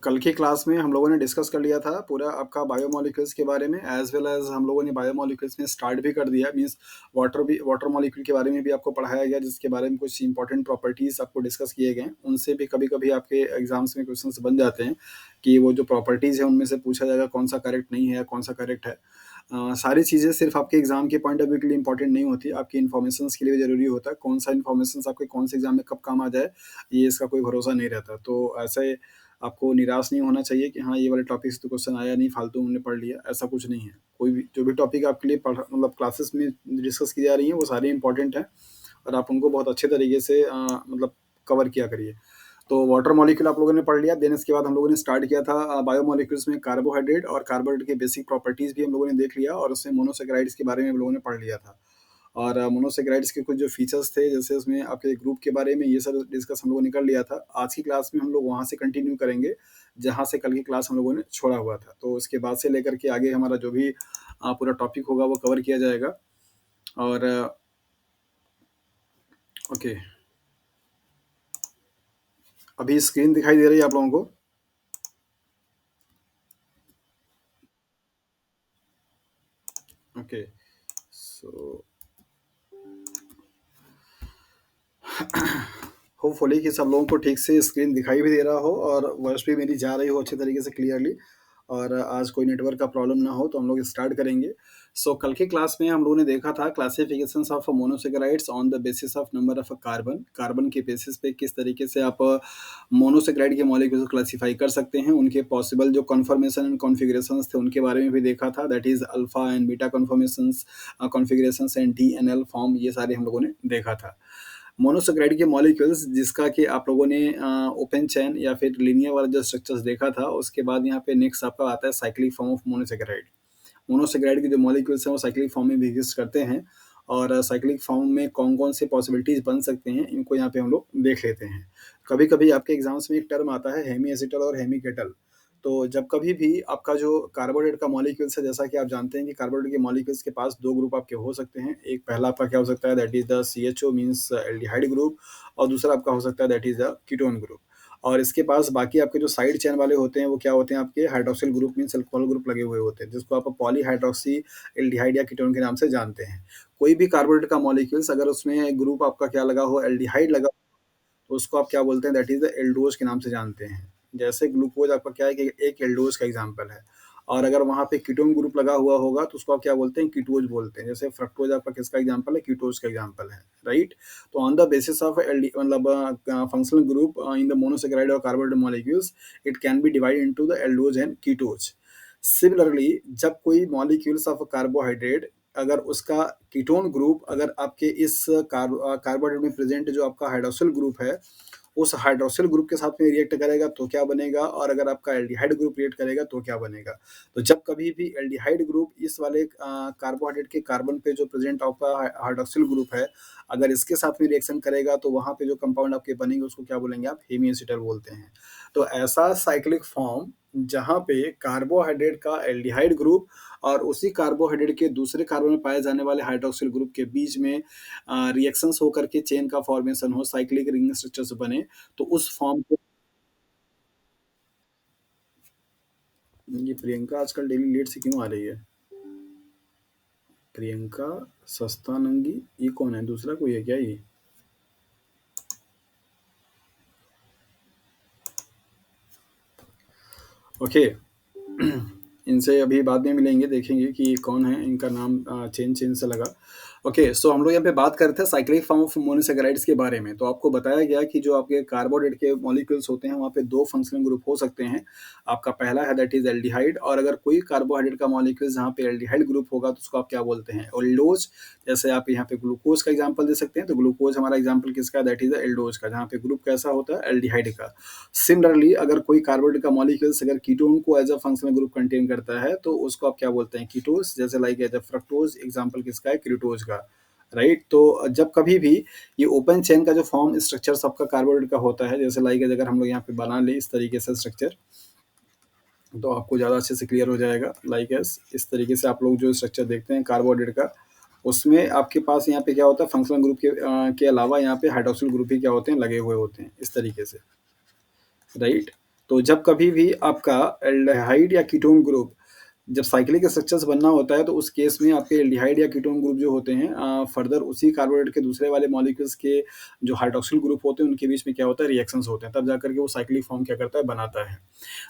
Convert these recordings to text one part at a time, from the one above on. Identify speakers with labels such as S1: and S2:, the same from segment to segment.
S1: कल की क्लास में हम लोगों ने डिस्कस कर लिया था पूरा आपका बायोमोलिक्यूल्स के बारे में एज़ वेल एज़ हम लोगों ने बायोमोलिक्यूल्स में स्टार्ट भी कर दिया मीन्स वाटर मॉलिक्यूल के बारे में भी आपको पढ़ाया गया जिसके बारे में कुछ इंपॉर्टेंट प्रॉपर्टीज़ आपको डिस्कस किए गए हैं। उनसे भी कभी-कभी आपके एग्ज़ाम्स में क्वेश्चंस बन जाते हैं कि वो जो प्रॉपर्टीज़ हैं उनमें से पूछा जाएगा कौन-सा करेक्ट नहीं है या कौन-सा करेक्ट है। सारी चीज़ें सिर्फ़ आपके एग्ज़ाम के पॉइंट ऑफ व्यू के लिए इंपॉर्टेंट नहीं होती, आपकी इन्फॉर्मेशंस के लिए भी ज़रूरी होता है। कौन-सा इन्फॉर्मेशंस आपके कौन से एग्ज़ाम में कब काम आ जाए, ये इसका कोई भरोसा नहीं रहता। तो ऐसे आपको निराश नहीं होना चाहिए कि हाँ, ये वाले टॉपिक से तो क्वेश्चन आया नहीं, फालतू हमने पढ़ लिया, ऐसा कुछ नहीं है। कोई भी जो भी टॉपिक आपके लिए पढ़ मतलब क्लासेस में डिस्कस की जा रही हैं, वो सारी इंपॉर्टेंट हैं और आप उनको बहुत अच्छे तरीके से मतलब कवर किया करिए। तो वाटर मॉलिक्यूल आप लोगों ने पढ़ लिया, देन इसके बाद हम लोगों ने स्टार्ट किया था बायोमोलिक्यूल्स में कार्बोहाइड्रेट और कार्बोहाइड्रेट के बेसिक प्रॉपर्टीज़ भी हम लोगों ने देख लिया और उसमें मोनोसैकेराइड्स के बारे में हम लोगों ने पढ़ लिया था। और मोनोसैकेराइड्स के कुछ जो फीचर्स थे, जैसे उसमें आपके ग्रुप के बारे में ये सब डिस्कस हम लोगों ने कर लिया था। आज की क्लास में हम लोग वहाँ से कंटिन्यू करेंगे, जहाँ से कल की क्लास हम लोगों ने छोड़ा हुआ था। तो उसके बाद से लेकर के आगे हमारा जो भी पूरा टॉपिक होगा वो कवर किया जाएगा और ओके, अभी स्क्रीन दिखाई दे रही है आप लोगों को? ओके, सो होपफुली कि सब लोगों को ठीक से स्क्रीन दिखाई भी दे रहा हो और वॉइस भी मेरी जा रही हो अच्छे तरीके से क्लियरली और आज कोई नेटवर्क का प्रॉब्लम ना हो तो हम लोग स्टार्ट करेंगे। सो कल की क्लास में हम लोगों ने देखा था classifications of monosaccharides on the basis of number of carbon. Carbon के बेसिस पे किस तरीके से आप मोनोसेकेराइड के मॉलिक्यूल्स को क्लासिफाई कर सकते हैं, उनके पॉसिबल जो कन्फर्मेशन एंड कॉन्फ़िगरेशंस थे उनके बारे में भी देखा था, that is alpha and beta conformations, configurations and D-N-L form, ये सारे हम लोगों ने देखा था। मोनोसेकेराइड के मॉलिक्यूल्स जिसका कि आप लोगों ने ओपन चेन या फिर लीनियर वाला जो स्ट्रक्चर्स देखा था, उसके बाद यहाँ पे नेक्स्ट आपका आता है cyclic form of monosaccharide. Monosaccharide के जो मॉलिक्यूल्स हैं वो साइक्लिक फॉर्म में भी एग्जिस्ट करते हैं और साइक्लिक फॉर्म में कौन-कौन से पॉसिबिलिटीज़ बन सकते हैं, इनको यहाँ पे हम लोग देख लेते हैं। कभी-कभी आपके एग्ज़ाम्स में एक टर्म आता है हेमी एसिटल और हेमी केटल। तो जब कभी भी आपका जो कार्बोहाइड्रेट का मॉलिक्यूल्स है, जैसा कि आप जानते हैं कि कार्बोहाइड्रेट के मॉलिक्यूल्स के पास 2 ग्रुप आपके हो सकते हैं। एक पहला आपका क्या हो सकता है, that is the CHO means aldehyde group और दूसरा आपका हो सकता है that is the ketone group. और इसके पास बाकी आपके जो साइड चेन वाले होते हैं वो क्या होते हैं, आपके hydroxyl group means alcohol group लगे हुए होते हैं, जिसको आप पॉलीहाइड्रॉक्सी एल्डिहाइड या कीटोन के नाम से जानते हैं। कोई भी कार्बोहाइड्रेट का मॉलिक्यूल्स अगर उसमें ग्रुप आपका क्या लगा हो, एल्डिहाइड लगा, तो उसको आप क्या बोलते हैं, दैट इज़ द एल्डोज़ के नाम से जानते हैं। जैसे ग्लूकोज़ आपका क्या है कि एक एल्डोज़ का एग्ज़ाम्पल है और अगर वहाँ पे कीटोन ग्रुप लगा हुआ होगा तो उसको आप क्या बोलते हैं, कीटोज़ बोलते हैं। जैसे फ्रक्टोज़ आपका किसका एग्ज़ाम्पल है, कीटोज़ का एग्ज़ाम्पल है, राइट? तो ऑन द बेसिस ऑफ एल्डी मतलब functional group in the monosaccharide और carbohydrate molecules, it can be divided into the aldose and ketose. Similarly जब कोई मॉलिक्यूल्स ऑफ कार्बोहाइड्रेट अगर उसका कीटोन ग्रुप अगर आपके इस कार्बोहाइड्रेट में प्रेजेंट जो आपका हाइड्रोक्सिल ग्रुप है, उस हाइड्रोक्सिल ग्रुप के साथ में रिएक्ट करेगा तो क्या बनेगा और अगर आपका एल्डिहाइड ग्रुप रिएक्ट करेगा तो क्या बनेगा। तो जब कभी भी एल्डिहाइड ग्रुप इस वाले कार्बोहाइड्रेट के कार्बन पे जो प्रेजेंट आपका हाइड्रोक्सिल ग्रुप है, अगर इसके साथ में रिएक्शन करेगा तो वहाँ पे जो कंपाउंड आपके बनेंगे उसको क्या बोलेंगे, आप हेमी एसिटल बोलते हैं। तो ऐसा साइक्लिक फॉर्म जहाँ पे कार्बोहाइड्रेट का एल्डिहाइड ग्रुप और उसी कार्बोहाइड्रेट के दूसरे कार्बन में पाए जाने वाले हाइड्रोक्सिल ग्रुप के बीच में रिएक्शंस होकर के चेन का फॉर्मेशन हो, साइक्लिक रिंग स्ट्रक्चर्स बने, तो उस फॉर्म को। ये प्रियंका आजकल डेली लेट से क्यों आ रही है? प्रियंका सस्ता नंगी, ये कौन है? दूसरा कोई है क्या ये? ओके। इनसे अभी बाद में मिलेंगे, देखेंगे कि ये कौन है, इनका नाम चेन चेन से लगा। ओके, सो हम लोग यहाँ पे बात कर रहे थे साइक्लिक फॉर्म ऑफ मोनोसैकेराइड्स के बारे में। तो आपको बताया गया कि जो आपके कार्बोहाइड्रेट के मॉलिक्यूल्स होते हैं वहाँ पे 2 फंक्शनल ग्रुप हो सकते हैं। आपका पहला है दैट इज़ एल्डिहाइड और अगर कोई कार्बोहाइड्रेट का मॉलिक्यूल जहाँ पे एल्डिहाइड ग्रुप होगा तो उसको आप क्या बोलते हैं, एल्डोज़। जैसे आप यहाँ पे ग्लूकोज़ का एग्ज़ाम्पल दे सकते हैं, तो ग्लूकोज़ हमारा एग्ज़ाम्पल किसका है, दैट इज़ एल्डोज़ का, जहाँ पे ग्रुप कैसा होता है, एल्डिहाइड का। सिमिलरली अगर कोई कार्बोहाइड्रेट का मॉलिक्यूल्स अगर कीटोन को as a functional group contain करता है तो उसको आप क्या बोलते हैं, कीटोस। जैसे like as a fructose example किसका है, क्रीटोज का, राइट? तो जब कभी भी ये ओपन चेन का जो फॉर्म स्ट्रक्चर सबका कार्बोहाइड्रेट का होता है, जैसे लाइक अगर हम लोग यहाँ पे बना ले इस तरीके से स्ट्रक्चर, तो आपको ज़्यादा अच्छे से क्लियर हो जाएगा। लाइक एस इस तरीके से आप लोग जो स्ट्रक्चर देखते हैं कार्बोहाइड्रेट का, उसमें आपके पास यहाँ पे क्या होता है, फंक्शनल ग्रुप के अलावा यहाँ पे हाइड्रोक्सिल ग्रुप ही क्या होते हैं, लगे हुए होते हैं इस तरीके से, राइट? तो जब कभी भी आपका एल्डिहाइड या कीटोन ग्रुप जब साइक्लिक स्ट्रक्चर्स बनना होता है तो उस केस में आपके एल्डिहाइड या कीटोन ग्रुप जो होते हैं फर्दर उसी कार्बोनेट के दूसरे वाले मॉलिक्यूल्स के जो हाइड्रॉक्सिल ग्रुप होते हैं उनके बीच में क्या होता है रिएक्शंस होते हैं तब जाकर के वो साइक्लिक फॉर्म क्या करता है बनाता है।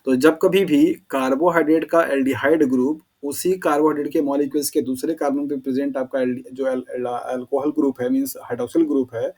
S1: तो जब कभी भी कार्बोहाइड्रेट का एल्डिहाइड ग्रुप उसी कार्बोहाइड्रेट के मॉलिक्यूल्स के दूसरे कार्बन पे प्रेजेंट आपका जो अल्कोहल ग्रुप है मींस हाइड्रॉक्सिल ग्रुप है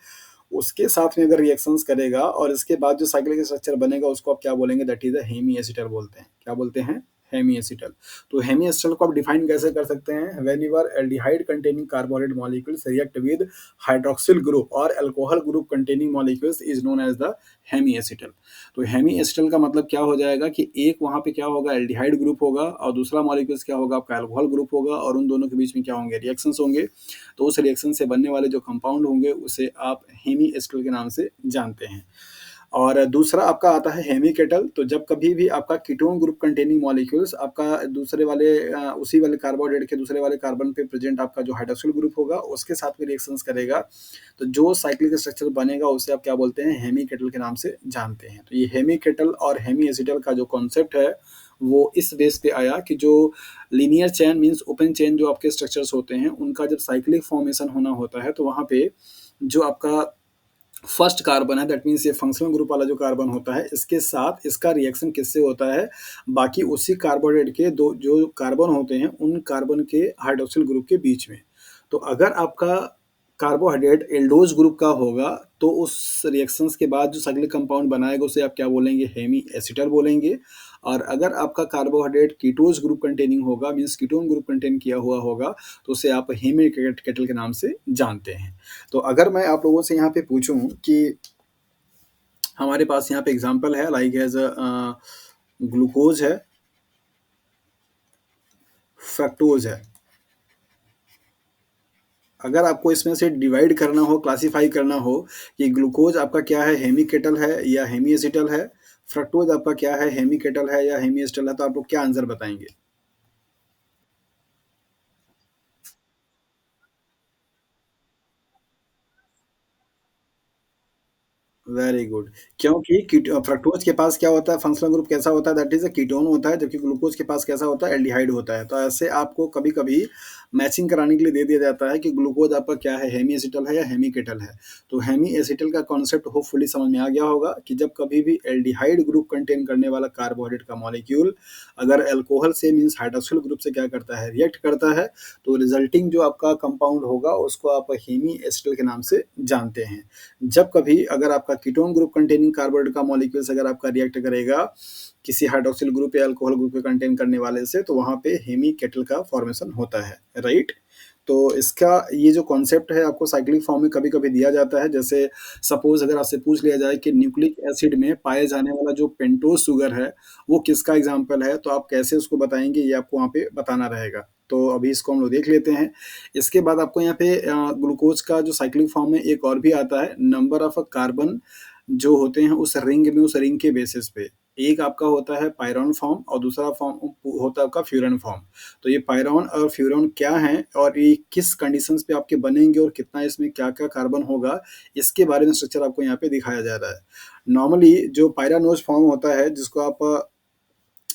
S1: उसके साथ में अगर रिएक्शंस करेगा और इसके बाद जो साइक्लिक स्ट्रक्चर बनेगा उसको आप क्या बोलेंगे that is a hemiacetal बोलते हैं। क्या बोलते हैं? Hemiacetal. तो हेमी एसिटल को आप डिफाइन कैसे कर सकते हैं? When your aldehyde containing carbohydrate molecules react with hydroxyl group और alcohol group containing molecules is known as the hemiacetal. तो हेमी एसिटल का मतलब क्या हो जाएगा कि एक वहां पे क्या होगा एल्डिहाइड ग्रुप होगा और दूसरा मॉलिक्यूल्स क्या होगा आपका अल्कोहल ग्रुप होगा और उन दोनों के बीच में क्या होंगे रिएक्शंस होंगे। तो उस रिएक्शन से बनने वाले जो कंपाउंड होंगे उसे आप हेमी एसिटल के नाम से जानते हैं। और दूसरा आपका आता है हेमी केटल। तो जब कभी भी आपका कीटोन ग्रुप कंटेनिंग मॉलिक्यूल्स आपका दूसरे वाले उसी वाले कार्बोहाइड्रेट के दूसरे वाले कार्बन पे प्रेजेंट आपका जो हाइड्रोक्सिल ग्रुप होगा उसके साथ में रिएक्शंस करेगा तो जो साइक्लिक स्ट्रक्चर बनेगा उसे आप क्या बोलते हैं? हेमी केटल के नाम से जानते हैं। तो ये हेमी केटल और हेमी एसिटल का जो कॉन्सेप्ट है वो इस बेस पे आया कि जो linear chain means open chain जो आपके स्ट्रक्चर्स होते हैं उनका जब साइक्लिक फॉर्मेशन होना होता है तो वहां पे जो आपका फर्स्ट कार्बन है दैट मीन्स ये फंक्शनल ग्रुप वाला जो कार्बन होता है इसके साथ इसका रिएक्शन किससे होता है? बाकी उसी कार्बोनेट के दो जो कार्बन होते हैं उन कार्बन के हाइड्रोक्सिल ग्रुप के बीच में। तो अगर आपका कार्बोहाइड्रेट एल्डोज ग्रुप का होगा तो उस रिएक्शंस के बाद जो साइक्लिक कंपाउंड बनाएगा उसे आप क्या बोलेंगे? हेमी एसिटल बोलेंगे। और अगर आपका कार्बोहाइड्रेट कीटोज ग्रुप कंटेनिंग होगा मीन्स कीटोन ग्रुप कंटेन किया हुआ होगा तो उसे आप हेमी केटल के नाम से जानते हैं। तो अगर मैं आप लोगों से यहाँ पे पूछूं कि हमारे पास यहाँ पे एग्जांपल है लाइक एज ग्लूकोज है, फ्रक्टोज है। अगर आपको इसमें से डिवाइड करना हो क्लासिफाई करना हो कि ग्लूकोज आपका क्या है हेमी केटल है या हेमी एसिटल है, फ्रक्टोज आपका क्या है हेमी केटल है या हेमी एसिटल है, तो आप लोग क्या आंसर बताएंगे? Very good. क्योंकि फ्रक्टोज के पास क्या होता है फंक्शनल ग्रुप कैसा होता है दैट इज अ कीटोन होता है जबकि ग्लूकोज के पास कैसा होता है एल्डिहाइड होता है। तो ऐसे आपको कभी कभी मैचिंग कराने के लिए दे दिया जाता है कि ग्लूकोज आपका क्या है हेमी एसिटल है या हेमी केटल है। तो हेमी एसिटल का कॉन्सेप्ट होपफुली समझ में आ गया होगा कि जब कभी भी एल्डिहाइड ग्रुप कंटेन करने वाला कार्बोहाइड्रेट का मॉलिक्यूल अगर अल्कोहल से मीन्स हाइड्रोक्सिल ग्रुप से क्या करता है रिएक्ट करता है तो रिजल्टिंग जो आपका कंपाउंड होगा उसको आप हेमी एसिटल के नाम से जानते हैं। जब कभी अगर आपका कीटोन ग्रुप कंटेनिंग कार्बोहाइड्रेट का मॉलिक्यूल्स अगर आपका रिएक्ट करेगा किसी हाइड्रोक्सिल ग्रुप या अल्कोहल ग्रुप के कंटेन करने वाले से तो वहां पे हेमी केटल का फॉर्मेशन होता है, राइट। तो इसका ये जो कॉन्सेप्ट है आपको साइक्लिक फॉर्म में कभी कभी दिया जाता है। जैसे सपोज अगर आपसे पूछ लिया जाए कि न्यूक्लिक एसिड में पाए जाने वाला जो पेंटोज शुगर है वो किसका एग्जाम्पल है तो आप कैसे उसको बताएंगे ये आपको वहाँ पे बताना रहेगा। तो अभी इसको हम लोग देख लेते हैं। इसके बाद आपको यहाँ पे ग्लूकोज का जो साइक्लिक फॉर्म में एक और भी आता है नंबर ऑफ कार्बन जो होते हैं उस रिंग में उस रिंग के बेसिस पे। एक आपका होता है पायरॉन फॉर्म और दूसरा फॉर्म होता है आपका फ्यूरन फॉर्म। तो ये पायरॉन और फ्यूरन क्या हैं और ये किस कंडीशंस पे आपके बनेंगे और कितना इसमें क्या क्या कार्बन होगा इसके बारे में स्ट्रक्चर आपको यहाँ पे दिखाया जा रहा है। नॉर्मली जो पायरानोज फॉर्म होता है जिसको आप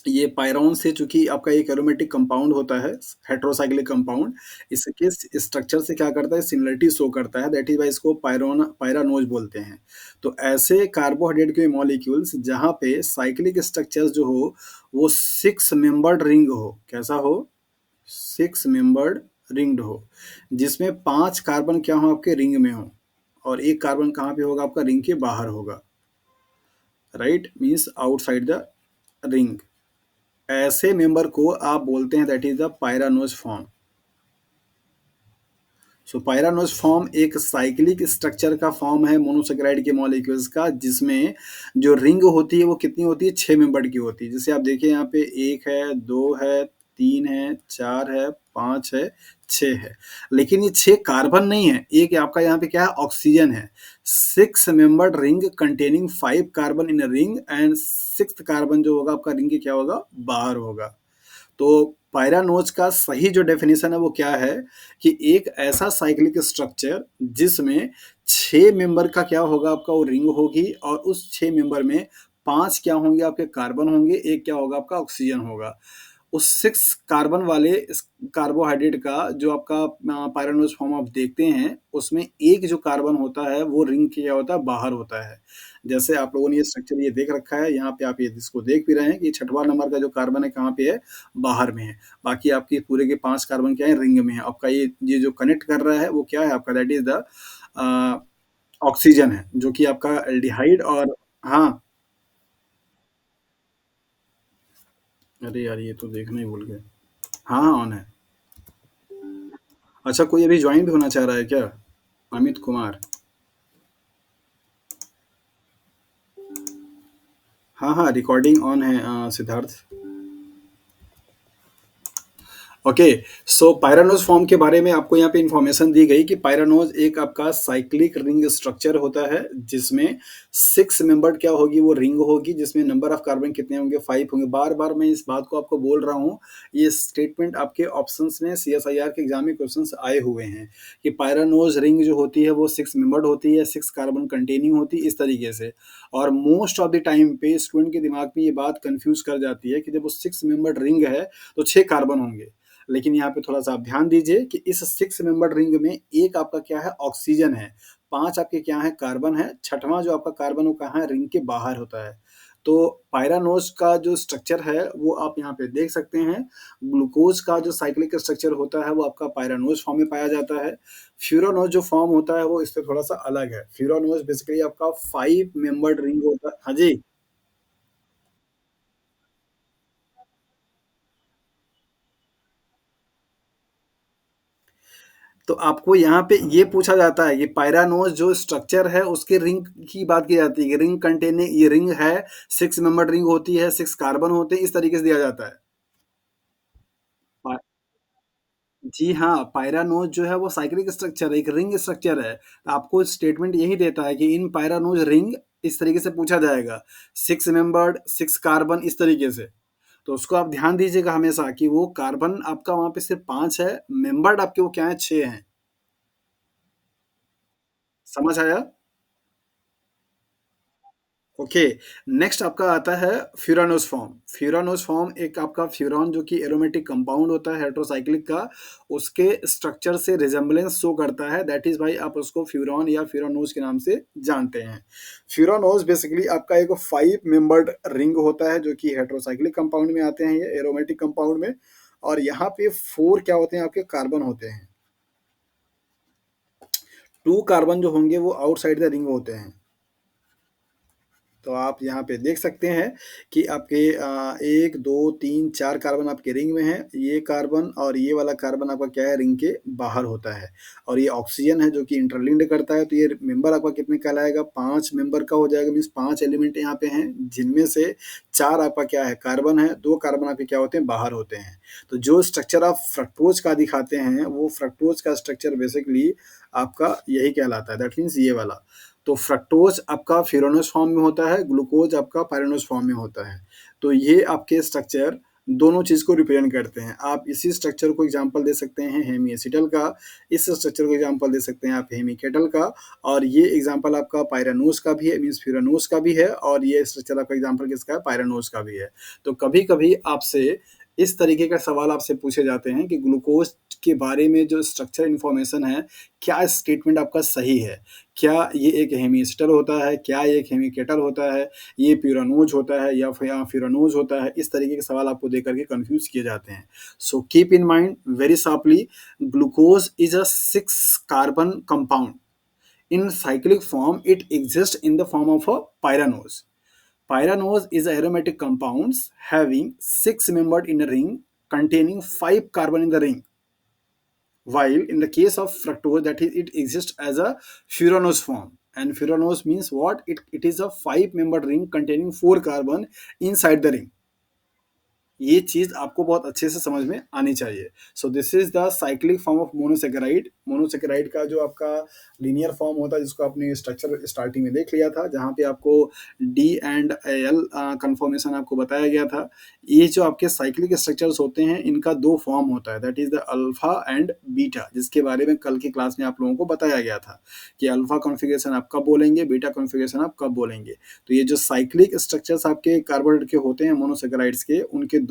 S1: ये पायरॉन से चूंकि आपका एक एरोमेटिक कंपाउंड होता है हेट्रोसाइक्लिक कंपाउंड इसके स्ट्रक्चर से क्या करता है सिमिलरिटी शो करता है दैट इज वाई इसको पायरानोज बोलते हैं। तो ऐसे कार्बोहाइड्रेट के मॉलिक्यूल्स जहाँ पे साइक्लिक स्ट्रक्चर्स जो हो वो 6 मेंबर्ड रिंग हो। कैसा हो? 6 मेंबर्ड रिंग्ड हो जिसमें 5 कार्बन क्या हो आपके रिंग में हो और एक कार्बन कहाँ पे होगा आपका रिंग के बाहर होगा, right means outside the ring. ऐसे मेंबर को आप बोलते हैं that is the pyranose form. So pyranose form एक साइक्लिक स्ट्रक्चर का फॉर्म है मोनोसेकेराइड के मॉलिक्यूल्स का जिसमें जो रिंग होती है वो कितनी होती है 6 मेंबर की होती है। जैसे आप देखिए यहाँ पे 1 है 2 है 3 है 4 है 5 है 6 है लेकिन ये 6 कार्बन नहीं है। एक आपका यहाँ पे क्या है ऑक्सीजन है। 6 membered ring containing 5 carbon in ring and 6th carbon जो होगा आपका रिंग के क्या होगा बाहर होगा। तो पायरानोज का सही जो डेफिनेशन है वो क्या है कि एक ऐसा साइक्लिक स्ट्रक्चर जिसमें 6 मेंबर का क्या होगा आपका वो रिंग होगी और उस 6 मेंबर में 5 क्या होंगे आपके कार्बन होंगे, 1 क्या होगा आपका ऑक्सीजन होगा। उस 6 कार्बन वाले इस कार्बोहाइड्रेट का जो आपका पायरानोज फॉर्म आप देखते हैं, उसमें एक जो कार्बन होता है वो रिंग के क्या होता है बाहर होता है। जैसे आप लोगों ने ये स्ट्रक्चर ये देख रखा है, यहाँ पे आप ये इसको देख भी रहे हैं कि छठवां नंबर का जो कार्बन है कहाँ पे है? बाहर में है। बाकी आपके पूरे के 5 कार्बन क्या है? रिंग में है। आपका ये जो कनेक्ट कर रहा है वो क्या है आपका? That is the a, oxygen है, जो कि आपका एल्डिहाइड और हाँ, अरे यार ये तो देखना ही भूल गए। हाँ, हाँ, ऑन है। अच्छा कोई अभी जॉइन भी होना चाह रहा है क्या? अमित कुमार। हाँ, हाँ, रिकॉर्डिंग ऑन है सिद्धार्थ। ओके, सो पायरानोज फॉर्म के बारे में आपको यहाँ पे इंफॉर्मेशन दी गई कि पायरानोज एक आपका साइक्लिक रिंग स्ट्रक्चर होता है जिसमें 6 मेंबर्ड क्या होगी वो रिंग होगी जिसमें नंबर ऑफ कार्बन कितने होंगे 5 होंगे। बार बार मैं इस बात को आपको बोल रहा हूँ, ये स्टेटमेंट आपके ऑप्शंस में CSIR के एग्जाम में क्वेश्चंस आए हुए हैं कि पायरानोज रिंग जो होती है वो 6 मेंबर्ड होती है, 6 कार्बन कंटेनिंग होती है इस तरीके से। और मोस्ट ऑफ द टाइम पे स्टूडेंट के दिमाग में ये बात कंफ्यूज कर जाती है कि जब वो 6 मेंबर्ड रिंग है तो 6 कार्बन होंगे। लेकिन यहाँ पे थोड़ा-सा आप ध्यान दीजिए कि इस 6 मेंबर्ड रिंग में एक आपका क्या है ऑक्सीजन है, 5 आपके क्या है कार्बन है, छठवां जो आपका कार्बन वो कहाँ है रिंग के बाहर होता है। तो पायरानोज का जो स्ट्रक्चर है वो आप यहाँ पे देख सकते हैं। ग्लूकोज का जो साइक्लिक स्ट्रक्चर होता है वो आपका पायरानोज फॉर्म में पाया जाता है। फ्यूरानोज जो फॉर्म होता है वो इससे थोड़ा-सा अलग है। फ्यूरानोज बेसिकली आपका 5 मेंबर्ड रिंग होता है। हाँ जी। तो आपको यहाँ पे ये पूछा जाता है, ये पायरानोज जो स्ट्रक्चर है उसके रिंग की बात की जाती है कि रिंग कंटेनिंग ये रिंग है, 6 मेंबर्ड रिंग होती है, 6 कार्बन होते हैं, इस तरीके से दिया जाता है। पा जी हाँ, पायरानोज जो है वो साइक्लिक स्ट्रक्चर है, एक रिंग स्ट्रक्चर है। तो आपको स्टेटमेंट यही देता है कि इन पायरानोज रिंग इस तरीके से पूछा जाएगा, 6 मेंबर्ड, 6 कार्बन इस तरीके से। तो उसको आप ध्यान दीजिएगा हमेशा कि वो कार्बन आपका वहाँ पे सिर्फ 5 है, मेंबर्ड आपके वो क्या है 6 हैं। समझ आया? ओके, नेक्स्ट आपका आता है फ्यूरानोस फॉर्म। फ्यूरानोस फॉर्म एक आपका फ्यूरॉन जो कि एरोमेटिक कंपाउंड होता है हेटेरोसाइक्लिक का, उसके स्ट्रक्चर से रिजेम्बलेंस शो करता है, दैट इज वाई आप उसको फ्यूरॉन या फ्यूरानोस के नाम से जानते हैं। फ्यूरानोस बेसिकली आपका एक 5 मेंबर्ड रिंग होता है जो कि हेटेरोसाइक्लिक कंपाउंड में आते हैं, ये एरोमेटिक कंपाउंड में। और यहाँ पे 4 क्या होते हैं आपके कार्बन होते हैं, 2 कार्बन जो होंगे वो आउटसाइड द रिंग होते हैं। तो आप यहाँ पे देख सकते हैं कि आपके 1, 2, 3, 4 कार्बन आपके रिंग में हैं। ये कार्बन और ये वाला कार्बन आपका क्या है रिंग के बाहर होता है। और ये ऑक्सीजन है जो कि इंटरलिंक्ड करता है, तो ये मेंबर आपका कितने कहलाएगा 5 मेंबर का हो जाएगा, मीन्स 5 एलिमेंट यहाँ पे हैं जिनमें से 4 आपका क्या है कार्बन है, 2 कार्बन आपके क्या होते हैं बाहर होते हैं। तो जो स्ट्रक्चर आप फ्रक्टोज का दिखाते हैं वो फ्रक्टोज का स्ट्रक्चर बेसिकली आपका यही कहलाता है, दैट मीन्स ये वाला। तो फ्रक्टोज आपका फ्यूरानोस फॉर्म में होता है, ग्लूकोज आपका पायरानोस फॉर्म में होता है। तो ये आपके स्ट्रक्चर दोनों चीज़ को रिप्रेजेंट करते हैं। आप इसी स्ट्रक्चर को एग्जांपल दे सकते हैं हेमी का, इस स्ट्रक्चर को एग्जांपल दे सकते हैं आप हेमी का, और ये एग्जांपल आपका पायरानोस का भी है, मीन्स फ्यूरानोस का भी है, और ये स्ट्रक्चर आपका एग्जांपल किसका है पायरानोस का भी है। तो कभी-कभी आपसे इस तरीके का सवाल आपसे पूछे जाते हैं कि ग्लूकोज के बारे में जो स्ट्रक्चर इन्फॉर्मेशन है, क्या स्टेटमेंट आपका सही है? क्या ये एक हेमिस्टर होता है? क्या ये एक हेमिकेटर होता है? ये प्यूरानोज होता है या फ्यूरानोज होता है? इस तरीके के सवाल आपको दे करके कन्फ्यूज़ किए जाते हैं। So keep in mind very sharply, glucose is a 6 carbon compound. In cyclic form, it exists in the form of a pyranose. Pyranose is aromatic compounds having 6 membered in a ring containing 5 carbon in the ring. While in the case of fructose, that is, it exists as a furanose form. And furanose means what? It is a 5 membered ring containing 4 carbon inside the ring. ये चीज़ आपको बहुत अच्छे से समझ में आनी चाहिए। So this is the cyclic form of monosaccharide. Monosaccharide का जो आपका लीनियर फॉर्म होता है, जिसको आपने स्ट्रक्चर स्टार्टिंग में देख लिया था, जहाँ पे आपको डी एंड एल कन्फर्मेशन आपको बताया गया था। ये जो आपके साइक्लिक स्ट्रक्चर्स होते हैं, इनका 2 फॉर्म होता है, that is the alpha and beta, जिसके बारे में कल की क्लास में आप लोगों को बताया गया था कि अल्फा कॉन्फ़िगरेशन आप कब बोलेंगे, बीटा कॉन्फ़िगरेशन आप कब बोलेंगे। तो ये जो साइक्लिक स्ट्रक्चर्स आपके कार्बोहाइड्रेट के होते हैं मोनोसैकेराइड्स के, उनके 2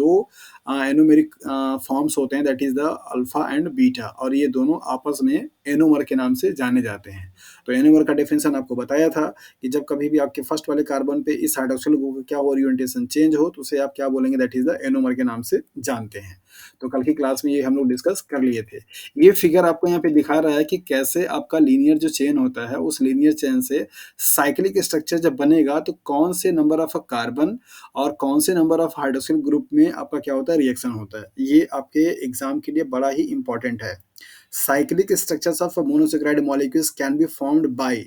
S1: एनोमेरिक फॉर्म्स होते हैं, that is the alpha and beta, और ये दोनों आपस में एनोमर के नाम से जाने जाते हैं। तो एनोमर का डेफिनेशन आपको बताया था कि जब कभी भी आपके फर्स्ट वाले कार्बन पे इस हाइड्रोक्सिल ग्रुप का क्या ओरिएंटेशन चेंज हो, तो उसे आप क्या बोलेंगे, दैट इज़ द एनोमर के नाम से जानते हैं। तो कल की क्लास में ये हम लोग डिस्कस कर लिए थे। ये फिगर आपको यहाँ पे दिखा रहा है कि कैसे आपका लीनियर जो चेन होता है, उस लीनियर चेन से साइक्लिक स्ट्रक्चर जब बनेगा, तो कौन से नंबर ऑफ कार्बन और कौन से नंबर ऑफ हाइड्रोक्सिल ग्रुप में आपका क्या होता है, रिएक्शन होता है। ये आपके एग्जाम के लिए बड़ा ही इंपॉर्टेंट है। Cyclic structures of monosaccharide molecules can be formed by,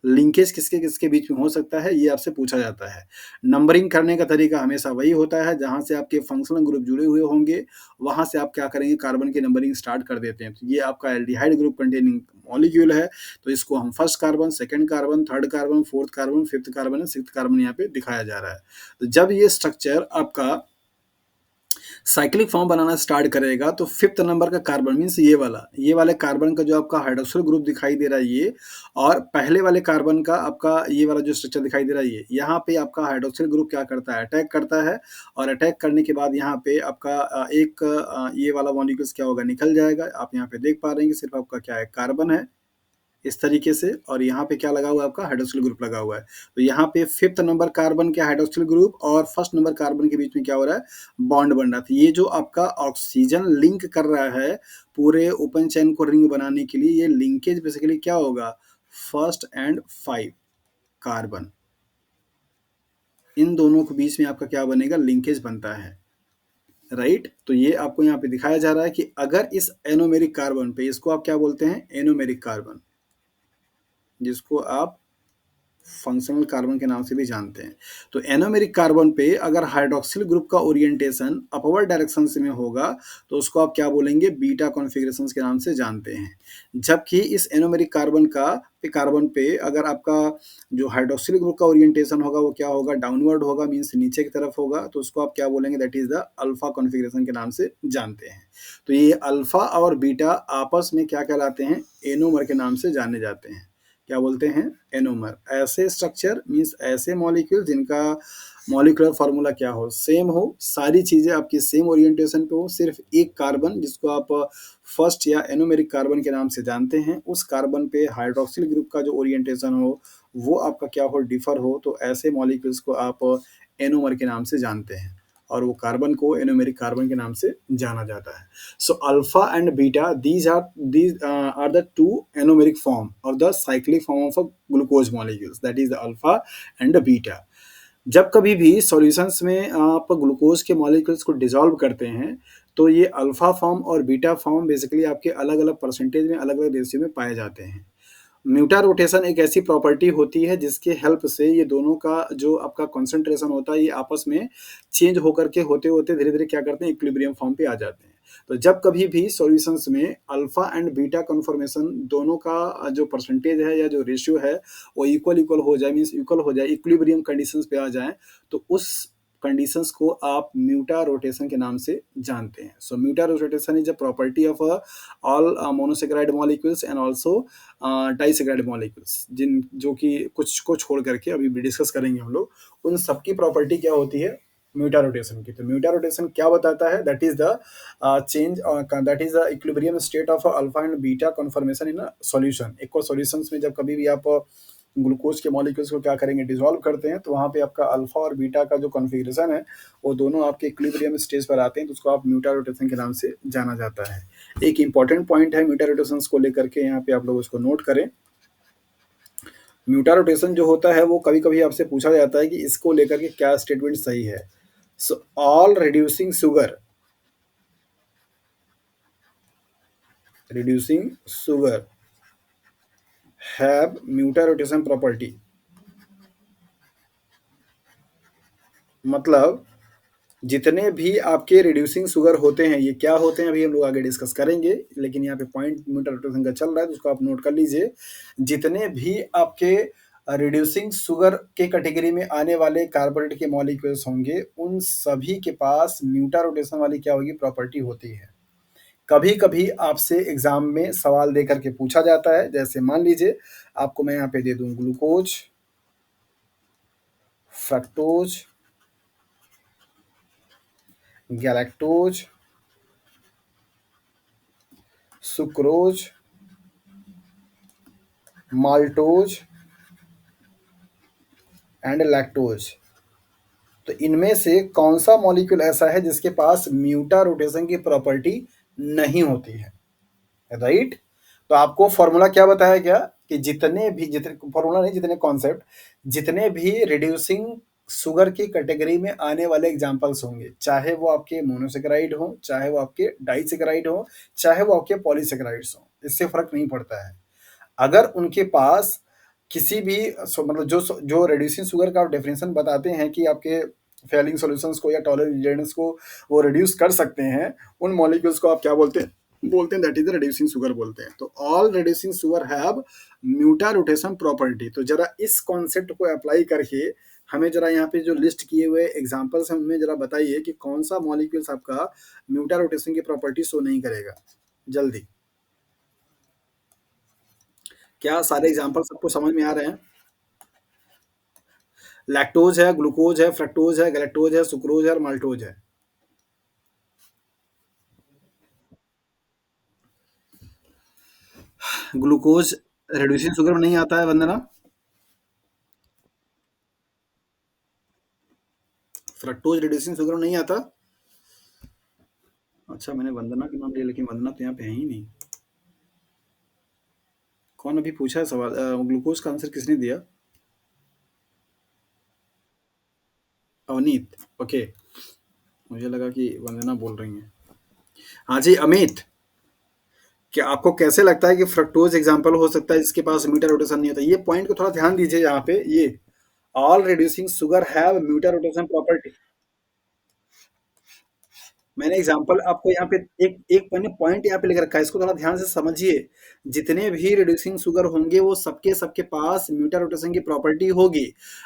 S1: linkage किसके किसके बीच में हो सकता है, ये आपसे पूछा जाता है। नंबरिंग करने का तरीका हमेशा वही होता है, जहाँ से आपके फंक्शनल ग्रुप जुड़े हुए होंगे, वहाँ से आप क्या करेंगे, कार्बन की नंबरिंग स्टार्ट कर देते हैं। तो ये आपका एल्डिहाइड ग्रुप कंटेनिंग मॉलिक्यूल है, तो इसको हम first carbon, second carbon, third carbon, fourth carbon, fifth carbon and sixth carbon यहाँ पे दिखाया जा रहा है। तो जब ये स्ट्रक्चर आपका साइक्लिक फॉर्म बनाना स्टार्ट करेगा, तो फिफ्थ नंबर का कार्बन मीन्स ये वाले कार्बन का जो आपका हाइड्रोक्सिल ग्रुप दिखाई दे रहा है ये, और पहले वाले कार्बन का आपका ये वाला जो स्ट्रक्चर दिखाई दे रहा है ये, यहाँ पे आपका हाइड्रोक्सिल ग्रुप क्या करता है, अटैक करता है, और अटैक करने के बाद यहाँ पे आपका ये वाला मॉलिक्यूल्स क्या होगा, निकल जाएगा। आप यहाँ पे देख पा रहे हैं कि सिर्फ आपका क्या है, कार्बन है इस तरीके से, और यहाँ पे क्या लगा हुआ है, आपका हाइड्रोक्सिल ग्रुप लगा हुआ है। तो यहाँ पे फिफ्थ नंबर कार्बन के हाइड्रोक्सिल ग्रुप और फर्स्ट नंबर कार्बन के बीच में क्या हो रहा है, बॉन्ड बन रहा था। ये जो आपका ऑक्सीजन लिंक कर रहा है पूरे ओपन चेन को रिंग बनाने के लिए, ये लिंकेज बेसिकली क्या होगा, फर्स्ट एंड 5 कार्बन, इन दोनों के बीच में आपका क्या बनेगा, लिंकेज बनता है, राइट। तो ये आपको यहाँ पे दिखाया जा रहा है कि अगर इस एनोमेरिक कार्बन पे, इसको आप क्या बोलते हैं, एनोमेरिक कार्बन, जिसको आप फंक्शनल कार्बन के नाम से भी जानते हैं। तो एनोमेरिक कार्बन पे अगर हाइड्रोक्सिल ग्रुप का ओरिएंटेशन अपवर्ड डायरेक्शन से में होगा, तो उसको आप क्या बोलेंगे, बीटा कॉन्फ़िगरेशंस के नाम से जानते हैं। जबकि इस एनोमेरिक कार्बन पे अगर आपका जो हाइड्रोक्सिल ग्रुप का ओरिएंटेशन होगा, वो क्या होगा, डाउनवर्ड होगा, मीन्स नीचे की तरफ होगा, तो उसको आप क्या बोलेंगे, that is the alpha configuration के नाम से जानते हैं। तो ये अल्फा और बीटा आपस में क्या कहलाते हैं, एनोमर के नाम से जाने जाते हैं। क्या बोलते हैं, एनोमर। ऐसे स्ट्रक्चर मीन्स ऐसे मॉलिक्यूल जिनका मॉलिक्यूलर फार्मूला क्या हो, सेम हो, सारी चीजें आपकी सेम ओरिएंटेशन पे हो, सिर्फ एक कार्बन जिसको आप फर्स्ट या एनोमेरिक कार्बन के नाम से जानते हैं, उस कार्बन पे हाइड्रोक्सिल ग्रुप का जो ओरिएंटेशन हो वो आपका क्या हो, डिफर हो, तो ऐसे मॉलिक्यूल्स को आप एनोमर के नाम से जानते हैं, और वो कार्बन को एनोमेरिक कार्बन के नाम से जाना जाता है। So alpha and beta, these are the two anomeric form or the cyclic form of a glucose molecules. That is the alpha and the beta. जब कभी भी सॉल्यूशंस में आप ग्लूकोज के मॉलिक्यूल्स को डिसॉल्व करते हैं, तो ये अल्फा फॉर्म और बीटा फॉर्म बेसिकली आपके अलग अलग परसेंटेज में, अलग अलग रेशियो में पाए जाते हैं। म्यूटा रोटेशन एक ऐसी प्रॉपर्टी होती है जिसके हेल्प से ये दोनों का जो आपका कंसंट्रेशन होता है, ये आपस में चेंज होकर के होते होते धीरे धीरे क्या करते हैं, इक्विलिब्रियम फॉर्म पे आ जाते हैं। तो जब कभी भी सॉल्यूशंस में अल्फा एंड बीटा कन्फॉर्मेशन दोनों का जो परसेंटेज है या जो रेशियो है वो इक्वल इक्वल हो जाए, मीन्स इक्वल हो जाए, इक्विलिब्रियम कंडीशंस पे आ जाए, तो उस कंडीशंस को आप म्यूटा रोटेशन के नाम से जानते हैं। So mutarotation is a property of all monosaccharide molecules and also disaccharide molecules, जिन जो कि कुछ को छोड़ करके अभी भी डिस्कस करेंगे हम लोग, उन सबकी प्रॉपर्टी क्या होती है, म्यूटा रोटेशन की। तो म्यूटा रोटेशन क्या बताता है, that is the change, that is the equilibrium state of alpha and beta conformation in a solution. एक सॉल्यूशंस में जब कभी भी आप ग्लूकोज के मॉलिक्यूल्स को क्या करेंगे, डिसॉल्व करते हैं, तो वहाँ पे आपका अल्फा और बीटा का जो कॉन्फ़िगरेशन है वो दोनों आपके इक्विलिब्रियम स्टेज पर आते हैं, तो उसको आप म्यूटा रोटेशन के नाम से जाना जाता है। एक इंपॉर्टेंट पॉइंट है म्यूटा रोटेशंस को लेकर के, यहाँ पे आप लोग उसको नोट करें। म्यूटा रोटेशन जो होता है वो कभी कभी आपसे पूछा जाता है कि इसको लेकर के क्या स्टेटमेंट सही है। So all reducing sugar have mutarotation property. मतलब जितने भी आपके रिड्यूसिंग शुगर होते हैं, ये क्या होते हैं अभी हम लोग आगे डिस्कस करेंगे, लेकिन यहाँ पे पॉइंट मीटर रोटेशन का चल रहा है तो उसको आप नोट कर लीजिए। जितने भी आपके रिड्यूसिंग शुगर के कैटेगरी में आने वाले कार्बोनेट के मॉलिक्यूल्स होंगे, उन सभी के पास म्यूटा रोटेशन वाली क्या होगी, प्रॉपर्टी होती है। कभी-कभी आपसे एग्जाम में सवाल दे करके पूछा जाता है, जैसे मान लीजिए आपको मैं यहाँ पे दे दूं glucose, fructose, galactose, sucrose, maltose and lactose. तो इनमें से कौन सा मॉलिक्यूल ऐसा है जिसके पास म्यूटा रोटेशन की प्रॉपर्टी नहीं होती है, राइट? तो आपको फॉर्मूला क्या बताया गया कि जितने फॉर्मूला नहीं, जितने कॉन्सेप्ट, जितने भी रिड्यूसिंग शुगर की कैटेगरी में आने वाले एग्जांपल्स होंगे, चाहे वो आपके मोनोसेकेराइड हो, चाहे वो आपके डाइसेकेराइड हो, चाहे वो आपके पॉलीसेकेराइड्स हो, इससे फर्क नहीं पड़ता है। अगर उनके पास किसी भी मतलब जो रिड्यूसिंग शुगर का आप डेफिनेशन बताते हैं कि आपके फेलिंग सॉल्यूशंस को या टॉलरेंट रिएजेंट्स को वो रिड्यूस कर सकते हैं, उन मॉलिक्यूल्स को आप क्या बोलते हैं that is the reducing sugar बोलते हैं। तो all reducing sugar have mutarotation property. तो जरा इस कॉन्सेप्ट को अप्लाई करके हमें जरा यहाँ पे जो लिस्ट किए हुए एग्जांपल्स हैं उनमें जरा बताइए कि कौन सा मॉलिक्यूल्स आपका म्यूटा रोटेशन की प्रॉपर्टी शो नहीं करेगा, जल्दी। क्या सारे एग्जांपल सबको समझ में आ रहे हैं? लैक्टोज है, ग्लूकोज है, फ्रक्टोज है, गैलेक्टोज है, सुक्रोज है और माल्टोज है। ग्लूकोज रिड्यूसिंग शुगर में नहीं आता है वंदना। फ्रक्टोज रिड्यूसिंग शुगर में नहीं आता। अच्छा, मैंने वंदना का नाम लिया लेकिन वंदना तो यहाँ पे है ही नहीं। कौन अभी पूछा है सवाल? ग्लूकोज का आंसर किसने दिया? अवनीत, ओके। मुझे लगा कि वंदना बोल रही हैं। हाँ जी अमित, क्या आपको कैसे लगता है कि फ्रक्टोज एग्जाम्पल हो सकता है जिसके पास म्यूटा रोटेशन नहीं होता? ये पॉइंट को थोड़ा ध्यान दीजिए यहाँ पे। ये all reducing sugar have mutarotation property. मैंने एग्जांपल आपको यहाँ पे एक एक मैंने पॉइंट यहाँ पे लिख रखा है, इसको थोड़ा ध्यान से समझिए। जितने भी रिड्यूसिंग शुगर होंगे वो सबके सबके पास म्यूटा रोटेशन की प्रॉपर्टी होगी।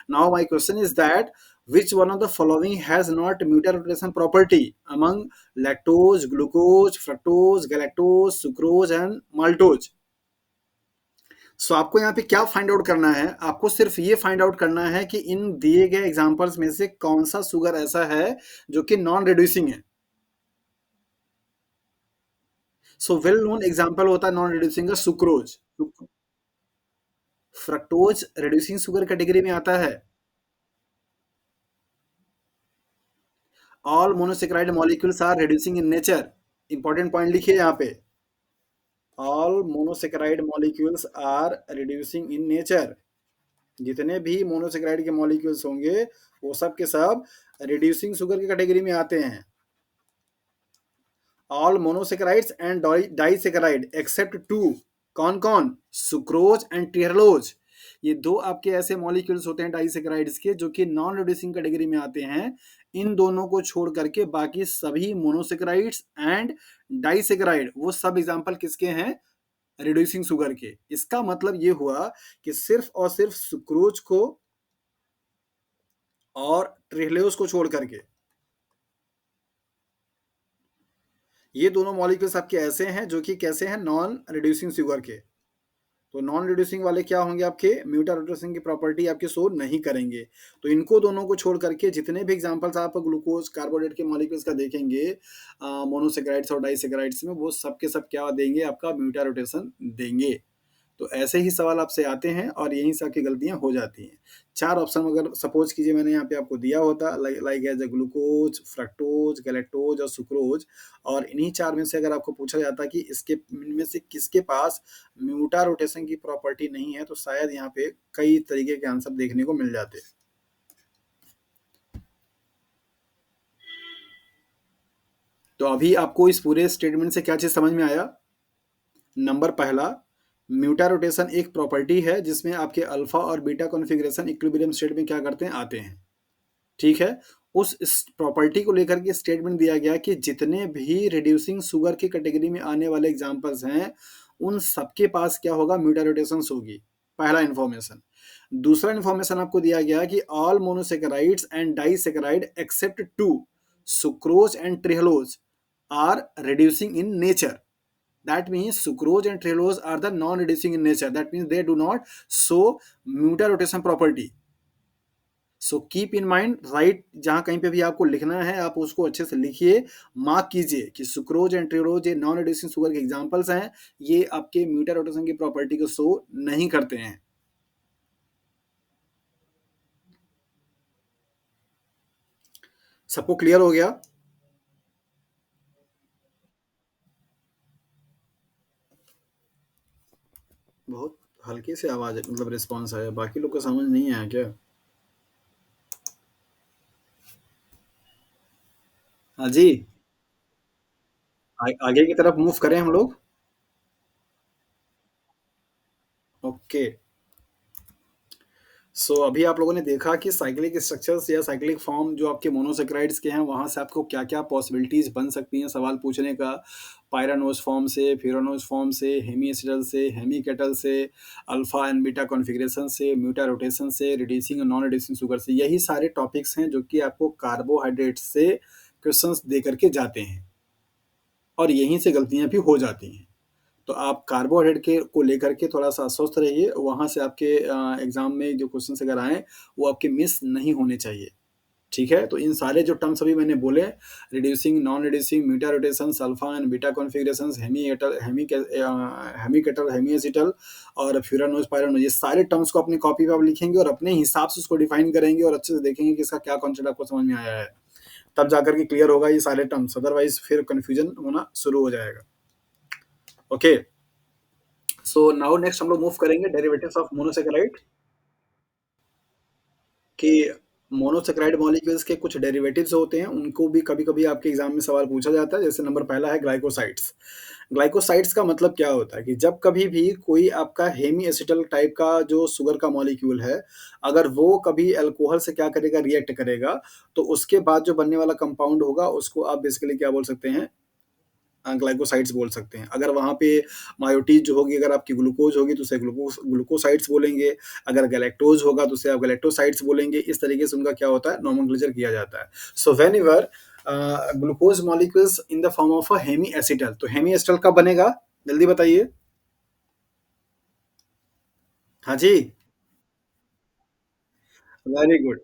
S1: Now my question is that which one of the following has not muta rotation property among lactose, glucose, fructose, galactose, sucrose and maltose? सो आपको यहाँ पे क्या फाइंड आउट करना है? आपको सिर्फ ये फाइंड आउट करना है कि इन दिए गए एग्जांपल्स में से कौन सा शुगर ऐसा है जो कि नॉन रिड्यूसिंग है। सो वेल नोन एग्जांपल होता है नॉन रिड्यूसिंग का sucrose. Fructose reducing sugar category में आता है। All monosaccharide molecules are reducing in nature. Important point लिखिए यहाँ पे। All monosaccharide molecules are reducing in nature. जितने भी मोनोसेक्राइड के मॉलिक्यूल्स होंगे वो सब के सब रिड्यूसिंग शुगर की कैटेगरी में आते हैं। All monosaccharides and disaccharide except two. कौन कौन? Sucrose and trehalose. ये दो आपके ऐसे मॉलिक्यूल्स होते हैं डाइसेक्राइड्स के जो कि नॉन रिड्यूसिंग कैटेगरी में आते हैं। इन दोनों को छोड़ करके बाकी सभी मोनोसेक्राइड्स एंड डाइसेक्राइड वो सब एग्जांपल किसके हैं? रिड्यूसिंग शुगर के। इसका मतलब ये हुआ कि सिर्फ और सिर्फ सुक्रोज को और ट्रेहलोज को छोड़ करके ये दोनों मॉलिक्यूल्स आपके ऐसे हैं जो कि कैसे हैं? नॉन रिड्यूसिंग शुगर के। तो नॉन रिड्यूसिंग वाले क्या होंगे? आपके म्यूटा रोटेशन की प्रॉपर्टी आपके शो नहीं करेंगे। तो इनको दोनों को छोड़ करके जितने भी एग्जांपल्स आप ग्लूकोज कार्बोहाइड्रेट के मॉलिक्यूल्स का देखेंगे मोनोसेक्राइड्स और डाइसेक्राइड्स में, वो सब के सब क्या देंगे? आपका म्यूटा रोटेशन देंगे। तो ऐसे ही सवाल आपसे आते हैं और यहीं से आपकी गलतियां हो जाती हैं। चार ऑप्शन अगर सपोज कीजिए मैंने यहाँ पे आपको दिया होता like as a glucose, fructose, galactose और सुक्रोज, और इन्हीं चार में से अगर आपको पूछा जाता कि इसके इनमें से किसके पास म्यूटा रोटेशन की प्रॉपर्टी नहीं है, तो शायद यहाँ पे कई तरीके के आंसर देखने को मिल जाते। तो अभी आपको इस पूरे स्टेटमेंट से क्या चीज समझ में आया? नंबर पहला, म्यूटा रोटेशन एक प्रॉपर्टी है जिसमें आपके अल्फा और बीटा कॉन्फ़िगरेशन इक्विलिब्रियम स्टेट में क्या करते हैं? आते हैं। ठीक है। उस इस प्रॉपर्टी को लेकर के स्टेटमेंट दिया गया कि जितने भी रिड्यूसिंग शुगर की कैटेगरी में आने वाले एग्जांपल्स हैं, उन सबके पास क्या होगा, म्यूटारोटेशंस होगी। पहला इन्फॉर्मेशन। दूसरा इन्फॉर्मेशन आपको दिया गया कि all monosaccharides and disaccharide except two sucrose and trehalose are reducing in nature. That means sucrose and trehalose are the non-reducing in nature. That means they do not show mutar-rotation property. So keep in mind, right, जहां कहीं पे भी आपको लिखना है आप उसको अच्छे से लिखिए, मार्क कीजिए कि सुक्रोज एंड ट्रिलोज ये नॉन रिड्यूसिंग शुगर के एग्जांपल्स हैं, ये आपके म्यूटा रोटेशन की प्रॉपर्टी को शो नहीं करते हैं। सबको क्लियर हो गया? बहुत हल्के से आवाज मतलब रिस्पॉन्स आया, बाकी लोग को समझ नहीं आया क्या? हाँ जी। आगे की तरफ मूव करें हम लोग। ओके। अभी आप लोगों ने देखा कि साइक्लिक स्ट्रक्चर्स या साइक्लिक फॉर्म जो आपके मोनोसेक्राइड्स के हैं, वहां से आपको क्या क्या पॉसिबिलिटीज बन सकती हैं सवाल पूछने का। पायरानोज फॉर्म से, फ्यूरानोज फॉर्म से, हेमी एसिडल से, हेमी केटल से, अल्फा एंड बीटा कॉन्फ़िगरेशन से, म्यूटा रोटेशन से, रिड्यूसिंग और नॉन रिड्यूसिंग शुगर से, यही सारे टॉपिक्स हैं जो कि आपको कार्बोहाइड्रेट से क्वेश्चंस दे करके जाते हैं और यहीं से गलतियां भी हो जाती हैं। तो आप कार्बोहाइड्रेट के को लेकर के थोड़ा-सा आश्वस्त रहिए, वहाँ से आपके एग्ज़ाम में जो क्वेश्चन्स अगर आएँ, वो आपके मिस नहीं होने चाहिए, ठीक है? तो इन सारे जो टर्म्स अभी मैंने बोले, reducing, non reducing, mutarotations, alpha and beta configurations, hemiketal, hemiacetal और फ्यूरानोज़, पायरानोज़, ये सारे टर्म्स को अपनी कॉपी पे आप लिखेंगे और अपने हिसाब से उसको डिफ़ाइन करेंगे और अच्छे से देखेंगे कि इसका क्या कॉन्सेप्ट आपको समझ में आया है। तब जाकर के क्लियर होगा ये सारे टर्म्स, अदरवाइज़ फिर कन्फ्यूजन होना शुरू हो जाएगा। ओके। सो नाउ नेक्स्ट हम लोग मूव करेंगे डेरिवेटिव्स ऑफ मोनोसेकेराइड, कि मोनोसेकेराइड मॉलिक्यूल्स के कुछ डेरिवेटिव्स होते हैं, उनको भी कभी-कभी आपके एग्जाम में सवाल पूछा जाता है। जैसे नंबर पहला है ग्लाइकोसाइड्स। ग्लाइकोसाइड्स का मतलब क्या होता है कि जब कभी भी कोई आपका हेमी एसिटल टाइप का जो शुगर का मॉलिक्यूल है, अगर वो कभी अल्कोहल से क्या करेगा, रिएक्ट करेगा, तो उसके बाद जो बनने वाला कंपाउंड होगा उसको आप बेसिकली क्या बोल सकते हैं, ग्लाइकोसाइड्स बोल सकते हैं। अगर वहाँ पे मायोटीज जो होगी, अगर आपकी ग्लूकोज होगी तो उसे ग्लूकोसाइड्स बोलेंगे, अगर गैलेक्टोज होगा तो उसे आप गैलेक्टोसाइड्स बोलेंगे। इस तरीके से उनका क्या होता है, नोमेनक्लेचर किया जाता है। So whenever glucose molecules in the form of a hemiacetal, तो हेमी एसिटल कब बनेगा, जल्दी बताइए। हाँ जी। Very good.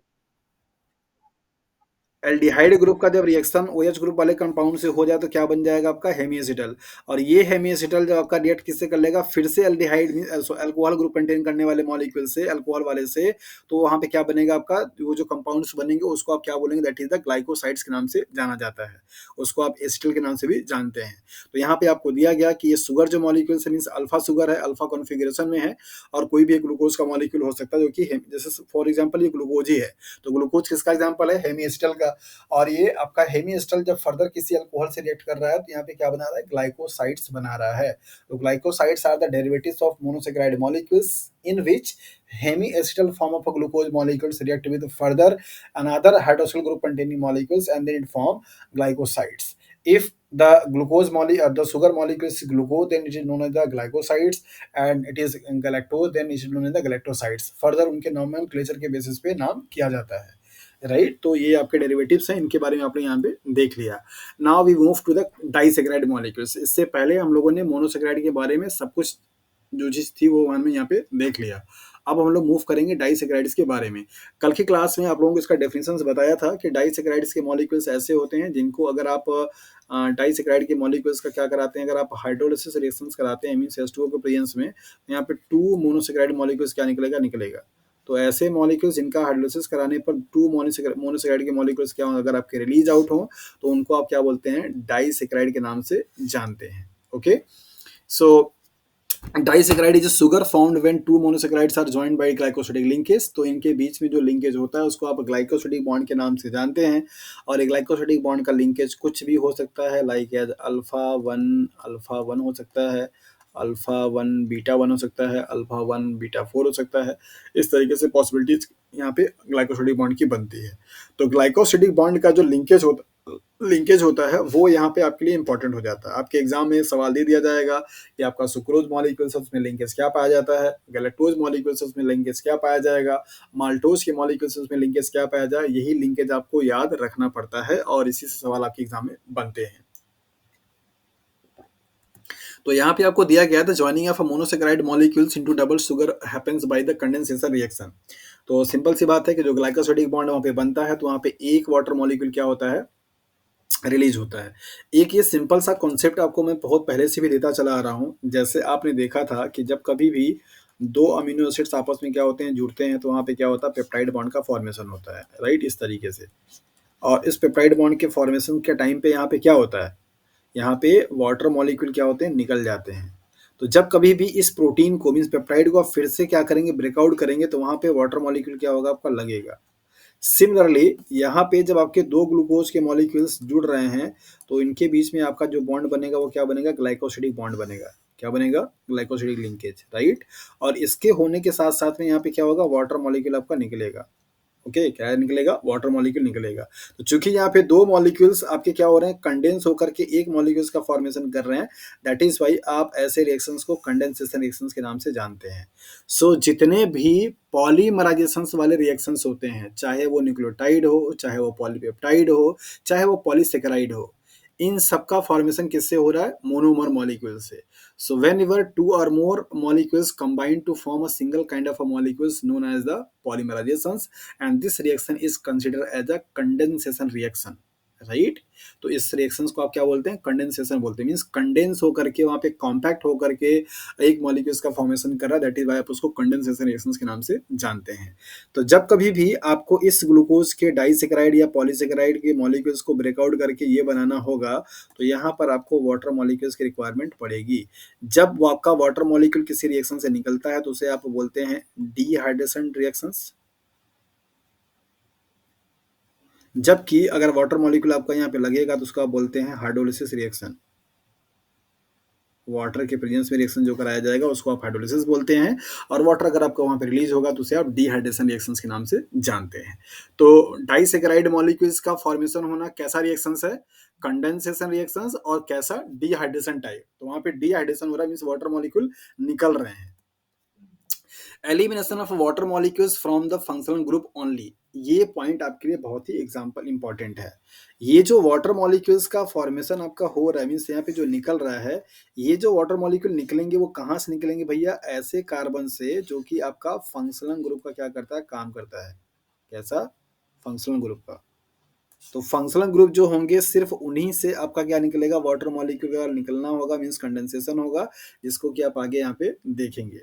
S1: एल्डिहाइड ग्रुप का जब रिएक्शन ओएच ग्रुप वाले कंपाउंड से हो जाए तो क्या बन जाएगा आपका, हेमी एसिटल। और ये हेमी एसिटल जब आपका रिएक्ट किससे कर लेगा, फिर से एल्डिहाइड अल्कोहल ग्रुप कंटेन करने वाले मॉलिक्यूल से, अल्कोहल वाले से, तो वहां पे क्या बनेगा आपका, वो जो कंपाउंड्स बनेंगे उसको आप क्या बोलेंगे, दैट इज द ग्लाइकोसाइड्स के नाम से जाना जाता है। उसको आप एसिटल के नाम से भी जानते हैं। तो यहाँ पे आपको दिया गया कि ये शुगर जो मॉलिक्यूल है, मीन अल्फा शुगर है, अल्फा कॉन्फिगरेशन में है, और कोई भी एक ग्लूकोज का मॉलिक्यूल हो सकता है जो कि जैसे फॉर एग्जाम्पल ये ग्लूकोज ही है, तो ग्लूकोज किसका एग्जाम्पल है, हेमी एसिटल का। और ये आपका हेमी एस्टर जब फर्दर किसी अल्कोहल से रिएक्ट कर रहा है तो यहाँ पे क्या बना रहा है, ग्लाइकोसाइड्स बना रहा है। तो glycosides are the derivatives of monosaccharide molecules in which hemi acetal form of a glucose molecules react with further another hydroxyl group containing molecules and then it form glycosides. If the glucose molecule, the sugar molecule is glucose, then it is known as the glycosides, and it is galactose, then it is known as the galactosides. Further उनके nomenclature के basis पे नाम किया जाता है, right. तो ये आपके डेरिवेटिव्स हैं, इनके बारे में आपने यहाँ पे देख लिया। Now we move to the disaccharide molecules. इससे पहले हम लोगों ने मोनोसेकेराइड के बारे में सब कुछ जो चीज थी वो हमने यहाँ पे देख लिया। अब हम लोग मूव करेंगे डाइसेकेराइड्स के बारे में। कल की क्लास में आप लोगों को इसका डेफिनेशन बताया था कि डाइसेकेराइड्स के मॉलिक्यूल्स ऐसे होते हैं जिनको अगर आप डाइसेकेराइड के मॉलिक्यूल्स का क्या कराते हैं, अगर आप हाइड्रोलिसिस रिएक्शंस कराते हैं मींस H2O के प्रेजेंस में, तो यहाँ पे 2 मोनोसेकेराइड मॉलिक्यूल्स क्या निकलेगा, निकलेगा। तो ऐसे मॉलिक्यूल्स जिनका हाइड्रोलिसिस कराने पर 2 मोनोसेकेराइड के मॉलिक्यूल्स क्या हो, अगर आपके रिलीज आउट हो तो उनको आप क्या बोलते हैं, डाइसेकेराइड के नाम से जानते हैं। Okay. So disaccharide is a sugar found when 2 monosaccharides are joined by glycosidic linkage. तो इनके बीच में जो लिंकेज होता है उसको आप ग्लाइकोसिडिक बॉन्ड के नाम से जानते हैं। और एक ग्लाइकोसिडिक बॉन्ड का लिंकेज कुछ भी हो सकता है, लाइक एज अल्फा वन हो सकता है, अल्फा वन बीटा वन हो सकता है, अल्फा वन बीटा फोर हो सकता है। इस तरीके से पॉसिबिलिटीज यहाँ पे ग्लाइकोसिडिक बॉन्ड की बनती है। तो ग्लाइकोसिडिक बॉन्ड का जो लिंकेज होता है वो यहाँ पे आपके लिए इंपॉर्टेंट हो जाता है। आपके एग्जाम में सवाल दे दिया जाएगा कि आपका सुक्रोज मॉलिक्यूल्स उसमें लिंकेज क्या पाया जाता है, गैलेक्टोज मॉलिक्यूल्स उसमें लिंकेज क्या पाया जाएगा, माल्टोज के मॉलिक्यूल्स उसमें लिंकेज क्या पाया जाए, यही लिंकेज आपको याद रखना पड़ता है और इसी से सवाल आपके एग्जाम में बनते हैं। तो यहाँ पे आपको दिया गया था joining of monosaccharide molecules into double sugar happens by the condensation reaction. तो सिंपल सी बात है कि जो ग्लाइकोसिडिक बॉन्ड वहाँ पे बनता है तो वहाँ पे एक वाटर मॉलिक्यूल क्या होता है, रिलीज होता है। एक ये सिंपल सा कॉन्सेप्ट आपको मैं बहुत पहले से भी देता चला आ रहा हूँ। जैसे आपने देखा था कि जब कभी भी दो अमीनो एसिड्स आपस में क्या होते हैं, जुड़ते हैं, तो वहाँ पे क्या होता है, पेप्टाइड बॉन्ड का फॉर्मेशन होता है, राइट, इस तरीके से। और इस पेप्टाइड बॉन्ड के फॉर्मेशन के टाइम पे यहाँ पे क्या होता है, यहाँ पे वाटर मॉलिक्यूल क्या होते हैं, निकल जाते हैं। तो जब कभी भी इस प्रोटीन को मीन्स पेप्टाइड को आप फिर से क्या करेंगे, ब्रेकआउट करेंगे, तो वहाँ पे वाटर मॉलिक्यूल क्या होगा, आपका लगेगा। सिमिलरली यहाँ पे जब आपके दो ग्लूकोज के मॉलिक्यूल्स जुड़ रहे हैं तो इनके बीच में आपका जो बॉन्ड बनेगा वो क्या बनेगा, ग्लाइकोसिडिक बॉन्ड बनेगा। क्या बनेगा, ग्लाइकोसिडिक लिंकेज, राइट। और इसके होने के साथ साथ में यहाँ पे क्या होगा, वाटर मॉलिक्यूल आपका निकलेगा। ओके, क्या निकलेगा, वाटर मॉलिक्यूल निकलेगा। तो चूंकि यहाँ पे दो मॉलिक्यूल्स आपके क्या हो रहे हैं, कंडेंस होकर के एक मॉलिक्यूल्स का फॉर्मेशन कर रहे हैं, दैट इज वाई आप ऐसे रिएक्शंस को कंडेंसेशन रिएक्शंस के नाम से जानते हैं। सो जितने भी पॉलीमराइजेशंस वाले रिएक्शंस होते हैं, चाहे वो न्यूक्लियोटाइड हो, चाहे वो पॉलीपेप्टाइड हो, चाहे वो पॉलीसेकेराइड हो, इन सबका फॉर्मेशन किससे हो रहा है, मोनोमर मॉलिक्यूल से। So whenever two or more molecules combine to form a single kind of a molecules known as the polymerizations, and this reaction is considered as a condensation reaction, right. तो इस reactions को आप क्या बोलते हैं, condensation बोलते हैं। Means condense होकर के वहां पे कॉम्पैक्ट होकर के एक मॉलिक्यूल्स का फॉर्मेशन कर रहा है, दैट इज वाई आप उसको कंडेंसेशन रिएक्शंस के नाम से जानते हैं। तो जब कभी भी आपको इस ग्लूकोज के डाइसेकेराइड या पॉलीसेकेराइड के मॉलिक्यूल्स को ब्रेकआउट करके ये बनाना होगा, तो यहाँ पर आपको वाटर मॉलिक्यूल्स की रिक्वायरमेंट पड़ेगी। जब आपका वाटर मॉलिक्यूल किसी रिएक्शन से निकलता है तो उसे आप बोलते हैं डिहाइड्रेशन रिएक्शंस। जबकि अगर वाटर मॉलिक्यूल आपका यहाँ पे लगेगा तो उसको आप बोलते हैं हाइड्रोलिसिस रिएक्शन। वाटर के प्रेजेंस में रिएक्शन जो कराया जाएगा उसको आप हाइड्रोलिसिस बोलते हैं, और वाटर अगर आपका वहां पे रिलीज होगा तो उसे आप डिहाइड्रेशन रिएक्शंस के नाम से जानते हैं। तो डाइसेकेराइड मॉलिक्यूल्स का फॉर्मेशन होना कैसा रिएक्शंस है, कंडेंसेशन रिएक्शंस, और कैसा, डिहाइड्रेशन टाइप। तो वहां पे डिहाइड्रेशन हो रहा है, मींस वाटर मॉलिक्यूल निकल रहे हैं। Elimination of water molecules from the functional group only, ये पॉइंट आपके लिए बहुत ही एग्जांपल इंपॉर्टेंट है। ये जो वाटर मॉलिक्यूल्स का फॉर्मेशन आपका हो रहा है, मीन्स यहाँ पे जो निकल रहा है, ये जो वाटर मॉलिक्यूल निकलेंगे वो कहाँ से निकलेंगे भैया, ऐसे कार्बन से जो कि आपका फंक्शनल ग्रुप का क्या करता है, काम करता है। कैसा, फंक्शनल ग्रुप का। तो फंक्शनल ग्रुप जो होंगे सिर्फ उन्हीं से आपका क्या निकलेगा, वाटर मॉलिक्यूल निकलना होगा, मीन्स कंडेंसेशन होगा, जिसको कि आप आगे यहाँ पे देखेंगे।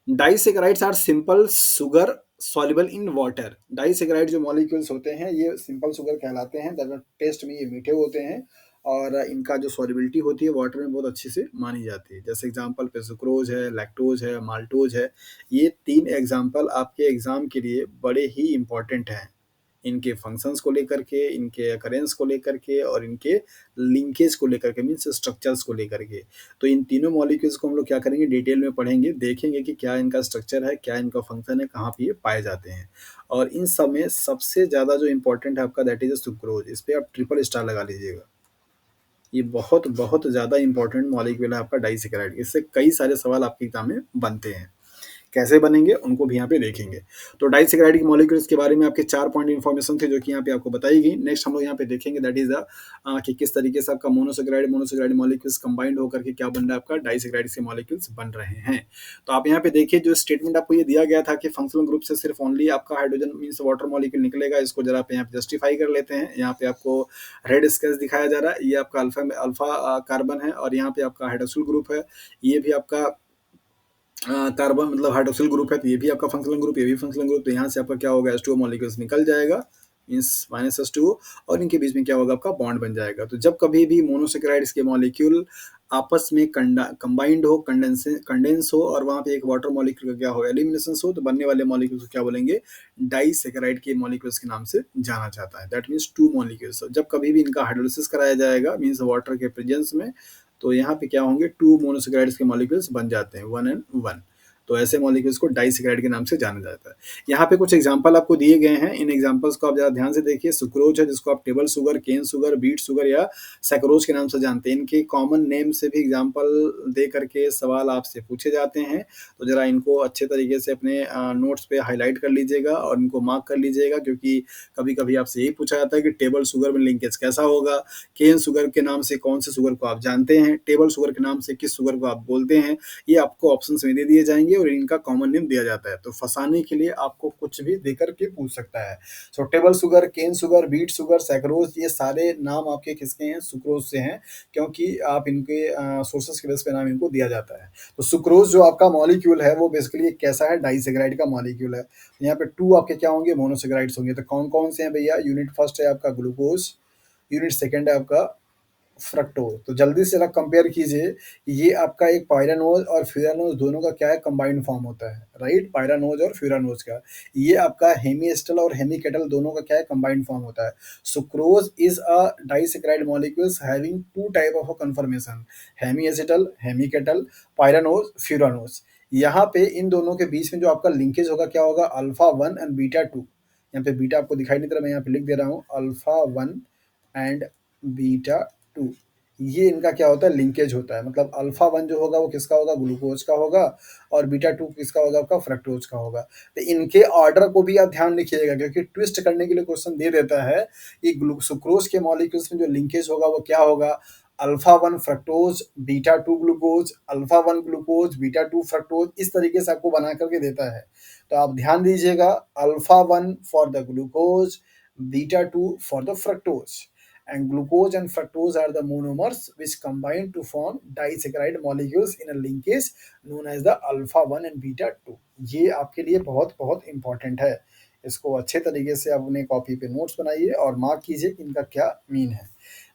S1: Disaccharides are simple sugar soluble in water. Disaccharide जो मॉलिक्यूल्स होते हैं ये सिंपल सुगर कहलाते हैं, टेस्ट में ये मीठे होते हैं, और इनका जो सॉल्युबिलिटी होती है वाटर में बहुत अच्छी से मानी जाती है। जैसे एग्जांपल पे सुक्रोज है, लैक्टोज है, माल्टोज है। ये तीन एग्जांपल आपके एग्जाम के लिए बड़े ही इंपॉर्टेंट हैं, इनके फंक्शंस को लेकर के, इनके अकरेंस को लेकर के, और इनके लिंकेज को लेकर के, मीन्स स्ट्रक्चर्स को लेकर के। तो इन तीनों मॉलिक्यूल्स को हम लोग क्या करेंगे, डिटेल में पढ़ेंगे, देखेंगे कि क्या इनका स्ट्रक्चर है, क्या इनका फंक्शन है, कहाँ पे ये पाए जाते हैं। और इन सब में सबसे ज़्यादा जो इंपॉर्टेंट है आपका, दैट इज सुक्रोज। इस पर आप ट्रिपल स्टार लगा लीजिएगा। ये बहुत बहुत ज़्यादा इंपॉर्टेंट मॉलिक्यूल है आपका डाइसेकेराइड। इससे कई सारे सवाल आपके एग्जाम में बनते हैं। कैसे बनेंगे उनको भी यहाँ पे देखेंगे। तो डाइसेकेराइड की मॉलिक्यूल्स के बारे में आपके 4 पॉइंट इन्फॉर्मेशन थे जो कि यहाँ पे आपको बताई गई। नेक्स्ट हम लोग यहाँ पे देखेंगे दैट इज कि किस तरीके से आपका मोनोसेकेराइड मॉलिक्यूल्स कंबाइंड होकर के क्या बन रहा है, आपका डाइसेकेराइड के मॉलिक्यूल्स बन रहे हैं। तो आप यहाँ पे देखिए जो स्टेटमेंट आपको ये दिया गया था कि फंक्शनल ग्रुप से सिर्फ ओनली आपका हाइड्रोजन मीन्स वाटर मॉलिक्यूल निकलेगा, इसको जरा आप यहाँ पे जस्टिफाई कर लेते हैं। यहाँ पे आपको रेड स्केच दिखाया जा रहा है, ये आपका अल्फा कार्बन है, और यहाँ पे आपका हाइड्रोक्सिल ग्रुप है, ये भी आपका कार्बन मतलब हाइड्रोक्सिल ग्रुप है, तो ये भी आपका फंक्शनल ग्रुप, ये भी फंक्शनल ग्रुप। तो यहाँ से आपका क्या होगा, H2O मॉलिक्यूल्स निकल जाएगा, मींस माइनस H2O, और इनके बीच में क्या होगा, आपका बॉन्ड बन जाएगा। तो जब कभी भी मोनोसेकेराइड्स के मॉलिक्यूल आपस में कंबाइंड हो, कंडेंस हो, और वहाँ पे एक वाटर मॉलिक्यूल का क्या हो, एलिमिनेशन हो, तो बनने वाले मॉलिक्यूल्स को क्या बोलेंगे, डाइसेकेराइड के मॉलिक्यूल्स के नाम से जाना जाता है। That means 2 molecules. जब कभी भी इनका हाइड्रोलिसिस कराया जाएगा मीन्स वाटर के प्रेजेंस में, तो यहाँ पे क्या होंगे, 2 मोनोसेकेराइड्स के मॉलिक्यूल्स बन जाते हैं, 1 and 1। तो ऐसे मॉलिक्यूल्स को डाइसैकेराइड के नाम से जाना जाता है। यहाँ पे कुछ एग्जांपल आपको दिए गए हैं, इन एग्जांपल्स को आप ज़रा ध्यान से देखिए। सुक्रोज है जिसको आप table sugar, cane sugar, beet sugar या सैकरोज के नाम से जानते हैं। इनके कॉमन नेम से भी एग्जांपल दे करके सवाल आपसे पूछे जाते हैं, तो ज़रा इनको अच्छे तरीके से अपने नोट्स पे हाइलाइट कर लीजिएगा और इनको मार्क कर लीजिएगा, क्योंकि कभी-कभी आपसे यही पूछा जाता है कि टेबल शुगर में लिंकेज कैसा होगा? केन शुगर के नाम से कौन से शुगर को आप जानते हैं? टेबल शुगर के नाम से किस शुगर को आप बोलते हैं? ये आपको ऑप्शंस में दे दिए जाएँगे और इनका कॉमन नेम दिया जाता है। तो फँसाने के लिए आपको कुछ भी देकर के पूछ सकता है। So table sugar, cane sugar, beet sugar, saccharose, ये सारे नाम आपके किसके हैं? सुक्रोज से हैं, क्योंकि आप इनके सोर्सेज़ के बेस पे नाम इनको दिया जाता है। तो सुक्रोज जो आपका मॉलिक्यूल है वो बेसिकली एक कैसा है? डाइसैकेराइड का मॉलिक्यूल है। यहाँ पे 2 आपके क्या होंगे? मोनोसैकेराइड्स होंगे। तो कौन-कौन से हैं भैया? यूनिट फर्स्ट है आपका ग्लूकोज़, यूनिट सेकंड है आपका फ्रक्टोज़। तो जल्दी से ज़रा कंपेयर कीजिए, ये आपका एक पाइरानोज़ और फ्यूरानोज़ दोनों का क्या है? कंबाइंड फॉर्म होता है, राइट? पाइरानोज़ और फ्यूरानोज़ का। ये आपका हेमी-एसिटल और हेमी-केटल दोनों का क्या है? कंबाइंड फॉर्म होता है। Sucrose is a disaccharide molecules having 2 type of a conformation, hemiacetal, hemiketal, pyranose, furanose. यहाँ पे इन दोनों के बीच में जो आपका लिंकेज होगा क्या होगा? Alpha 1 and beta 2। यहाँ पे बीटा आपको दिखाई नहीं दे रहा, मैं यहाँ पे लिख दे रहा हूँ अल्फा 1 एंड बीटा 2। ये इनका क्या होता है? लिंकेज होता है। मतलब अल्फा 1 जो होगा वो किसका होगा? ग्लूकोज का होगा और बीटा 2 किसका होगा? आपका फ्रक्टोज का होगा। तो इनके ऑर्डर को भी आप ध्यान रखिएगा, क्योंकि ट्विस्ट करने के लिए क्वेश्चन दे देता है कि सुक्रोज के मॉलिक्यूल्स में जो लिंकेज होगा वो क्या होगा? Alpha 1 fructose, beta 2 glucose, alpha 1 glucose, beta 2 fructose, इस तरीके से आपको बना करके देता है। तो आप ध्यान दीजिएगा, alpha 1 for the glucose, beta 2 for the fructose, and glucose and fructose are the monomers which combine to form disaccharide molecules in a linkage known as the alpha 1 and beta 2। ये आपके लिए बहुत बहुत इंपॉर्टेंट है। इसको अच्छे तरीके से अपने कॉपी पे नोट्स बनाइए और मार्क कीजिए कि इनका क्या मीन है।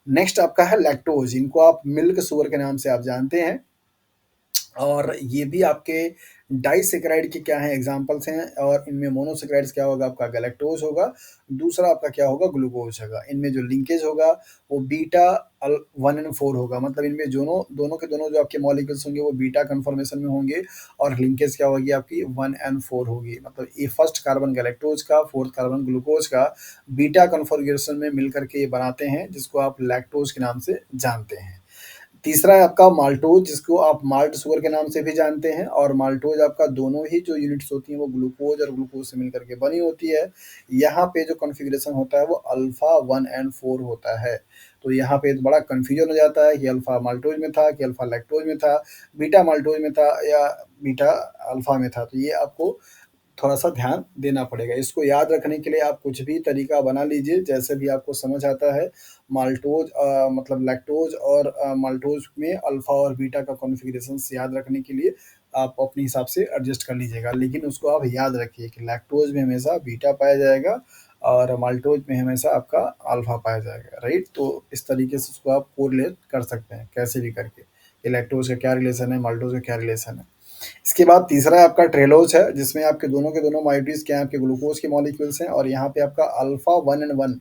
S1: नेक्स्ट आपका है लैक्टोज, इनको आप मिल्क शुगर के नाम से आप जानते हैं, और ये भी आपके डाइसैकेराइड के क्या हैं? एग्जांपल्स हैं। और इनमें मोनोसैकेराइड्स क्या होगा? आपका गैलेक्टोज होगा, दूसरा आपका क्या होगा? ग्लूकोज होगा। इनमें जो लिंकेज होगा वो बीटा 1 एंड 4 होगा। मतलब इनमें दोनों के दोनों जो आपके मॉलिक्यूल्स होंगे वो बीटा कन्फॉर्मेशन में होंगे, और लिंकेज क्या होगी? आपकी 1 एंड 4 होगी। मतलब ये फर्स्ट कार्बन गैलेक्टोज का, फोर्थ कार्बन ग्लूकोज का बीटा कन्फॉर्मेशन में मिलकर के ये बनाते हैं, जिसको आप लैक्टोज के नाम से जानते हैं। तीसरा है आपका माल्टोज, जिसको आप माल्ट शुगर के नाम से भी जानते हैं, और माल्टोज आपका दोनों ही जो यूनिट्स होती हैं वो ग्लूकोज और ग्लूकोज से मिलकर के बनी होती है। यहाँ पे जो कॉन्फ़िगरेशन होता है वो अल्फा 1 एंड 4 होता है। तो यहाँ पे बड़ा कन्फ्यूजन हो जाता है कि अल्फा माल्टोज में था कि अल्फा लैक्टोज में था, बीटा माल्टोज में था या बीटा अल्फा में था। तो ये आपको थोड़ा-सा ध्यान देना पड़ेगा। इसको याद रखने के लिए आप कुछ भी तरीका बना लीजिए, जैसे भी आपको समझ आता है। माल्टोज़ मतलब लैक्टोज़ और माल्टोज़ में अल्फ़ा और बीटा का कॉन्फ़िगरेशंस याद रखने के लिए आप अपने हिसाब से एडजस्ट कर लीजिएगा। लेकिन उसको आप याद रखिए कि लैक्टोज़ में हमेशा बीटा पाया जाएगा और माल्टोज़ में हमेशा आपका अल्फ़ा पाया जाएगा, राइट? तो इस तरीके से उसको आप कोरिलेट कर सकते हैं, कैसे भी करके, कि लैक्टोज़ का क्या रिलेशन है, माल्टोज़ का क्या रिलेशन है। इसके बाद तीसरा है आपका ट्रेलोज है, जिसमें आपके दोनों के दोनों मायोटीज़ क्या हैं? आपके ग्लूकोज के मॉलिक्यूल्स हैं, और यहाँ पे आपका अल्फा 1 एंड 1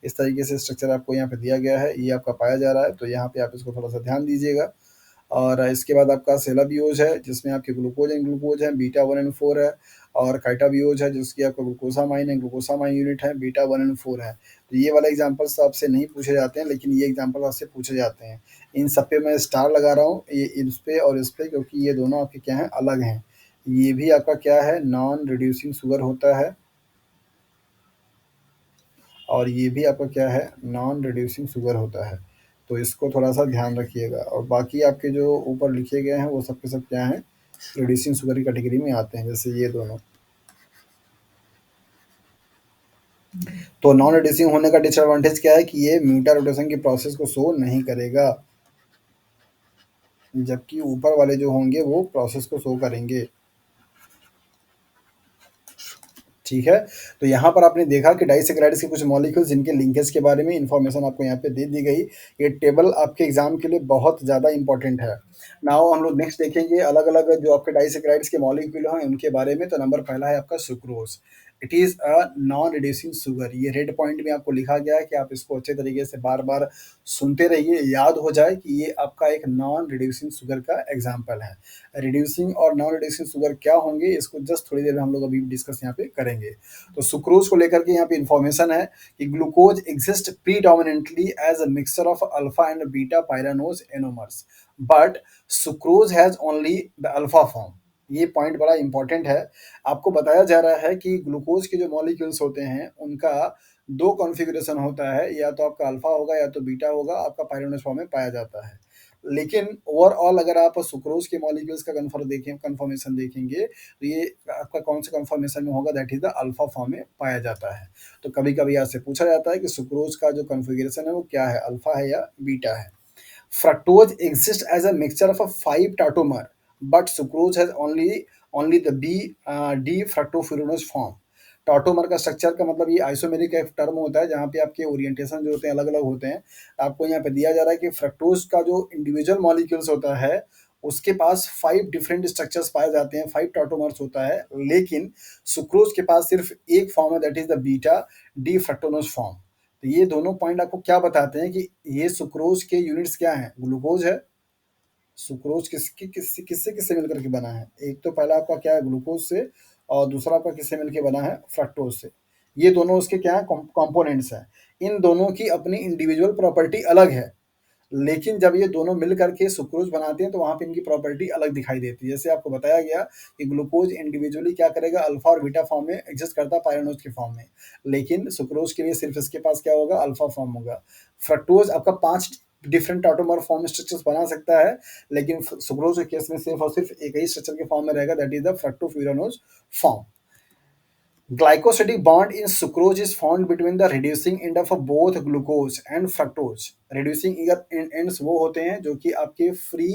S1: इस तरीके से स्ट्रक्चर आपको यहाँ पे दिया गया है, ये आपका पाया जा रहा है। तो यहाँ पे आप इसको थोड़ा-सा ध्यान दीजिएगा। और इसके बाद आपका सेलाबियोज है, जिसमें आपके ग्लूकोज एंड ग्लूकोज है, बीटा 1 एंड 4 है, और काइटाबियोज है, जिसकी आपका ग्लूकोसामाइन है, ग्लूकोसामाइन यूनिट है, बीटा 1 एंड 4 है। तो ये वाले एग्जांपल्स तो आपसे नहीं पूछे जाते हैं, लेकिन ये एग्जांपल आपसे पूछे जाते हैं। इन सब पे मैं स्टार लगा रहा हूँ, ये इस पे और इस पे, क्योंकि ये दोनों आपके क्या हैं? अलग हैं। ये भी आपका क्या है? नॉन रिड्यूसिंग शुगर होता है, और ये भी आपका क्या है? नॉन रिड्यूसिंग शुगर होता है। तो इसको थोड़ा-सा ध्यान रखिएगा, और बाकी आपके जो ऊपर लिखे गए हैं वो सब के सब क्या हैं? रिड्यूसिंग शुगर की कैटेगरी में आते हैं, जैसे ये दोनों। तो नॉन रिड्यूसिंग होने का डिसएडवांटेज क्या है? कि ये म्यूटा रोटेशन की प्रोसेस को शो नहीं करेगा, जबकि ऊपर वाले जो होंगे वो प्रोसेस को शो करेंगे। ठीक है? तो यहाँ पर आपने देखा कि डाइसैकेराइड्स के कुछ मॉलिक्यूल्स जिनके लिंकेज के बारे में इन्फॉर्मेशन आपको यहाँ पे दे दी गई। ये टेबल आपके एग्जाम के लिए बहुत ज़्यादा इंपॉर्टेंट है। नाउ हम लोग नेक्स्ट देखेंगे अलग-अलग जो आपके डाइसैकेराइड्स के मॉलिक्यूल हैं उनके बारे में। तो नंबर पहला है आपका sucrose. It is a non reducing sugar. ये रेड पॉइंट में आपको लिखा गया है कि आप इसको अच्छे तरीके से बार-बार सुनते रहिए, याद हो जाए कि ये आपका एक नॉन रिड्यूसिंग शुगर का एग्ज़ाम्पल है। रिड्यूसिंग और नॉन रिड्यूसिंग शुगर क्या होंगे, इसको जस्ट थोड़ी देर में हम लोग अभी डिस्कस यहाँ पे करेंगे। तो सुक्रोज़ को लेकर के यहाँ पे इन्फॉर्मेशन है कि glucose exist predominantly as a mixture of alpha and beta pyranose anomers, but sucrose has only the alpha form. ये पॉइंट बड़ा इंपॉर्टेंट है। आपको बताया जा रहा है कि ग्लूकोज के जो मॉलिक्यूल्स होते हैं उनका दो कॉन्फ़िगरेशन होता है, या तो आपका अल्फा होगा या तो बीटा होगा, आपका पायरानोज फॉर्म में पाया जाता है। लेकिन ओवरऑल अगर आप सुक्रोज के मॉलिक्यूल्स का कन्फर्मेशन देखेंगे तो ये आपका कौन से कन्फर्मेशन में होगा, that is the alpha form में पाया जाता है। तो कभी कभी आपसे पूछा जाता है कि सुक्रोज का जो कन्फिग्रेशन है वो क्या है, अल्फा है या बीटा है। Fructose exists as a mixture of a 5 tautomer, but sucrose has only the D fructofuranose form. Tautomer का स्ट्रक्चर का मतलब ये आइसोमेरिक एक टर्म होता है जहाँ पे आपके ओरिएंटेशन जो होते हैं अलग अलग होते हैं। आपको यहाँ पे दिया जा रहा है कि फ्रक्टोज का जो इंडिविजुअल मॉलिक्यूल्स होता है उसके पास 5 डिफरेंट स्ट्रक्चर्स पाए जाते हैं, 5 टॉटोमर्स होता है, लेकिन सुक्रोज के पास सिर्फ एक फॉर्म है, that is the beta D fructonose form. तो ये दोनों पॉइंट आपको क्या बताते हैं कि ये सुक्रोज के यूनिट्स क्या हैं, ग्लूकोज है। सुक्रोज किससे किससे किससे मिलकर के बना है, एक तो पहला आपका क्या है ग्लूकोज से, और दूसरा आपका किससे मिलकर बना है, फ्रक्टोज से। ये दोनों उसके क्या है, कंपोनेंट्स हैं। इन दोनों की अपनी इंडिविजुअल प्रॉपर्टी अलग है, लेकिन जब ये दोनों मिल करके सुक्रोज बनाते हैं तो वहाँ पे इनकी प्रॉपर्टी अलग दिखाई देती है। जैसे आपको बताया गया कि ग्लूकोज इंडिविजुअली क्या करेगा, अल्फा और बीटा फॉर्म में एग्जिस्ट करता है पायरानोज के फॉर्म में, लेकिन सुक्रोज के लिए सिर्फ इसके पास क्या होगा, अल्फा फॉर्म होगा। फ्रक्टोज आपका 5 डिफरेंट ऑटोमर फॉर्म स्ट्रक्चर्स बना सकता है, लेकिन सुक्रोज के केस में सिर्फ और सिर्फ एक ही स्ट्रक्चर के फॉर्म में रहेगा, that is the फ्रक्टोफ्यूरानोज form. Glycosidic bond in sucrose is found between the reducing end of both glucose and fructose. Reducing ends वो होते हैं जो कि आपके फ्री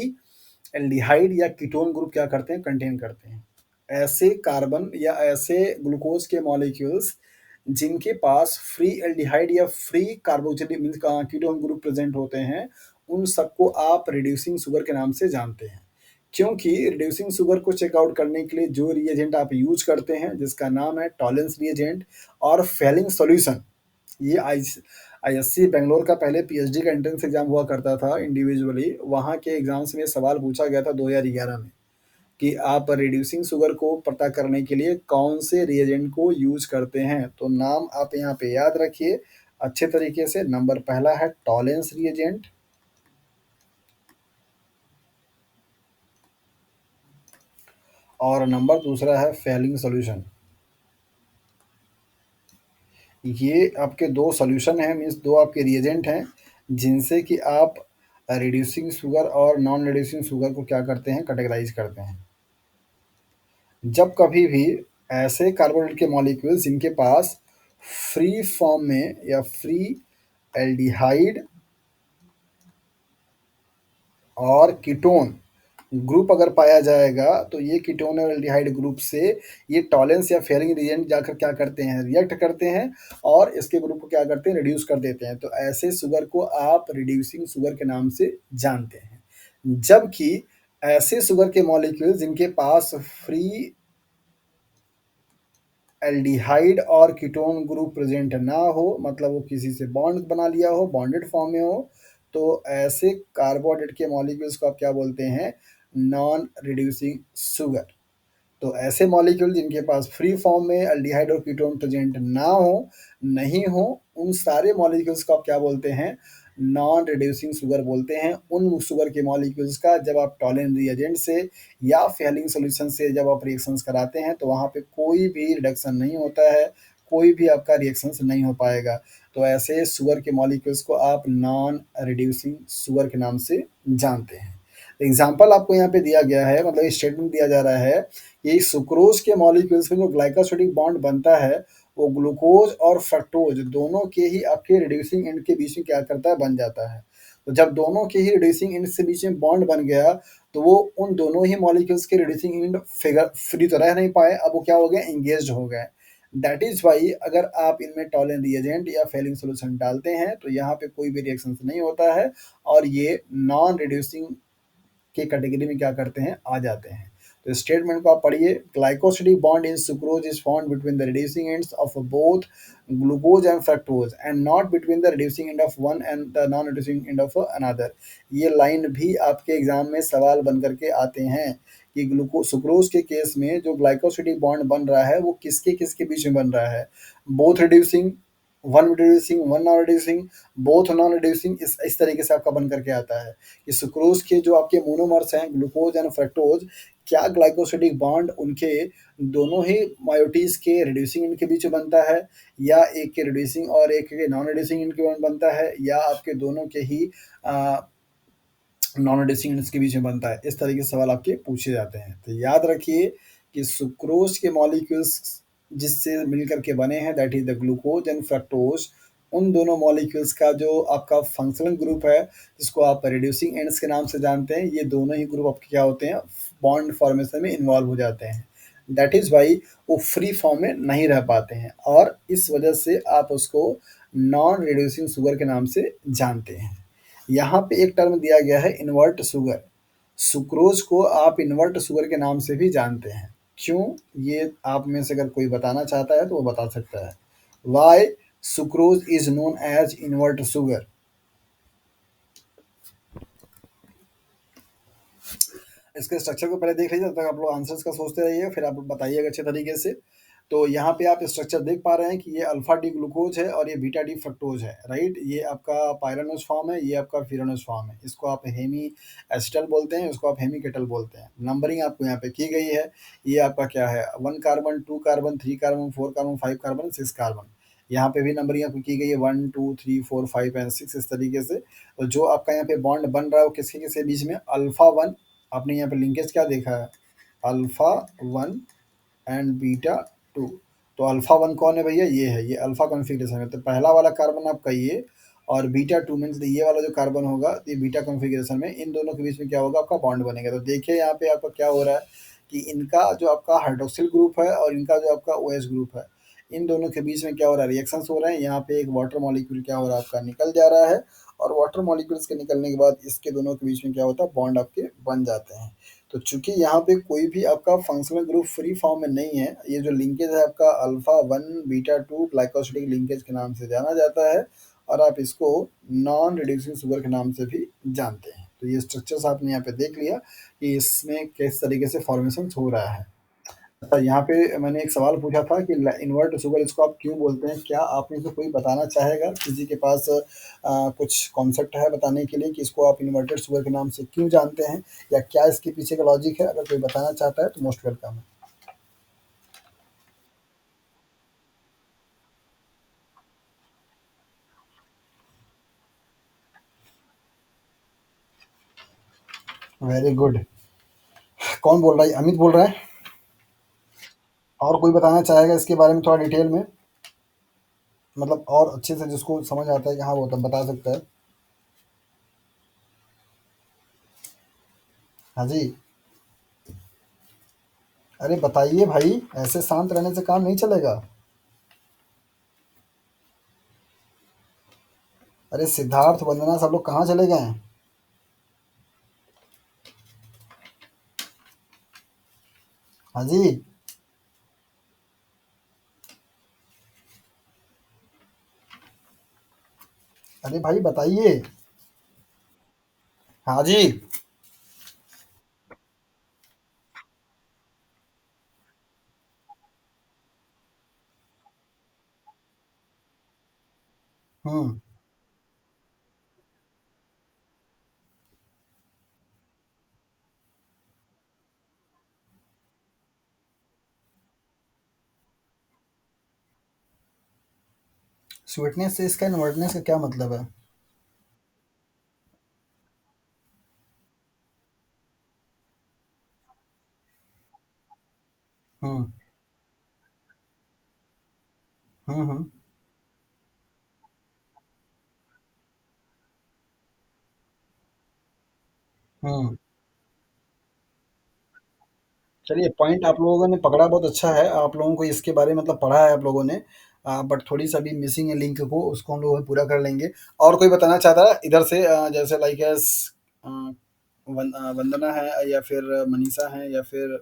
S1: एल्डिहाइड या कीटोन ग्रुप क्या करते हैं, कंटेन करते हैं। ऐसे कार्बन या ऐसे ग्लूकोज के मॉलिक्यूल्स जिनके पास फ्री एल्डिहाइड या free carboxylic means ketone group present होते हैं, उन सबको आप रिड्यूसिंग शुगर के नाम से जानते हैं। क्योंकि रिड्यूसिंग शुगर को चेकआउट करने के लिए जो रिएजेंट आप यूज करते हैं जिसका नाम है टॉलेंस रिएजेंट और फेलिंग सॉल्यूशन, ये आईएससी बेंगलोर का पहले पीएचडी का एंट्रेंस एग्जाम हुआ करता था इंडिविजुअली, वहाँ के एग्जाम्स में सवाल पूछा गया था 2011 में कि आप रिड्यूसिंग शुगर को पता करने के लिए कौन से रिएजेंट को यूज करते हैं। तो नाम आप यहाँ पे याद रखिए अच्छे तरीके से। नंबर पहला है टॉलेंस रिएजेंट, और नंबर दूसरा है फेलिंग सॉल्यूशन। ये आपके दो सॉल्यूशन हैं, मीन्स दो आपके रिएजेंट हैं जिनसे कि आप रिड्यूसिंग शुगर और नॉन रिड्यूसिंग शुगर को क्या करते हैं, कैटेगराइज करते हैं। जब कभी भी ऐसे कार्बोनेट के मॉलिक्यूल्स जिनके पास फ्री फॉर्म में या फ्री एल्डिहाइड और कीटोन ग्रुप अगर पाया जाएगा तो ये कीटोन और एल्डिहाइड ग्रुप से ये टॉलेंस या फेरिंग रिएजेंट जाकर क्या करते हैं, रिएक्ट करते हैं और इसके ग्रुप को क्या करते हैं, रिड्यूस कर देते हैं। तो ऐसे शुगर को आप रिड्यूसिंग शुगर के नाम से जानते हैं। जबकि ऐसे शुगर के मॉलिक्यूल जिनके पास फ्री एल्डिहाइड और कीटोन ग्रुप प्रेजेंट ना हो, मतलब वो किसी से बॉन्ड बना लिया हो, बॉन्डेड फॉर्म में हो, तो ऐसे कार्बोहाइड्रेट के मॉलिक्यूल्स को आप क्या बोलते हैं, नॉन रिड्यूसिंग शुगर। तो ऐसे मॉलिक्यूल जिनके पास फ्री फॉर्म में एल्डिहाइड और कीटोन प्रेजेंट ना हो, नहीं हो, उन सारे मॉलिक्यूल्स को आप क्या बोलते हैं, नॉन रिड्यूसिंग शुगर बोलते हैं। उन शुगर के मॉलिक्यूल्स का जब आप टॉलेंट रिएजेंट से या फेलिंग सॉल्यूशन से जब आप रिएक्शंस कराते हैं तो वहाँ पे कोई भी रिडक्शन नहीं होता है, कोई भी आपका रिएक्शंस नहीं हो पाएगा। तो ऐसे शुगर के मॉलिक्यूल्स को आप नॉन रिड्यूसिंग शुगर के नाम से जानते हैं। एग्जाम्पल आपको यहाँ पे दिया गया है, मतलब स्टेटमेंट दिया जा रहा है कि सुक्रोज के मॉलिक्यूल्स में जो ग्लाइकोसिडिक बॉन्ड बनता है वो ग्लूकोज और फ्रक्टोज दोनों के ही आपके रिड्यूसिंग एंड के बीच में क्या करता है, बन जाता है। तो जब दोनों के ही रिड्यूसिंग एंड से बीच में बॉन्ड बन गया तो वो उन दोनों ही मॉलिक्यूल्स के रिड्यूसिंग एंड फिगर फ्री तो रह नहीं पाए, अब वो क्या हो गए, एंगेज हो गए। दैट इज वाई अगर आप इनमें टॉलेंट रिएजेंट या फेलिंग सोल्यूशन डालते हैं तो यहाँ पे कोई भी रिएक्शन नहीं होता है और ये नॉन रिड्यूसिंग के कैटेगरी में क्या करते हैं, आ जाते हैं। तो स्टेटमेंट को आप पढ़िए, glycosidic bond in sucrose is found between the reducing ends of both glucose and fructose and not between the reducing end of one and the non reducing end of another. ये line भी आपके exam में सवाल बन करके आते हैं कि ग्लूको सुक्रोज के केस में जो ग्लाइकोसिडिक बॉन्ड बन रहा है वो किसके किसके बीच में बन रहा है, both reducing, one reducing, one non reducing, both non reducing, इस तरीके से आपका बन करके आता है कि सुक्रोज के जो आपके मोनोमर्स हैं ग्लूकोज एंड फ्रक्टोज, क्या ग्लाइकोसिडिक बॉन्ड उनके दोनों ही मायोटीज के रिड्यूसिंग एंड के बीच में बनता है, या एक के रिड्यूसिंग और एक के नॉन रिड्यूसिंग एंड के बीच में बनता है, या आपके दोनों के ही नॉन रिड्यूसिंग एंड्स के बीच में बनता है। इस तरीके से सवाल आपके पूछे जाते हैं। तो याद रखिए कि सुक्रोज के मॉलिक्यूल्स जिससे मिलकर के बने हैं that is the glucose and fructose, उन दोनों मॉलिक्यूल्स का जो आपका फंक्शनल ग्रुप है जिसको आप रिड्यूसिंग एंड्स के नाम से जानते हैं, ये दोनों ही ग्रुप आपके क्या होते हैं, बॉन्ड फॉर्मेशन में इन्वॉल्व हो जाते हैं। दैट इज वाई वो फ्री फॉर्म में नहीं रह पाते हैं और इस वजह से आप उसको नॉन रिड्यूसिंग शुगर के नाम से जानते हैं। यहाँ पे एक टर्म दिया गया है इन्वर्ट शुगर, सुक्रोज को आप इन्वर्ट शुगर के नाम से भी जानते हैं। क्यों, ये आप में से अगर कोई बताना चाहता है तो वो बता सकता है। Why sucrose is known as invert sugar. इसके स्ट्रक्चर को पहले देख लीजिए, तब तक आप लोग आंसर्स का सोचते रहिए, फिर आप बताइएगा अच्छे तरीके से। तो यहाँ पे आप स्ट्रक्चर देख पा रहे हैं कि ये अल्फा डी ग्लूकोज है और ये बीटा डी फ्रक्टोज है, राइट। ये आपका पायरानोस फॉर्म है, ये आपका फिरानोस फॉर्म है। इसको आप हेमी एसिटल बोलते हैं, इसको आप हेमी केटल बोलते हैं। नंबरिंग आपको यहाँ पे की गई है। ये आपका क्या है, 1 carbon, 2 carbon, 3 carbon, 4 carbon, 5 carbon, 6 carbon. यहाँ पे भी नंबरिंग आपको की गई है 1 2 3 4 5 एंड 6 इस तरीके से। तो जो आपका यहाँ पे बॉन्ड बन रहा है वो किसके किसके बीच में, अल्फा 1, आपने यहाँ पे लिंकेज क्या देखा है, अल्फा 1 एंड बीटा 2। तो अल्फा 1 कौन है भैया, ये है, ये अल्फा कॉन्फ़िगरेशन है। तो पहला वाला कार्बन आपका ये, और बीटा 2 मीन्स ये वाला जो कार्बन होगा ये बीटा कॉन्फ़िगरेशन में, इन दोनों के बीच में क्या होगा, आपका बॉन्ड बनेगा। तो देखिए यहाँ पे आपका क्या हो रहा है कि इनका जो आपका हाइड्रोक्सिल ग्रुप है और इनका जो आपका OH ग्रुप है, इन दोनों के बीच में क्या हो रहा है, रिएक्शंस हो रहे हैं। यहाँ पे एक वाटर मॉलिक्यूल क्या हो रहा है, आपका निकल जा रहा है, और वाटर मॉलिक्यूल्स के निकलने के बाद इसके दोनों के बीच में क्या होता है, बॉन्ड आपके बन जाते हैं। तो चूंकि यहाँ पे कोई भी आपका फंक्शनल ग्रुप फ्री फॉर्म में नहीं है, ये जो लिंकेज है आपका अल्फा 1 बीटा 2 ग्लाइकोसिडिक लिंकेज के नाम से जाना जाता है, और आप इसको नॉन रिड्यूसिंग शुगर के नाम से भी जानते हैं। तो ये स्ट्रक्चर्स आपने यहाँ पे देख लिया कि इसमें किस तरीके से फॉर्मेशन हो रहा है। अच्छा, यहाँ पे मैंने एक सवाल पूछा था कि इन्वर्ट शुगर इसको आप क्यों बोलते हैं, क्या आप में से कोई बताना चाहेगा, किसी के पास कुछ कॉन्सेप्ट है बताने के लिए कि इसको आप इन्वर्टेड शुगर के नाम से क्यों जानते हैं, या क्या इसके पीछे का लॉजिक है, अगर कोई बताना चाहता है तो मोस्ट वेलकम है। Very good. कौन बोल रहा है, अमित बोल रहा है? और कोई बताना चाहेगा इसके बारे में थोड़ा डिटेल में, मतलब और अच्छे से जिसको समझ आता है कि हाँ वो तब बता सकता है। हाँ जी। अरे बताइए भाई, ऐसे शांत रहने से काम नहीं चलेगा। अरे सिद्धार्थ, वंदना, सब लोग कहाँ चले गए हैं? हाँ जी। अरे भाई बताइए। हाँ जी। हम्म। स्वीटनेस से इसका इनवर्टनेस का क्या मतलब है? हम्म। हम्म। हम्म। चलिए, पॉइंट आप लोगों ने पकड़ा बहुत अच्छा है, आप लोगों को इसके बारे में मतलब पढ़ा है आप लोगों ने, बट थोड़ी सा भी मिसिंग है लिंक को, उसको हम लोग पूरा कर लेंगे। और कोई बताना चाहता है इधर से, जैसे लाइक एस वंदना है या फिर मनीषा है या फिर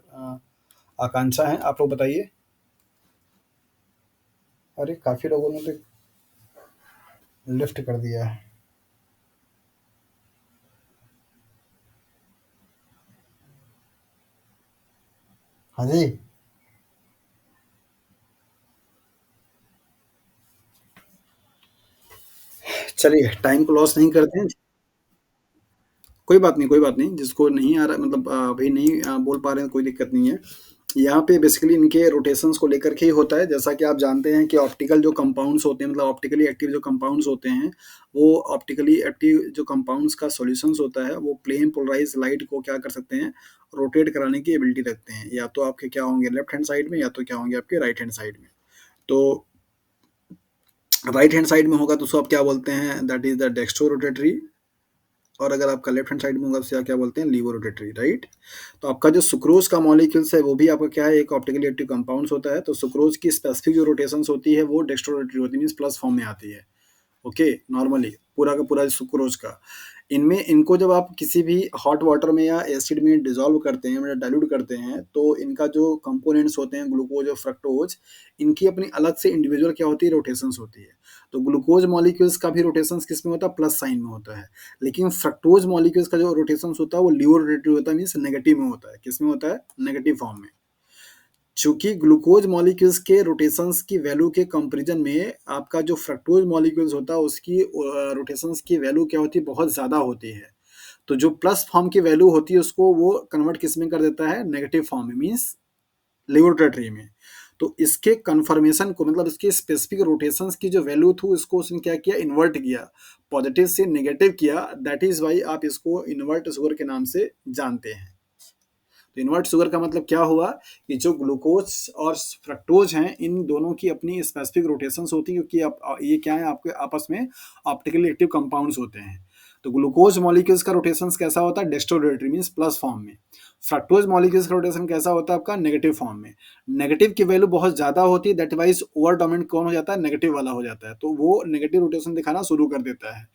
S1: आकांक्षा है, आप लोग बताइए। अरे काफ़ी लोगों ने तो लिफ्ट कर दिया है। हाँ जी। चलिए टाइम को लॉस नहीं करते हैं। कोई बात नहीं, कोई बात नहीं। जिसको नहीं आ रहा मतलब अभी नहीं बोल पा रहे हैं, कोई दिक्कत नहीं है। यहाँ पे बेसिकली इनके रोटेशंस को लेकर के ही होता है। जैसा कि आप जानते हैं कि ऑप्टिकल जो कंपाउंड्स होते हैं, मतलब ऑप्टिकली एक्टिव जो कंपाउंड्स होते हैं, वो ऑप्टिकली एक्टिव जो कंपाउंड्स का सॉल्यूशंस होता है, वो प्लेन पोलराइज्ड लाइट को क्या कर सकते हैं, रोटेट कराने की एबिलिटी रखते हैं। या तो आपके क्या होंगे लेफ्ट हैंड साइड में, या तो क्या होंगे आपके राइट हैंड साइड में। तो राइट हैंड साइड में होगा तो उसको आप क्या बोलते हैं, that is the dextrorotatory. और अगर आपका लेफ्ट हैंड साइड में होगा तो आप क्या बोलते हैं, लीवो रोटेटरी, राइट। तो आपका जो सुक्रोज का मॉलिक्यूल्स है वो भी आपका क्या है, एक ऑप्टिकली एक्टिव कंपाउंड्स होता है। तो सुक्रोज की स्पेसिफिक जो रोटेशंस होती है वो डेक्स्ट्रो रोटेटरी होती है, मींस प्लस फॉर्म में आती है। ओके, नॉर्मली पूरा का पूरा सुक्रोज का, इनमें इनको जब आप किसी भी हॉट वाटर में या एसिड में डिसॉल्व करते हैं, मतलब डाइल्यूट करते हैं, तो इनका जो कंपोनेंट्स होते हैं ग्लूकोज और फ्रक्टोज, इनकी अपनी अलग से इंडिविजुअल क्या होती है, रोटेशंस होती है। तो ग्लूकोज मॉलिक्यूल्स का भी रोटेशंस किस में होता है, प्लस साइन में होता है। लेकिन फ्रक्टोज मॉलिक्यूल्स का जो रोटेशंस होता है वो लीवो रोटेटरी होता है, मीन्स नेगेटिव में होता है। किस में होता है, नेगेटिव फॉर्म में। चूंकि ग्लूकोज मॉलिक्यूल्स के रोटेशंस की वैल्यू के कंपैरिजन में आपका जो फ्रक्टोज मॉलिक्यूल्स होता है उसकी रोटेशंस की वैल्यू क्या होती है, बहुत ज़्यादा होती है। तो जो प्लस फॉर्म की वैल्यू होती है उसको वो कन्वर्ट किस में कर देता है, नेगेटिव फॉर्म में, मीन्स लेबोरेटरी में। तो इसके कन्फर्मेशन को, मतलब इसके स्पेसिफिक रोटेशंस की जो वैल्यू थी उसको उसने क्या किया, इन्वर्ट किया, पॉजिटिव से नेगेटिव किया। दैट इज वाई आप इसको इन्वर्ट शुगर के नाम से जानते हैं। तो इन्वर्ट शुगर का मतलब क्या हुआ कि जो ग्लूकोज और फ्रक्टोज हैं, इन दोनों की अपनी स्पेसिफिक रोटेशंस होती है, क्योंकि आप ये क्या है, आपके आपस में ऑप्टिकली एक्टिव कंपाउंड्स होते हैं। तो ग्लूकोज मॉलिक्यूल्स का रोटेशन कैसा होता है, डेस्टोरेटरी मींस प्लस फॉर्म में। फ्रक्टोज मॉलिक्यूल्स का रोटेशन कैसा होता है आपका, नेगेटिव फॉर्म में। नेगेटिव की वैल्यू बहुत ज्यादा होती है, दैट वाइज ओवर डोमिनेंट कौन हो जाता है, नेगेटिव वाला हो जाता है, तो वो नेगेटिव रोटेशन दिखाना शुरू कर देता है।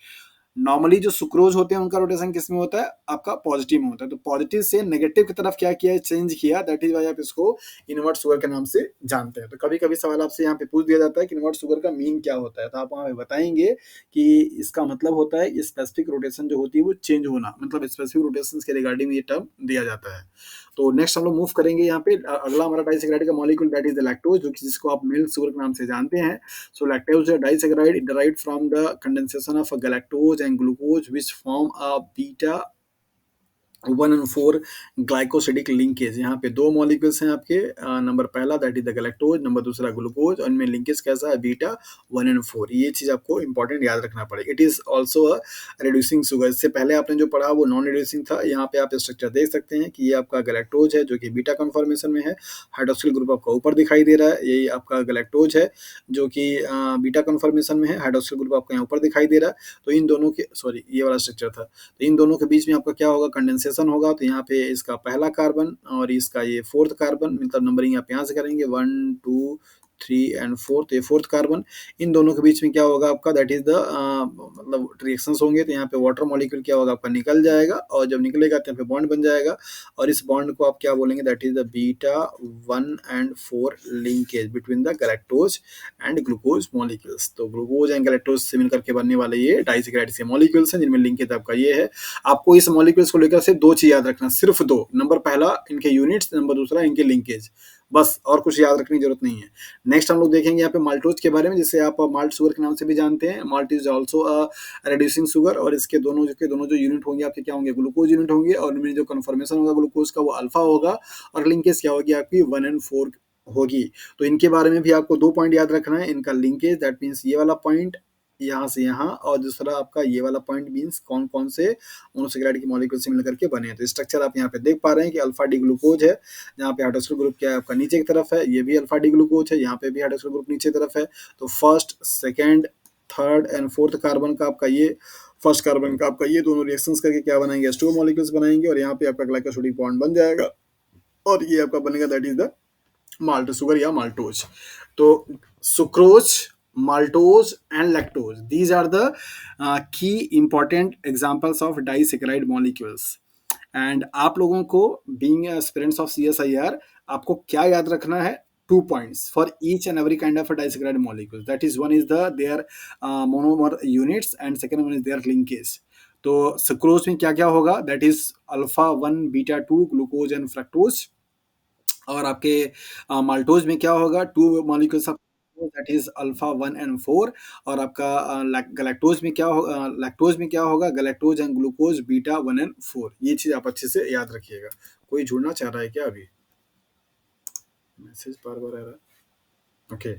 S1: नॉर्मली जो सुक्रोज होते हैं उनका रोटेशन किस में होता है, आपका पॉजिटिव में होता है। तो पॉजिटिव से नेगेटिव की तरफ क्या किया है, चेंज किया। दैट इज वाई आप इसको इनवर्ट शुगर के नाम से जानते हैं। तो कभी कभी सवाल आपसे यहाँ पे पूछ दिया जाता है कि इनवर्ट शुगर का मीन क्या होता है, तो आप वहाँ पे बताएंगे कि इसका मतलब होता है स्पेसिफिक रोटेशन जो होती है वो चेंज होना, मतलब स्पेसिफिक रोटेशन के रिगार्डिंग ये टर्म दिया जाता है। तो नेक्स्ट हम लोग मूव करेंगे यहाँ पे। अगला हमारा डाइसेकेराइड का molecule that is the lactose, जो जिसको आप मिल्क शुगर के नाम से जानते हैं। So lactose disaccharide derived from the condensation of galactose and glucose, which form a beta 1 and 4 glycosidic linkage. यहाँ पे दो मॉलिक्यूल्स हैं आपके, नंबर पहला that is the galactose, number दूसरा ग्लूकोज, और इनमें लिंकेज कैसा है, बीटा 1 and 4। ये चीज आपको इंपॉर्टेंट याद रखना पड़ेगा। It is also a reducing sugar. इससे पहले आपने जो पढ़ा वो नॉन रिड्यूसिंग था। यहाँ पे आप स्ट्रक्चर देख सकते हैं कि ये आपका गैलेक्टोज है जो कि बीटा कन्फॉर्मेशन में है, हाइड्रोक्सिल ग्रुप आपका ऊपर दिखाई दे रहा है। यही आपका गैलेक्टोज है जो कि बीटा कन्फॉर्मेशन में है, हाइड्रोक्सिल ग्रुप आपका यहाँ ऊपर दिखाई दे रहा है। तो इन दोनों के, सॉरी ये वाला स्ट्रक्चर था, तो इन दोनों के बीच में आपका क्या होगा, कंडेंसेशन होगा। तो यहाँ पे इसका पहला कार्बन और इसका ये फोर्थ कार्बन, मतलब नंबरिंग आप यहाँ से करेंगे 1 2 3 एंड 4, तो ये फोर्थ कार्बन। इन दोनों के बीच में क्या होगा आपका, दैट इज द मतलब रिएक्शंस होंगे। तो यहाँ पे वाटर मॉलिक्यूल क्या होगा आपका, निकल जाएगा, और जब निकलेगा तो यहाँ पे बॉन्ड बन जाएगा। और इस बॉन्ड को आप क्या बोलेंगे, that is the beta 1 and 4 linkage between the galactose and glucose molecules. तो ग्लूकोज एंड गैलेक्टोज से मिलकर के बनने वाले ये डाइसेकेराइड से मॉलिक्यूल्स हैं जिनमें लिंकेज आपका ये है। आपको इस मॉलिक्यूल्स को लेकर सिर्फ दो चीज याद रखना, सिर्फ दो। नंबर पहला इनके यूनिट्स, नंबर दूसरा इनके लिंकेज, बस, और कुछ याद रखने की जरूरत नहीं है। नेक्स्ट हम लोग देखेंगे यहाँ पे माल्टोज के बारे में, जिसे आप माल्ट शुगर के नाम से भी जानते हैं। Malt is also a reducing sugar, और इसके दोनों जो यूनिट होंगे आपके क्या होंगे, ग्लूकोज यूनिट होंगे, और उनमें जो कन्फर्मेशन होगा ग्लूकोज का वो अल्फा होगा, और लिंकेज क्या होगी आपकी 1 and 4 होगी। तो इनके बारे में भी आपको दो पॉइंट याद रखना है। इनका लिंकेज, दैट मीन्स ये वाला पॉइंट यहाँ से यहाँ, और दूसरा आपका ये वाला पॉइंट मीन्स कौन कौन से मोनोसेकेराइड के मॉलिक्यूल से मिलकर के बने हैं। तो स्ट्रक्चर आप यहाँ पे देख पा रहे हैं कि अल्फा डी ग्लूकोज है, जहाँ पे हाइड्रोक्सिल ग्रुप क्या है आपका नीचे की तरफ है, ये भी अल्फा डी ग्लूकोज है, यहाँ पे भी हाइड्रोक्सिल ग्रुप नीचे की तरफ है। तो first, second, third and fourth carbon का आपका ये, फर्स्ट कार्बन का आपका ये दोनों रिएक्शंस करके क्या बनाएंगे, H2O मॉलिक्यूल्स बनाएंगे, और यहाँ पे आपका ग्लाइकोसिडिक बॉन्ड बन जाएगा, और ये आपका बनेगा that is the malt sugar या माल्टोज। तो sucrose, maltose and lactose, these are the key important examples of disaccharide molecules. And आप लोगों को बीइंग एस्पिरेंट्स ऑफ सीएसआईआर आपको क्या याद रखना है? 2 points for each and every kind of a disaccharide molecule, that is one is the their monomer units and second one is their linkage. तो sucrose में क्या क्या होगा? That is alpha 1 beta 2 glucose and fructose. और आपके maltose में क्या होगा? 2 molecules of that is alpha 1 and 4। और आपका गैलेक्टोज में क्या होगा? लैक्टोज में क्या होगा? Galactose and glucose beta 1 and 4। ये चीज आप अच्छे से याद रखिएगा। कोई जुड़ना चाह रहा है क्या अभी? मैसेज बार बार आ रहा है। ओके,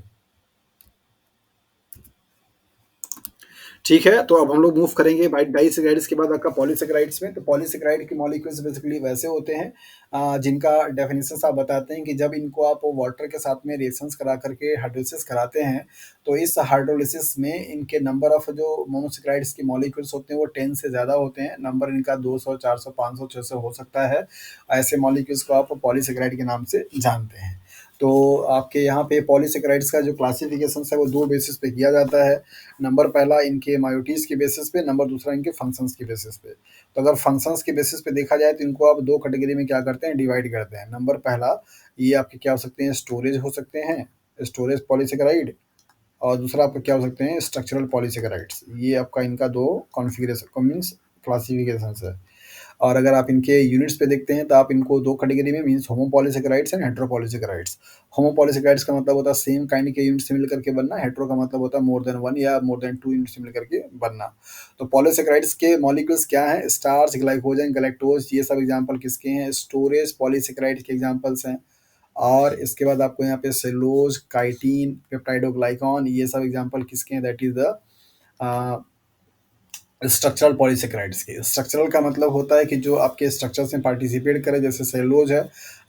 S1: ठीक है, तो अब हम लोग मूव करेंगे भाई डाइसैकेराइड्स के बाद आपका पॉलीसैकेराइड्स में। तो पॉलीसैकेराइड के मॉलिक्यूल्स बेसिकली वैसे होते हैं जिनका डेफिनेशन आप बताते हैं कि जब इनको आप वाटर के साथ में रिएक्शंस करा करके हाइड्रोलिसिस कराते हैं, तो इस हाइड्रोलिसिस में इनके नंबर ऑफ जो मोनोसैकेराइड्स के मॉलिक्यूल्स होते हैं वो 10 से ज़्यादा होते हैं। नंबर इनका 200, 400, 500, 600 हो सकता है। ऐसे मॉलिक्यूल्स को आप पॉलीसैकेराइड के नाम से जानते हैं। तो आपके यहाँ पे पॉलीसैकेराइड्स का जो क्लासिफिकेशन है वो दो बेसिस पे किया जाता है। नंबर पहला इनके मायोटीज के बेसिस पे, नंबर दूसरा इनके फंक्शंस के बेसिस पे। तो अगर फंक्शंस के बेसिस पे देखा जाए तो इनको आप दो कैटेगरी में क्या करते हैं? डिवाइड करते हैं। नंबर पहला, ये आपके क्या हो सकते हैं? स्टोरेज हो सकते हैं, स्टोरेज पॉलीसेकेराइड। और दूसरा आपका क्या हो सकते हैं? Structural polysaccharides. ये आपका इनका दो कॉन्फ़िगरेशन मीन्स क्लासिफिकेशंस है। और अगर आप इनके यूनिट्स पे देखते हैं तो आप इनको दो कैटेगरी में मीन्स होमोपॉलीसेकेराइड्स एंड हेटेरोपॉलीसेकेराइड्स। होमोपॉलीसेकेराइड्स का मतलब होता है सेम काइंड के यूनिट से मिल करके बनना। हेटेरो का मतलब होता है मोर देन वन या मोर देन टू यूनिट से मिल करके बनना। तो पॉलीसेकेराइड्स के मॉलिक्यूल्स क्या हैं? स्टार्च, ग्लाइकोजन, गैलेक्टोज, ये सब एग्जांपल किसके हैं? स्टोरेज पॉलीसेकेराइड के एग्जांपल्स हैं। और इसके बाद आपको यहाँ पे सेलुलोज, काइटिन, पेप्टाइडोग्लाइकॉन, ये सब एग्जांपल किसके हैं? That is the structural polysaccharides के। स्ट्रक्चरल का मतलब होता है कि जो आपके स्ट्रक्चर्स में पार्टिसिपेट करे। जैसे सेलुलोज है,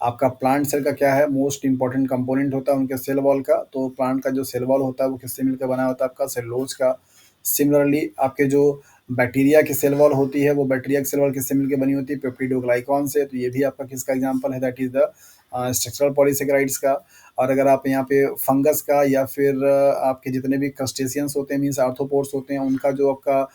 S1: आपका प्लांट सेल का क्या है? मोस्ट इंपॉर्टेंट कंपोनेंट होता है उनके सेल वॉल का। तो प्लांट का जो सेल वॉल होता है वो किससे मिलकर बना होता है? आपका सेलुलोज का। सिमिलरली आपके जो बैक्टीरिया की सेल वॉल होती है वो बैक्टीरिया की सेल वॉल किससे मिलकर बनी होती है? पेप्टिडोग्लाइकॉन से। तो ये भी आपका किसका एग्जाम्पल है? That is the structural polysaccharides का। और अगर आप यहाँ पे फंगस का या फिर आपके जितने भी क्रस्टेशियंस होते हैं मीन्स आर्थ्रोपोड्स होते हैं, उनका जो आपका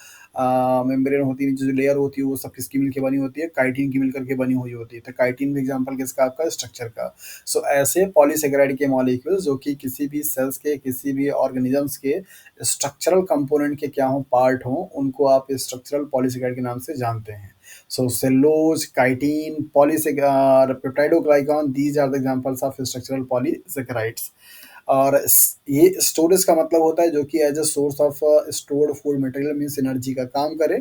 S1: मेम्ब्रेन होती है, जो लेयर होती है, वो सब किसकी मिलकर बनी होती है? काइटिन की मिलकर के बनी हुई होती है। तो काइटिन भी एग्जाम्पल किसका? आपका स्ट्रक्चर का। सो ऐसे पॉलीसेकेराइड के मॉलिक्यूल्स जो कि किसी भी सेल्स के, किसी भी ऑर्गेनिजम्स के स्ट्रक्चरल कंपोनेंट के क्या हों? पार्ट हों, उनको आप स्ट्रक्चरल पॉलीसेकेराइड के नाम से जानते हैं। So cellulose, chitin, peptidoglycan, these are the examples of structural polysaccharides. और ये स्टोरेज का मतलब होता है जो कि as a source of stored food material means energy का काम करे।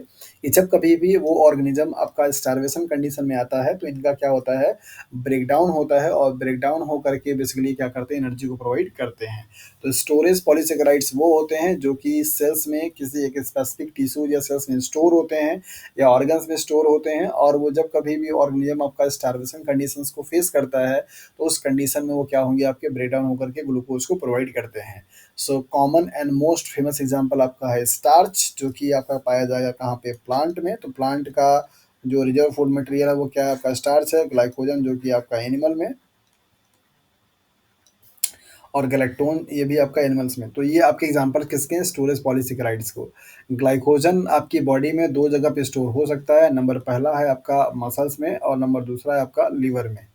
S1: ये जब कभी भी वो ऑर्गेनिज्म आपका स्टारवेशन कंडीशन में आता है तो इनका क्या होता है? ब्रेकडाउन होता है। और ब्रेकडाउन हो करके बेसिकली क्या करते हैं? एनर्जी को प्रोवाइड करते हैं। तो स्टोरेज पॉलीसेकेराइड्स वो होते हैं जो कि सेल्स में किसी एक स्पेसिफिक टिश्यू या सेल्स में स्टोर होते हैं या ऑर्गन्स में स्टोर होते हैं। और वो जब कभी भी ऑर्गेनिज्म आपका स्टारवेशन कंडीशंस को फेस करता है तो उस कंडीशन में वो क्या होंगे? आपके ब्रेक डाउन होकर के ग्लूकोज को प्रोवाइड करते हैं। So common and most famous example आपका है स्टार्च, जो कि आपका पाया जाएगा कहाँ पे? प्लांट में। तो प्लांट का जो रिजर्व फूड मटेरियल है वो क्या है? आपका स्टार्च है। ग्लाइकोजन जो कि आपका एनिमल में, और गैलेक्टोन ये भी आपका एनिमल्स में। तो ये आपके एग्जांपल किसके हैं? स्टोरेज पॉलीसेकेराइड्स को। ग्लाइकोजन आपकी बॉडी में दो जगह पे स्टोर हो सकता है। नंबर पहला है आपका मसल्स में और नंबर दूसरा है आपका लीवर में।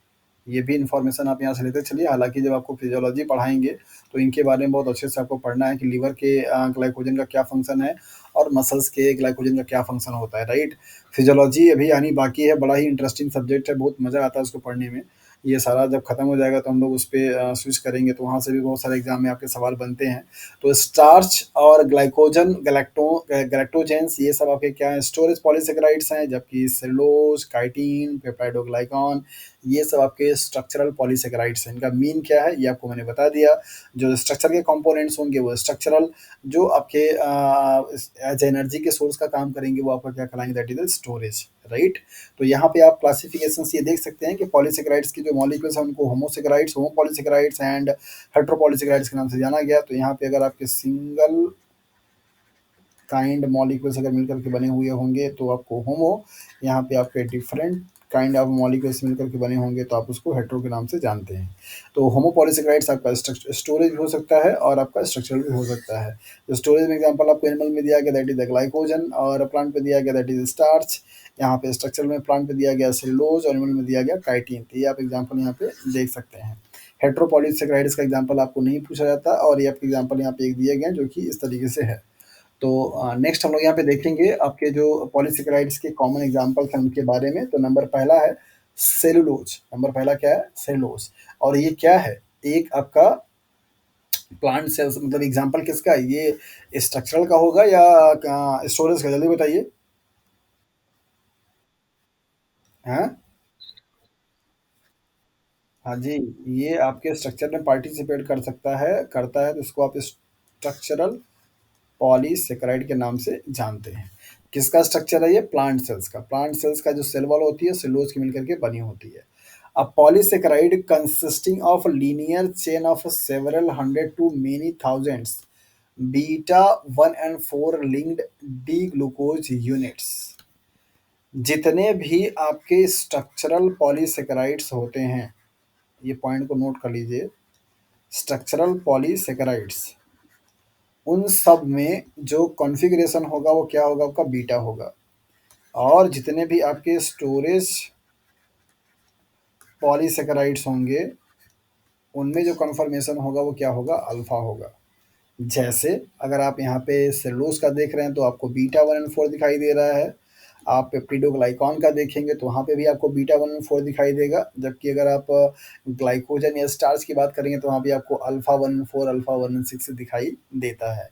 S1: ये भी इन्फॉर्मेशन आप यहाँ से लेते चलिए। हालांकि जब आपको फिजियोलॉजी पढ़ाएंगे तो इनके बारे में बहुत अच्छे से आपको पढ़ना है कि लीवर के ग्लाइकोजन का क्या फंक्शन है और मसल्स के ग्लाइकोजन का क्या फंक्शन होता है, राइट। फिजियोलॉजी अभी आनी बाकी है। बड़ा ही इंटरेस्टिंग सब्जेक्ट है, बहुत मज़ा आता है उसको पढ़ने में। ये सारा जब खत्म हो जाएगा तो हम लोग उस पर स्विच करेंगे तो वहाँ से भी बहुत सारे एग्जाम में आपके सवाल बनते हैं। तो स्टार्च और ग्लाइकोजन, गैलेक्टोजेंस, ये सब आपके क्या है? स्टोरेज पॉलीसेकेराइड्स हैं। जबकि सेलुलोज, काइटिन, पेप्टाइडोग्लाइकॉन, ये सब आपके स्ट्रक्चरल पॉलीसेकेराइड्स हैं। इनका मीन क्या है ये आपको मैंने बता दिया। जो स्ट्रक्चर के कंपोनेंट्स होंगे वो स्ट्रक्चरल, जो आपके एज एनर्जी के सोर्स का काम करेंगे वो आपका क्या कहलाएंगे? That is the storage, right. तो यहाँ पे आप क्लासिफिकेशन ये देख सकते हैं कि पॉलीसेकेराइड्स की जो मॉलिक्यूल्स हैं उनको होमोसेकेराइड्स, होमोपॉलीसेकेराइड्स एंड हेटेरोपॉलीसेकेराइड्स के नाम से जाना गया। तो यहाँ पे अगर आपके सिंगल काइंड मॉलिक्यूल्स अगर मिलकर के बने हुए होंगे तो आपको होमो, यहाँ पे आपके डिफरेंट काइंड ऑफ मॉलिक्यूल्स मिलकर के बने होंगे तो आप उसको हेटेरो के नाम से जानते हैं। तो होमोपॉलीसैकेराइड्स आपका स्टोरेज भी हो सकता है और आपका स्ट्रक्चरल भी हो सकता है। तो स्टोरेज में एग्जांपल आपको एनिमल में दिया गया दैट इज द ग्लाइकोजन, और प्लांट पे दिया गया दैट इज स्टार्च। यहाँ पे स्ट्रक्चर में प्लांट पे दिया गया सेलुलोज और एनिमल में दिया गया काइटिन। तो ये आप एग्जाम्पल यहाँ पे देख सकते हैं। हेटेरोपॉलीसैकेराइड्स का एग्जाम्पल आपको नहीं पूछा जाता, और ये आपके एग्जाम्पल यहाँ पे एक दिए गए हैं जो कि इस तरीके से है। तो नेक्स्ट हम लोग यहाँ पे देखेंगे आपके जो पॉलीसेकेराइड्स के कॉमन एग्जांपल्स हैं उनके बारे में। तो नंबर पहला है सेलुलोज। नंबर पहला क्या है? सेलुलोज। और ये क्या है? एक आपका प्लांट सेल्स, मतलब एग्जांपल किसका है? ये स्ट्रक्चरल का होगा या स्टोरेज का? जल्दी बताइए। हाँ, हाँ जी, ये आपके स्ट्रक्चर में पार्टिसिपेट कर सकता है, करता है, तो इसको आप स्ट्रक्चरल पॉलीसेकेराइड के नाम से जानते हैं। किसका स्ट्रक्चर है ये? प्लांट सेल्स का। प्लांट सेल्स का जो सेल वॉल होती है सेलुलोज की मिलकर के बनी होती है। A polysaccharide consisting of linear chain of several hundred to many thousands beta 1 and 4 linked D glucose units. जितने भी आपके स्ट्रक्चरल पॉलीसेकेराइड्स होते हैं, ये पॉइंट को नोट कर लीजिए, स्ट्रक्चरल पॉलीसेकेराइड्स, उन सब में जो कॉन्फ़िगरेशन होगा वो क्या होगा? आपका बीटा होगा। और जितने भी आपके स्टोरेज पॉलीसेकेराइड्स होंगे उनमें जो कन्फर्मेशन होगा वो क्या होगा? अल्फा होगा। जैसे अगर आप यहाँ पे सेलुलोज का देख रहे हैं तो आपको बीटा 1 एंड 4 दिखाई दे रहा है। आप पेप्टिडोग्लाइकॉन का देखेंगे तो वहाँ पे भी आपको बीटा 1 एंड 4 दिखाई देगा। जबकि अगर आप ग्लाइकोजन या स्टार्च की बात करेंगे तो वहाँ भी आपको अल्फा 1 एंड 4, अल्फा 1 एंड 6 दिखाई देता है।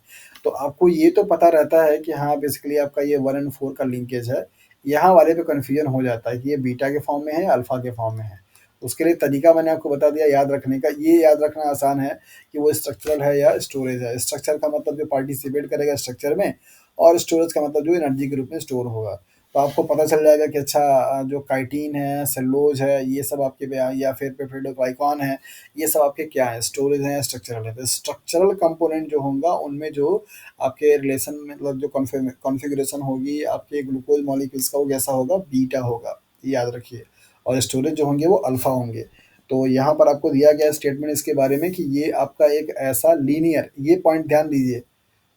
S1: तो आपको ये तो पता रहता है कि हाँ बेसिकली आपका ये 1 एंड 4 का लिंकेज है। यहाँ वाले पे कन्फ्यूजन हो जाता है कि ये बीटा के फॉर्म में है या अल्फा के फॉर्म में है। उसके लिए तरीका मैंने आपको बता दिया याद रखने का। ये याद रखना आसान है कि वो स्ट्रक्चरल है या स्टोरेज है। स्ट्रक्चर का मतलब जो पार्टिसिपेट करेगा स्ट्रक्चर में, और स्टोरेज का मतलब जो एनर्जी के रूप में स्टोर होगा। तो आपको पता चल जाएगा कि अच्छा जो काइटिन है, सेलुलोज है, ये सब आपके या फिर पेप्टिडोग्लाइकॉन है, ये सब आपके क्या है? स्टोरेज है या स्ट्रक्चरल है? तो स्ट्रक्चरल कंपोनेंट जो होगा उनमें जो आपके रिलेशन मतलब जो कॉन्फ़िगरेशन होगी आपके ग्लूकोज मॉलिक्यूल्स का वो कैसा होगा? बीटा होगा, ये याद रखिए। और स्टोरेज जो होंगे वो अल्फा होंगे। तो यहाँ पर आपको दिया गया स्टेटमेंट इसके बारे में कि ये आपका एक ऐसा लीनियर, ये पॉइंट ध्यान दीजिए।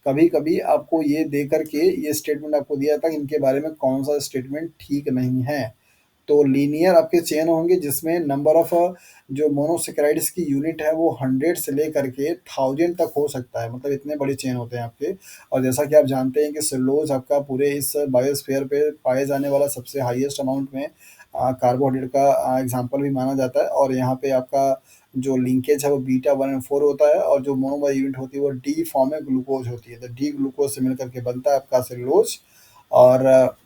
S1: कभी कभी आपको ये दे करके ये स्टेटमेंट आपको दिया था कि इनके बारे में कौन सा स्टेटमेंट ठीक नहीं है। तो लीनियर आपके चेन होंगे जिसमें नंबर ऑफ जो मोनोसेकेराइड्स की यूनिट है वो 100 से लेकर के 1000 तक हो सकता है, मतलब इतने बड़े चेन होते हैं आपके। और जैसा कि आप जानते हैं कि सेलुलोज आपका पूरे इस बायोस्फीयर पे पाए जाने वाला सबसे हाईएस्ट अमाउंट में कार्बोहाइड्रेट का एग्जाम्पल भी माना जाता है। और यहाँ पे आपका जो लिंकेज है वो बीटा 1 एंड 4 होता है, और जो मोनोमर यूनिट होती है वो डी फॉर्म में ग्लूकोज होती है। तो डी ग्लूकोज से मिलकर के बनता है आपका सेलुलोज। और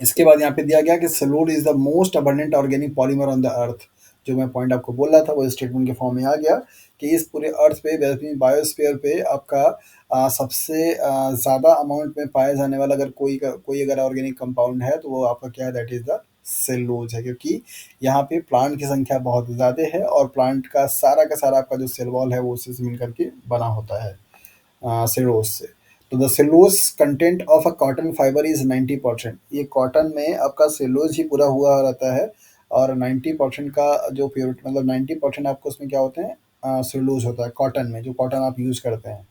S1: इसके बाद यहाँ पे दिया गया कि cellulose is the most abundant organic polymer on the earth. जो मैं पॉइंट आपको बोल रहा था वो स्टेटमेंट के फॉर्म में आ गया कि इस पूरे अर्थ पे बायोस्फीयर पे आपका सबसे ज़्यादा अमाउंट में पाया जाने वाला अगर कोई अगर ऑर्गेनिक कंपाउंड है तो वो आपका क्या है? दैट इज द सेलुलोज है। क्योंकि यहाँ पे प्लांट की संख्या बहुत ज़्यादा है और प्लांट का सारा आपका जो सेल वॉल है वो उसी से मिलकर के बना होता है सेलुलोज से। तो the cellulose content of a cotton fibre is 90%। ये कॉटन में आपका सेलुलोज ही पूरा हुआ रहता है। और 90% का जो प्योरिटी मतलब 90% आपको उसमें क्या होते हैं? सेलुलोज होता है कॉटन में, जो कॉटन आप यूज़ करते हैं।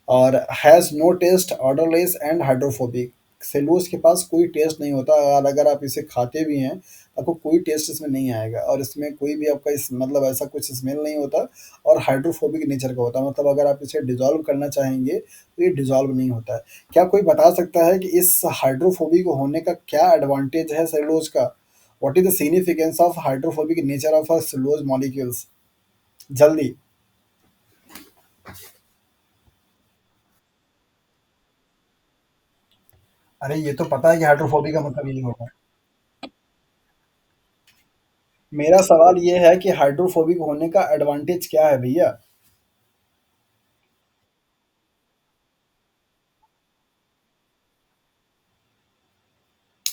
S1: और has no taste, odourless and hydrophobic. Cellulose के पास कोई टेस्ट नहीं होता, और अगर आप इसे खाते भी हैं तो आपको कोई टेस्ट इसमें नहीं आएगा, और इसमें कोई भी आपका इस मतलब ऐसा कुछ स्मेल नहीं होता। और हाइड्रोफोबिक नेचर का होता है, मतलब अगर आप इसे डिज़ोल्व करना चाहेंगे तो ये डिज़ोल्व नहीं होता है। क्या कोई बता सकता है कि इस हाइड्रोफोबिक होने का क्या एडवांटेज है सेलुलोज का? What is the significance of hydrophobic nature of a cellulose molecules? जल्दी। अरे ये तो पता है कि हाइड्रोफोबिक का मतलब यही होगा। मेरा सवाल ये है कि हाइड्रोफोबिक होने का एडवांटेज क्या है भैया?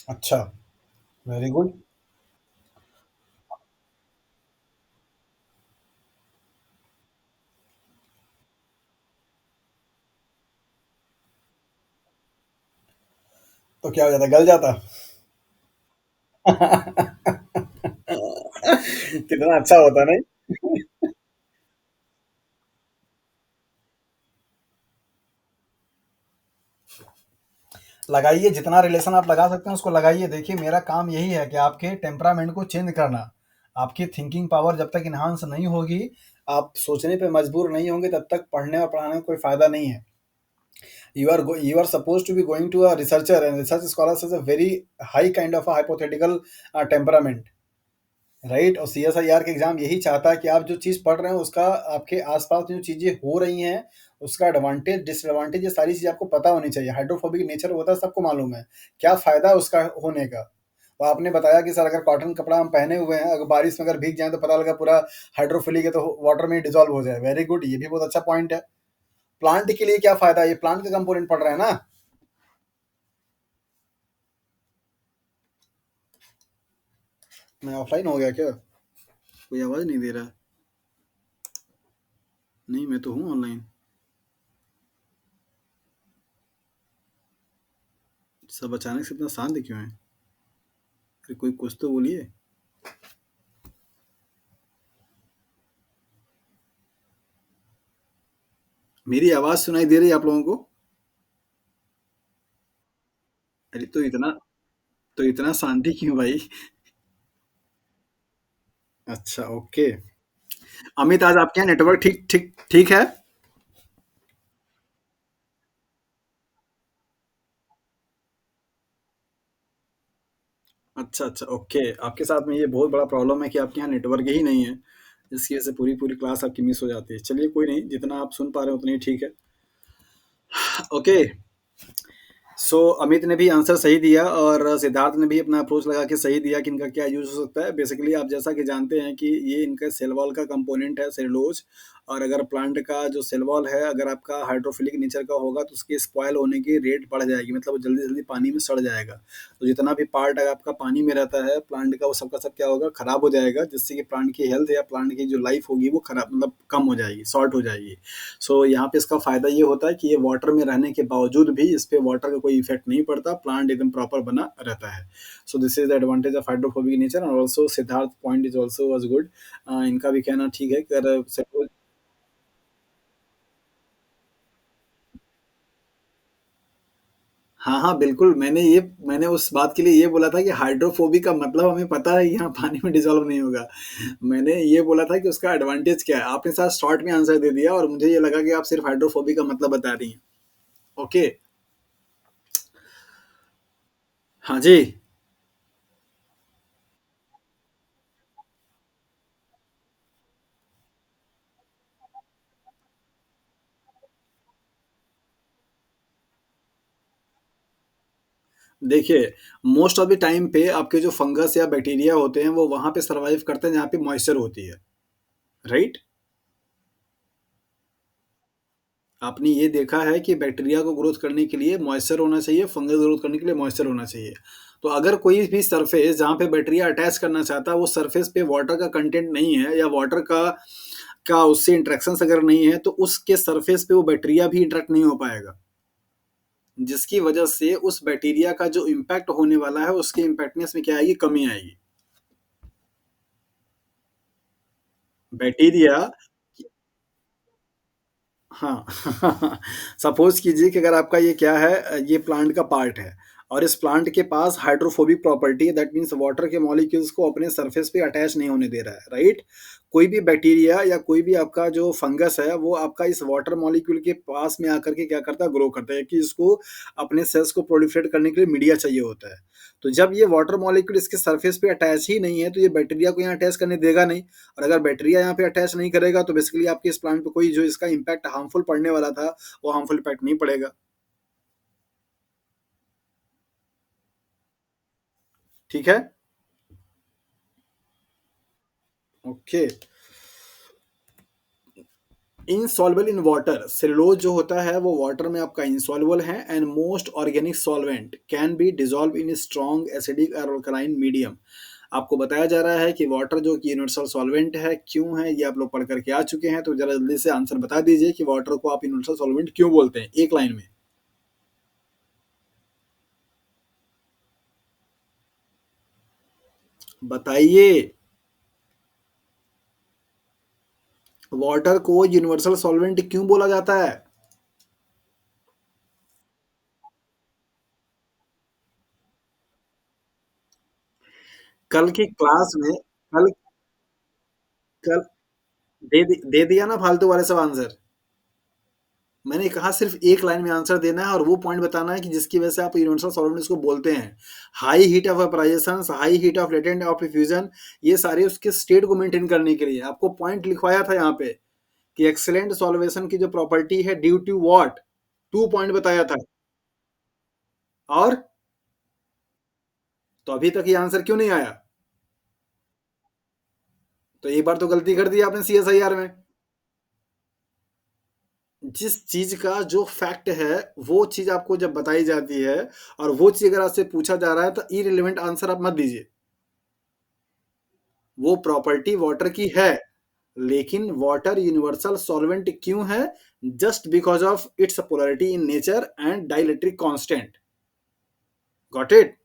S1: अच्छा, वेरी गुड। तो क्या हो जाता? गल जाता? कितना अच्छा होता नहीं? लगाइए, जितना रिलेशन आप लगा सकते हैं उसको लगाइए। देखिए मेरा काम यही है कि आपके टेम्परामेंट को चेंज करना। आपकी थिंकिंग पावर जब तक एनहांस नहीं होगी, आप सोचने पे मजबूर नहीं होंगे, तब तक पढ़ने और पढ़ाने में कोई फायदा नहीं है। You are supposed to be going to a researcher, and research scholars has a very high kind of a hypothetical temperament, right. और CSIR के एग्जाम यही चाहता है कि आप जो चीज़ पढ़ रहे हैं उसका आपके आसपास जो चीज़ें हो रही हैं उसका एडवांटेज डिसएडवांटेज ये सारी चीज़ें आपको पता होनी चाहिए। हाइड्रोफोबिक नेचर होता है सबको मालूम है, क्या फ़ायदा है उसका होने का। तो आपने बताया कि सर अगर कॉटन कपड़ा हम पहने हुए हैं, अगर बारिश में अगर भीग जाए तो पता लगा पूरा हाइड्रोफिलिक है, तो वाटर में डिजॉल्व हो जाए। वेरी गुड, ये भी बहुत अच्छा पॉइंट है। प्लांट के लिए क्या फ़ायदा है, ये प्लांट का कंपोनेंट पढ़ रहे हैं ना। मैं ऑफलाइन हो गया क्या? कोई आवाज़ नहीं दे रहा। नहीं, मैं तो हूँ ऑनलाइन। सब अचानक से इतना शांत क्यों है? अरे कोई कुछ तो बोलिए। मेरी आवाज़ सुनाई दे रही है आप लोगों को? अरे तो इतना शांति क्यों भाई? अच्छा, ओके। अमित, आज आपके यहाँ नेटवर्क ठीक ठीक ठीक है? अच्छा अच्छा, ओके। आपके साथ में ये बहुत बड़ा प्रॉब्लम है कि आपके यहाँ नेटवर्क ही नहीं है, जिसकी वजह से पूरी पूरी क्लास आपकी मिस हो जाती है। चलिए कोई नहीं, जितना आप सुन पा रहे हो उतना ही ठीक है। ओके। अमित ने भी आंसर सही दिया और सिद्धार्थ ने भी अपना अप्रोच लगा के सही दिया कि इनका क्या यूज हो सकता है। बेसिकली आप जैसा कि जानते हैं कि ये इनका सेल वॉल का कंपोनेंट है, सेलुलोज। और अगर प्लांट का जो सेल वॉल है, अगर आपका हाइड्रोफिलिक नेचर का होगा तो उसकी स्पॉयल होने की रेट बढ़ जाएगी, मतलब वो जल्दी जल्दी पानी में सड़ जाएगा। तो जितना भी पार्ट अगर आपका पानी में रहता है प्लांट का, वो सबका सब क्या होगा, खराब हो जाएगा, जिससे कि प्लांट की हेल्थ या प्लांट की जो लाइफ होगी वो खराब, मतलब कम हो जाएगी, शॉर्ट हो जाएगी। यहाँ पे इसका फ़ायदा ये होता है कि ये वाटर में रहने के बावजूद भी इस पे वाटर का कोई इफ़ेक्ट नहीं पड़ता, प्लांट एकदम प्रॉपर बना रहता है। This is the advantage of hydrophobic nature and also Siddharth point is also was good. इनका भी कहना ठीक है कि अगर सपोज़। हाँ, हाँ, बिल्कुल, मैंने उस बात के लिए ये बोला था कि हाइड्रोफोबिक का मतलब हमें पता है यहाँ पानी में डिसॉल्व नहीं होगा। मैंने ये बोला था कि उसका एडवांटेज क्या है। आपने शायद शॉर्ट में आंसर दे दिया और मुझे ये लगा कि आप सिर्फ हाइड्रोफोबिक का मतलब बता रही हैं। ओके। हाँ जी। देखिए, मोस्ट ऑफ द टाइम पे आपके जो फंगस या बैक्टीरिया होते हैं वो वहाँ पे सर्वाइव करते हैं जहाँ पे मॉइस्चर होती है, राइट? आपने ये देखा है कि बैक्टीरिया को ग्रोथ करने के लिए मॉइस्चर होना चाहिए, फंगस ग्रोथ करने के लिए मॉइस्चर होना चाहिए। तो अगर कोई भी सरफेस जहाँ पे बैक्टीरिया अटैच करना चाहता है, वो सरफेस पे वाटर का कंटेंट नहीं है या वाटर का उससे इंटरेक्शंस अगर नहीं है, तो उसके सरफेस पे वो बैक्टीरिया भी इंटरेक्ट नहीं हो पाएगा। जिसकी वजह से उस बैक्टीरिया का जो इम्पैक्ट होने वाला है, उसके इम्पैक्टनेस में क्या आएगी, कमी आएगी। बैक्टीरिया हाँ। सपोज़ कीजिए कि अगर आपका ये क्या है, ये प्लांट का पार्ट है और इस प्लांट के पास हाइड्रोफोबिक प्रॉपर्टी है, दैट मीन्स वाटर के मॉलिक्यूल्स को अपने सरफेस पे अटैच नहीं होने दे रहा है, राइट? कोई भी बैक्टीरिया या कोई भी आपका जो फंगस है, वो आपका इस वाटर मॉलिक्यूल के पास में आकर के क्या करता है, ग्रो करता है कि इसको अपने सेल्स को प्रोलिफरेट करने के लिए मीडिया चाहिए होता है। तो जब ये वाटर मॉलिक्यूल इसके सरफेस पे अटैच ही नहीं है, तो ये बैक्टीरिया को यहाँ अटैच करने देगा नहीं। और अगर बैक्टीरिया यहाँ पे अटैच नहीं करेगा तो बेसिकली आपके इस प्लांट पे कोई जो इसका इम्पैक्ट हार्मफुल पड़ने वाला था, वो हार्मफुल इम्पैक्ट नहीं पड़ेगा। ठीक है? Okay. Insoluble in water, cellulose जो होता है वो वाटर में आपका इनसॉल्युबल है and most organic solvent can be dissolve in strong acidic और अल्कलाइन मीडियम। आपको बताया जा रहा है कि वाटर जो कि यूनिवर्सल सॉल्वेंट है, क्यों है, ये आप लोग पढ़ करके आ चुके हैं, तो जरा जल्दी से आंसर बता दीजिए कि वाटर को आप यूनिवर्सल सॉल्वेंट क्यों बोलते हैं, एक लाइन में। बताइए। वाटर को यूनिवर्सल सॉल्वेंट क्यों बोला जाता है? कल की क्लास में कल कल दे दिया ना फालतू वाले सब आंसर। मैंने कहा सिर्फ एक लाइन में आंसर देना है और वो पॉइंट बताना है कि जिसकी वजह से आप यूनिवर्सल सॉल्वेंट इसको बोलते हैं। High heat of vaporisation, high heat of latent of fusion, ये सारे उसके स्टेट को मेंटेन करने के लिए आपको पॉइंट लिखवाया था यहाँ पे कि एक्सीलेंट सॉल्वेशन की जो प्रॉपर्टी है ड्यू टू व्हाट, 2 पॉइंट बताया था। और तो अभी तक ये आंसर क्यों नहीं आया? तो एक बार तो गलती कर दी आपने सीएसआईआर में। जिस चीज का जो फैक्ट है वो चीज आपको जब बताई जाती है और वो चीज अगर आपसे पूछा जा रहा है तो इररिलेवेंट आंसर आप मत दीजिए। वो प्रॉपर्टी वाटर की है, लेकिन वाटर यूनिवर्सल सॉल्वेंट क्यों है? Just because of its polarity in nature and dielectric constant. Got it?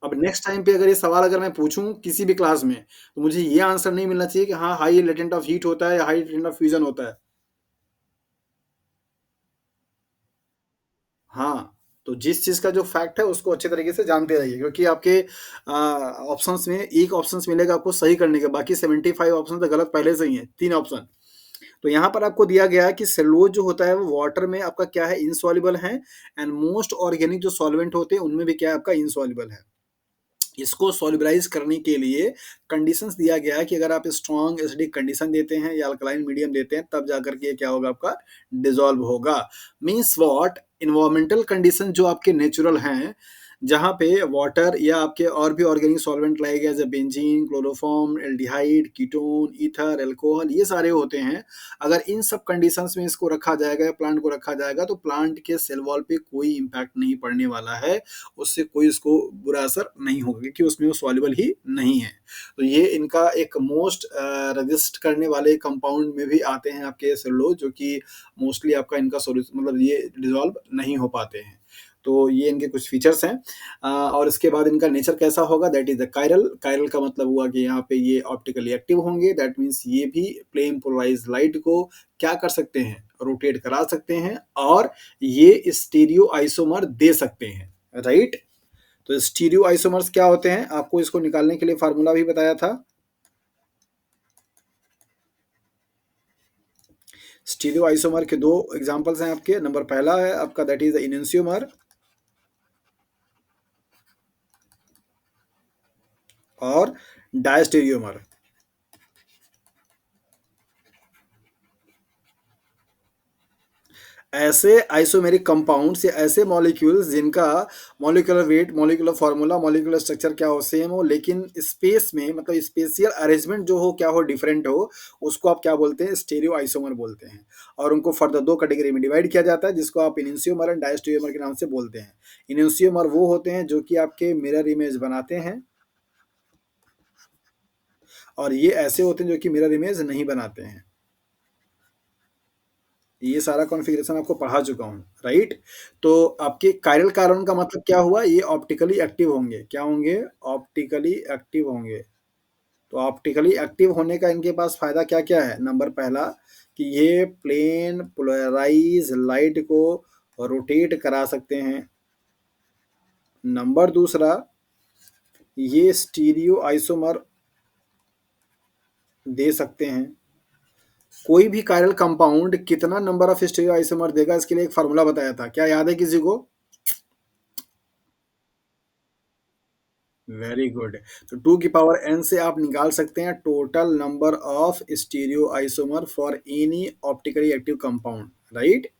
S1: अब नेक्स्ट टाइम पे अगर ये सवाल अगर मैं पूछूं किसी भी क्लास में तो मुझे ये आंसर नहीं मिलना चाहिए कि हाँ हाई लेटेंट ऑफ हीट होता है या हाई लेटेंट ऑफ फ्यूजन होता है। हाँ, तो जिस चीज़ का जो फैक्ट है उसको अच्छे तरीके से जानते रहिए, क्योंकि आपके ऑप्शंस में एक ऑप्शंस मिलेगा आपको सही करने का, बाकी 75 ऑप्शन तो गलत पहले से ही हैं, 3 ऑप्शन। तो यहाँ पर आपको दिया गया है कि सेलुलोज जो होता है वो वाटर में आपका क्या है, इनसॉल्युबल है, एंड मोस्ट ऑर्गेनिक जो सॉल्वेंट होते हैं उनमें भी क्या है आपका इनसॉल्युबल है। इसको सॉल्युबलाइज करने के लिए कंडीशंस दिया गया है कि अगर आप स्ट्रॉन्ग एसिडिक कंडीशन देते हैं या अल्कलाइन मीडियम देते हैं तब जाकर के क्या होगा आपका डिसॉल्व होगा। मींस व्हाट, इन्वायरमेंटल कंडीशन जो आपके नेचुरल हैं, जहाँ पे वाटर या आपके और भी ऑर्गेनिक सॉल्वेंट लाए गए जैसे benzene, chloroform, aldehyde, ketone, ether, alcohol, ये सारे होते हैं। अगर इन सब कंडीशंस में इसको रखा जाएगा या प्लांट को रखा जाएगा तो प्लांट के सेल वॉल पे कोई इम्पैक्ट नहीं पड़ने वाला है, उससे कोई इसको बुरा असर नहीं होगा क्योंकि उसमें वो सॉल्युबल ही नहीं है। तो ये इनका एक मोस्ट रेजिस्ट करने वाले कंपाउंड में भी आते हैं आपके सेलुलोज, जो कि मोस्टली आपका इनका सोल्यूशन मतलब ये डिसॉल्व नहीं हो पाते हैं। तो ये इनके कुछ फीचर्स हैं। और इसके बाद इनका नेचर कैसा होगा, that is the chiral. Chiral का मतलब हुआ कि यहाँ पे ये ऑप्टिकली एक्टिव होंगे, दैट मीन्स ये भी प्लेन पोलराइज लाइट को क्या कर सकते हैं, रोटेट करा सकते हैं, और ये स्टीरियो आइसोमर दे सकते हैं, राइट। तो स्टीरियो आइसोमर्स क्या होते हैं, आपको इसको निकालने के लिए फार्मूला भी बताया था। स्टीरियो आइसोमर के दो एग्जांपल्स हैं आपके। नंबर पहला है आपका दैट इज द इनेंशियोमर और डायस्टेरियोमर। ऐसे आइसोमेरिक कंपाउंड्स या ऐसे मॉलिक्यूल्स जिनका molecular weight, molecular formula, molecular structure क्या हो, सेम हो, लेकिन स्पेस में मतलब स्पेशियल अरेंजमेंट जो हो क्या हो, डिफरेंट हो, उसको आप क्या बोलते हैं, स्टेरियो आइसोमर बोलते हैं। और उनको फर्दर दो कैटेगरी में डिवाइड किया जाता है जिसको आप इनेंशियोमर एंड डायस्टेरियोमर के नाम से बोलते हैं। इनेंशियोमर वो होते हैं जो कि आपके मिरर इमेज बनाते हैं, और ये ऐसे होते हैं जो कि मिरर इमेज नहीं बनाते हैं। ये सारा कॉन्फ़िगरेशन आपको पढ़ा चुका हूँ, राइट? तो आपके कायरल कार्बन का मतलब क्या हुआ? ये ऑप्टिकली एक्टिव होंगे। क्या होंगे? ऑप्टिकली एक्टिव होंगे। तो ऑप्टिकली एक्टिव होने का इनके पास फ़ायदा क्या-क्या है? नंबर पहला कि ये प्लेन पोलराइज़ लाइट को रोटेट करा सकते हैं। नंबर दूसरा, ये स्टीरियो आइसोमर दे सकते हैं। कोई भी कायरल कंपाउंड कितना नंबर ऑफ स्टीरियो आइसोमर देगा, इसके लिए एक फ़ॉर्मूला बताया था। क्या याद है किसी को? Very good. तो 2 की पावर n से आप निकाल सकते हैं total number of stereo isomer for any optically active compound, right.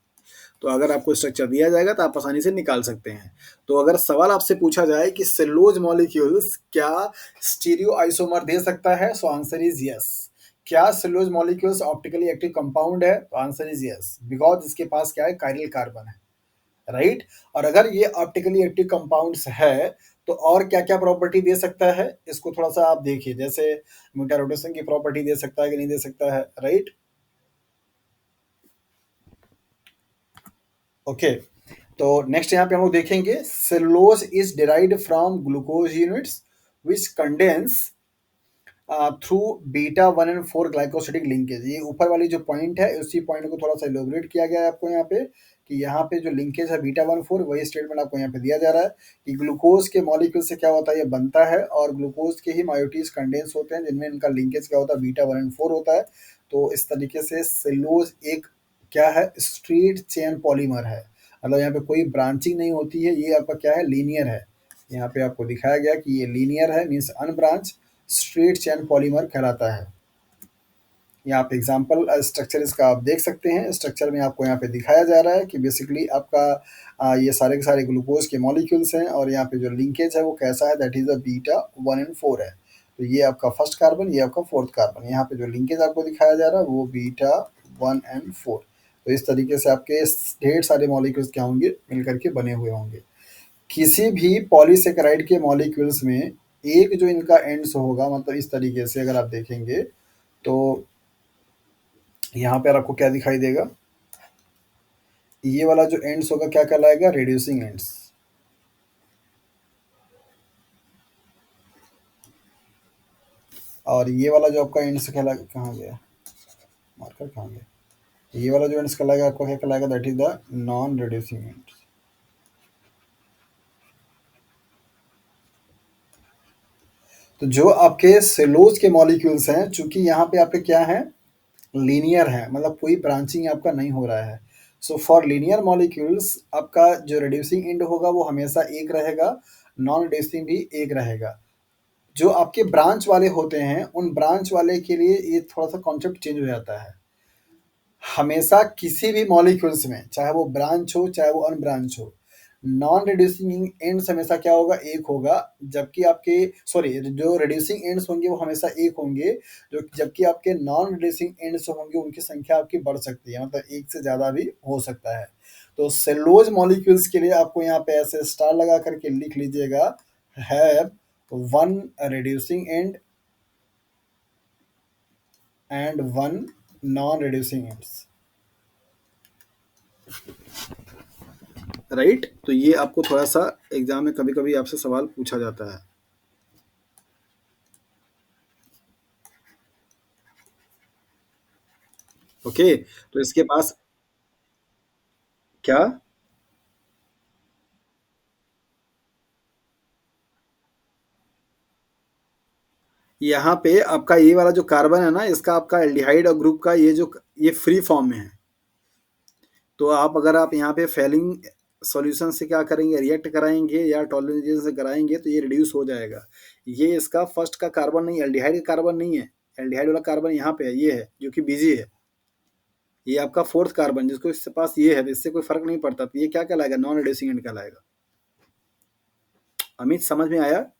S1: तो अगर आपको स्ट्रक्चर दिया जाएगा तो आप आसानी से निकाल सकते हैं। तो अगर सवाल आपसे पूछा जाए कि सेलुलोज मॉलिक्यूल्स क्या स्टीरियो आइसोमर दे सकता है, सो आंसर इज यस। क्या cellulose molecules optically active compound है, तो आंसर इज यस, बिकॉज इसके पास क्या है, कायरल कार्बन है, राइट। और अगर ये ऑप्टिकली एक्टिव कंपाउंड्स है तो और क्या क्या प्रॉपर्टी दे सकता है, इसको थोड़ा सा आप देखिए। जैसे म्यूटा रोटेशन की प्रॉपर्टी दे सकता है कि नहीं दे सकता है, राइट। ओके। तो नेक्स्ट यहाँ पे हम लोग देखेंगे cellulose is derived from glucose units. which condense through beta 1 and 4 glycosidic linkage. ये ऊपर वाली जो पॉइंट है उसी पॉइंट को थोड़ा सा एलोबरेट किया गया है आपको यहाँ पे, कि यहाँ पे जो लिंकेज है बीटा 1 4 वही स्टेटमेंट आपको यहाँ पे दिया जा रहा है कि ग्लूकोज के मॉलिक्यूल से क्या होता है, ये बनता है और ग्लूकोज के ही मायोटीज कंडेंस होते हैं जिनमें इनका लिंकेज क्या होता है, बीटा 1 एंड 4 होता है। तो इस तरीके से सेलुलोज एक क्या है, स्ट्रेट चेन पॉलीमर है, मतलब यहाँ पे कोई ब्रांचिंग नहीं होती है, ये आपका क्या है, लीनियर है। यहाँ पे आपको दिखाया गया कि ये लीनियर है, means unbranch straight chain polymer कहलाता है। यहाँ पे एग्जांपल स्ट्रक्चर इसका आप देख सकते हैं। स्ट्रक्चर में आपको यहाँ पे दिखाया जा रहा है कि बेसिकली आपका ये सारे के सारे ग्लूकोज के मॉलिक्यूल्स हैं और यहाँ पे जो लिंकेज है वो कैसा है, that is a beta 1 and 4 है। तो ये आपका फर्स्ट कार्बन, ये आपका फोर्थ कार्बन। यहाँ पे जो लिंकेज आपको दिखाया जा रहा है वो बीटा 1 एंड 4। तो इस तरीके से आपके ढेर सारे मॉलिक्यूल्स क्या होंगे, मिलकर के बने हुए होंगे। किसी भी पॉलीसेकेराइड के मॉलिक्यूल्स में एक जो इनका एंड्स होगा, मतलब इस तरीके से अगर आप देखेंगे तो यहाँ पर आपको क्या दिखाई देगा, ये वाला जो एंड्स होगा क्या कहलाएगा, रिड्यूसिंग एंड्स। और ये वाला जो आपका एंड्स कहला, कहाँ गया मार्कर, कहाँ गया, ये वाला जो एंड्स कहलाएगा आपको क्या कहलाएगा, that is the non reducing ends. तो जो आपके सेलुलोज के मॉलिक्यूल्स हैं, चूंकि यहाँ पे आपके क्या है, लीनियर है, मतलब कोई ब्रांचिंग आपका नहीं हो रहा है। सो फॉर लीनियर मॉलिक्यूल्स आपका जो रिड्यूसिंग एंड होगा वो हमेशा एक रहेगा, नॉन रिड्यूसिंग भी एक रहेगा। जो आपके ब्रांच वाले होते हैं उन ब्रांच वाले के लिए ये थोड़ा सा कॉन्सेप्ट चेंज हो जाता है। हमेशा किसी भी मॉलिक्यूल्स में, चाहे वो ब्रांच हो चाहे वो अनब्रांच हो, नॉन रिड्यूसिंग एंड्स हमेशा क्या होगा, एक होगा। जबकि आपके सॉरी, जो रिड्यूसिंग एंड्स होंगे वो हमेशा एक होंगे, जो जबकि आपके नॉन रिड्यूसिंग एंड्स होंगे उनकी संख्या आपकी बढ़ सकती है, मतलब एक से ज़्यादा भी हो सकता है। तो सेलुलोज मॉलिक्यूल्स के लिए आपको यहाँ पे ऐसे स्टार लगा करके लिख लीजिएगा, have one reducing and one non reducing ends, right. तो ये आपको थोड़ा सा एग्जाम में कभी कभी आपसे सवाल पूछा जाता है। ओके, तो इसके पास क्या, यहाँ पे आपका ये वाला जो कार्बन है ना, इसका आपका एल्डिहाइड और ग्रुप का ये जो ये फ्री फॉर्म में है। तो आप अगर आप यहाँ पे फेलिंग सॉल्यूशन से क्या करेंगे, रिएक्ट कराएंगे या टॉलरेंस से कराएंगे तो ये रिड्यूस हो जाएगा। ये इसका फर्स्ट का कार्बन नहीं, एल्डिहाइड का कार्बन नहीं है। एल्डिहाइड वाला कार्बन यहाँ पे है, ये है जो कि बिजी है। ये आपका फोर्थ कार्बन जिसको इसके पास ये है, इससे कोई फर्क नहीं पड़ता, तो ये क्या कहलाएगा, नॉन रिड्यूसिंग एंड कहलाएगा। अमित समझ में आया।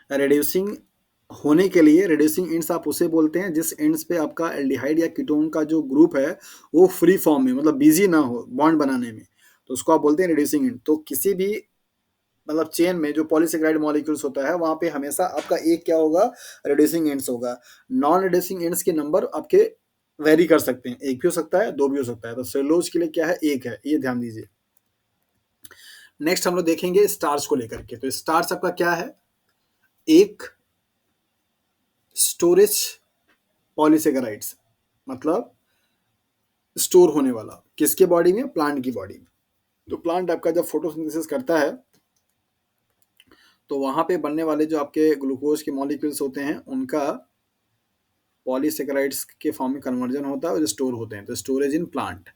S1: रिड्यूसिंग होने के लिए रिड्यूसिंग एंड्स आप उसे बोलते हैं जिस एंड्स पे आपका एल्डिहाइड या कीटोन का जो ग्रुप है वो फ्री फॉर्म में, मतलब बिजी ना हो बॉन्ड बनाने में, तो उसको आप बोलते हैं रिड्यूसिंग एंड। तो किसी भी मतलब चेन में जो पॉलीसेकेराइड मॉलिक्यूल्स होता है वहां पे हमेशा आपका एक क्या होगा, रिड्यूसिंग एंड्स होगा। नॉन रिड्यूसिंग एंड्स के नंबर आपके वेरी कर सकते हैं, एक भी हो सकता है, दो भी हो सकता है। तो सेलुलोज के लिए क्या है, एक है, ये ध्यान दीजिए। नेक्स्ट हम लोग देखेंगे स्टार्च को लेकर के। तो स्टार्च आपका क्या है, एक स्टोरेज पॉलीसेकेराइड्स, मतलब स्टोर होने वाला, किसके बॉडी में, प्लांट की बॉडी में। तो प्लांट आपका जब फोटोसिंथेसिस करता है तो वहां पे बनने वाले जो आपके ग्लूकोज के मॉलिक्यूल्स होते हैं उनका पॉलीसेकेराइड्स के फॉर्म में कन्वर्जन होता है और स्टोर होते हैं। तो storage in plant.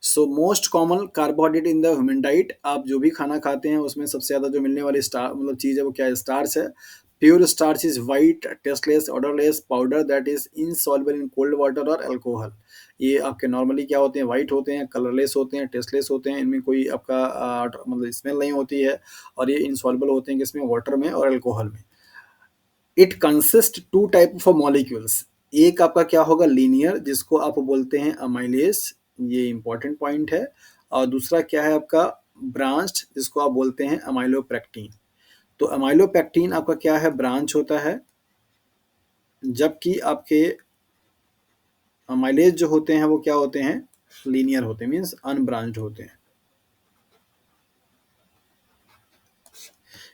S1: So most common carbohydrate in the human diet, आप जो भी खाना खाते हैं उसमें सबसे ज़्यादा जो मिलने वाली स्टार मतलब चीज़ है वो क्या है, स्टार्च है। Pure starch is white tasteless odourless powder that is insoluble in cold water और अल्कोहल। ये आपके नॉर्मली क्या होते हैं, वाइट होते हैं, कलरलेस होते हैं, टेस्टलेस होते हैं, इनमें कोई आपका मतलब स्मेल नहीं होती है, और ये इनसॉल्युबल होते हैं किसमें, वाटर में और अल्कोहल में। It consist to type of molecules, एक आपका क्या होगा, लीनियर जिसको आप बोलते हैं अमाइलेज, ये इंपॉर्टेंट पॉइंट है। और दूसरा क्या है आपका, ब्रांच्ड जिसको आप बोलते हैं अमाइलोपेक्टिन। तो अमाइलोपेक्टिन आपका क्या है, ब्रांच होता है, जबकि आपके अमाइलेज जो होते हैं वो क्या होते हैं, लीनियर होते हैं, मीन्स अनब्रांच्ड होते हैं।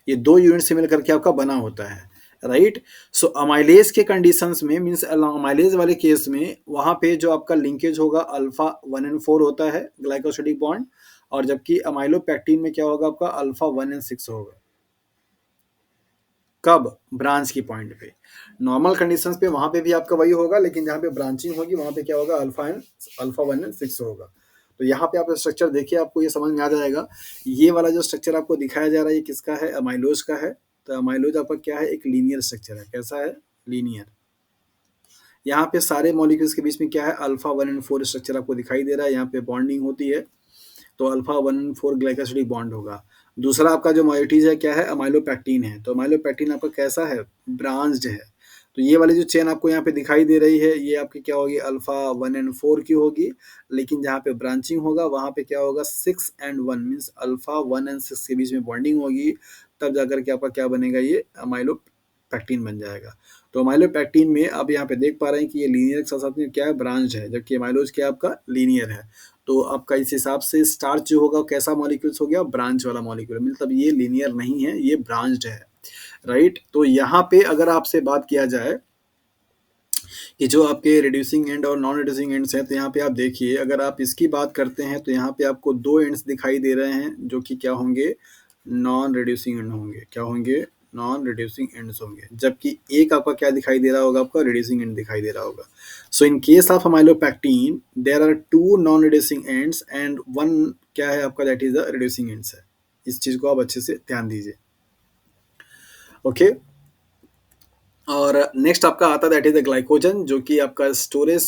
S1: ये 2 यूनिट से मिलकर के आपका बना होता है, राइट। सो अमाइलेज के कंडीशंस में मीन्स अमाइलेज वाले केस में वहां पे जो आपका लिंकेज होगा अल्फा 1 and 4 होता है ग्लाइकोसिडिक बॉन्ड, और जबकि अमाइलोपेक्टिन में क्या होगा आपका अल्फा 1 and 6 होगा। कब? ब्रांच की पॉइंट पे। नॉर्मल कंडीशंस पे वहां पे भी आपका वही होगा, लेकिन जहां पे ब्रांचिंग होगी वहां पे क्या होगा अल्फा 1 and 6 होगा। तो यहाँ पे आप स्ट्रक्चर देखिए, आपको ये समझ में आ जाएगा। ये वाला जो स्ट्रक्चर आपको दिखाया जा रहा है ये किसका है? अमाइलोज का है। तो अमाइलोज आपका क्या है? एक लीनियर स्ट्रक्चर है। कैसा है? लीनियर। यहाँ पे सारे मॉलिक्यूल्स के बीच में क्या है? अल्फा 1 and 4 स्ट्रक्चर आपको दिखाई दे रहा है। यहाँ पे बॉन्डिंग होती है तो अल्फा 1 and 4 ग्लाइकोसिडिक बॉन्ड होगा। दूसरा आपका जो मोइटीज है क्या है? अमाइलोपेक्टिन है। तो अमाइलोपेक्टिन आपका कैसा है? ब्रांच्ड है। तो ये वाली जो चेन आपको यहाँ पे दिखाई दे रही है ये आपकी क्या होगी? अल्फा 1 and 4 की होगी। लेकिन जहाँ पे ब्रांचिंग होगा वहाँ पे क्या होगा? 6 and 1 मीन्स अल्फा 1 and 6 के बीच में बॉन्डिंग होगी, तब जाकर के आपका क्या बनेगा? ये अमाइलोपेक्टिन बन जाएगा। तो अमाइलोपेक्टिन में आप यहाँ पे देख पा रहे हैं कि ये लीनियर के साथ साथ में क्या है? ब्रांच है, जबकि अमाइलोज क्या आपका? लीनियर है। तो आपका इस हिसाब से स्टार्च जो होगा कैसा मॉलिक्यूल्स हो गया? ब्रांच वाला मॉलिक्यूल। मतलब ये लीनियर नहीं है, ये ब्रांच्ड है, राइट। तो यहाँ पे अगर आपसे बात किया जाए कि जो आपके रिड्यूसिंग एंड और नॉन रिड्यूसिंग एंड्स हैं, तो यहाँ पे आप देखिए, अगर आप इसकी बात करते हैं तो यहाँ पे आपको 2 एंड्स दिखाई दे रहे हैं जो कि क्या होंगे? नॉन रिड्यूसिंग एंड होंगे। क्या होंगे? नॉन रिड्यूसिंग एंड्स होंगे। जबकि एक आपका क्या दिखाई दे रहा होगा? आपका रिड्यूसिंग एंड दिखाई दे रहा होगा। So in case of amylopectin there are 2 non reducing ends and 1 क्या है आपका? That is the reducing ends है। इस चीज को आप अच्छे से ध्यान दीजिए, ओके। और नेक्स्ट आपका आता है दैट इज द ग्लाइकोजन, जो कि आपका स्टोरेज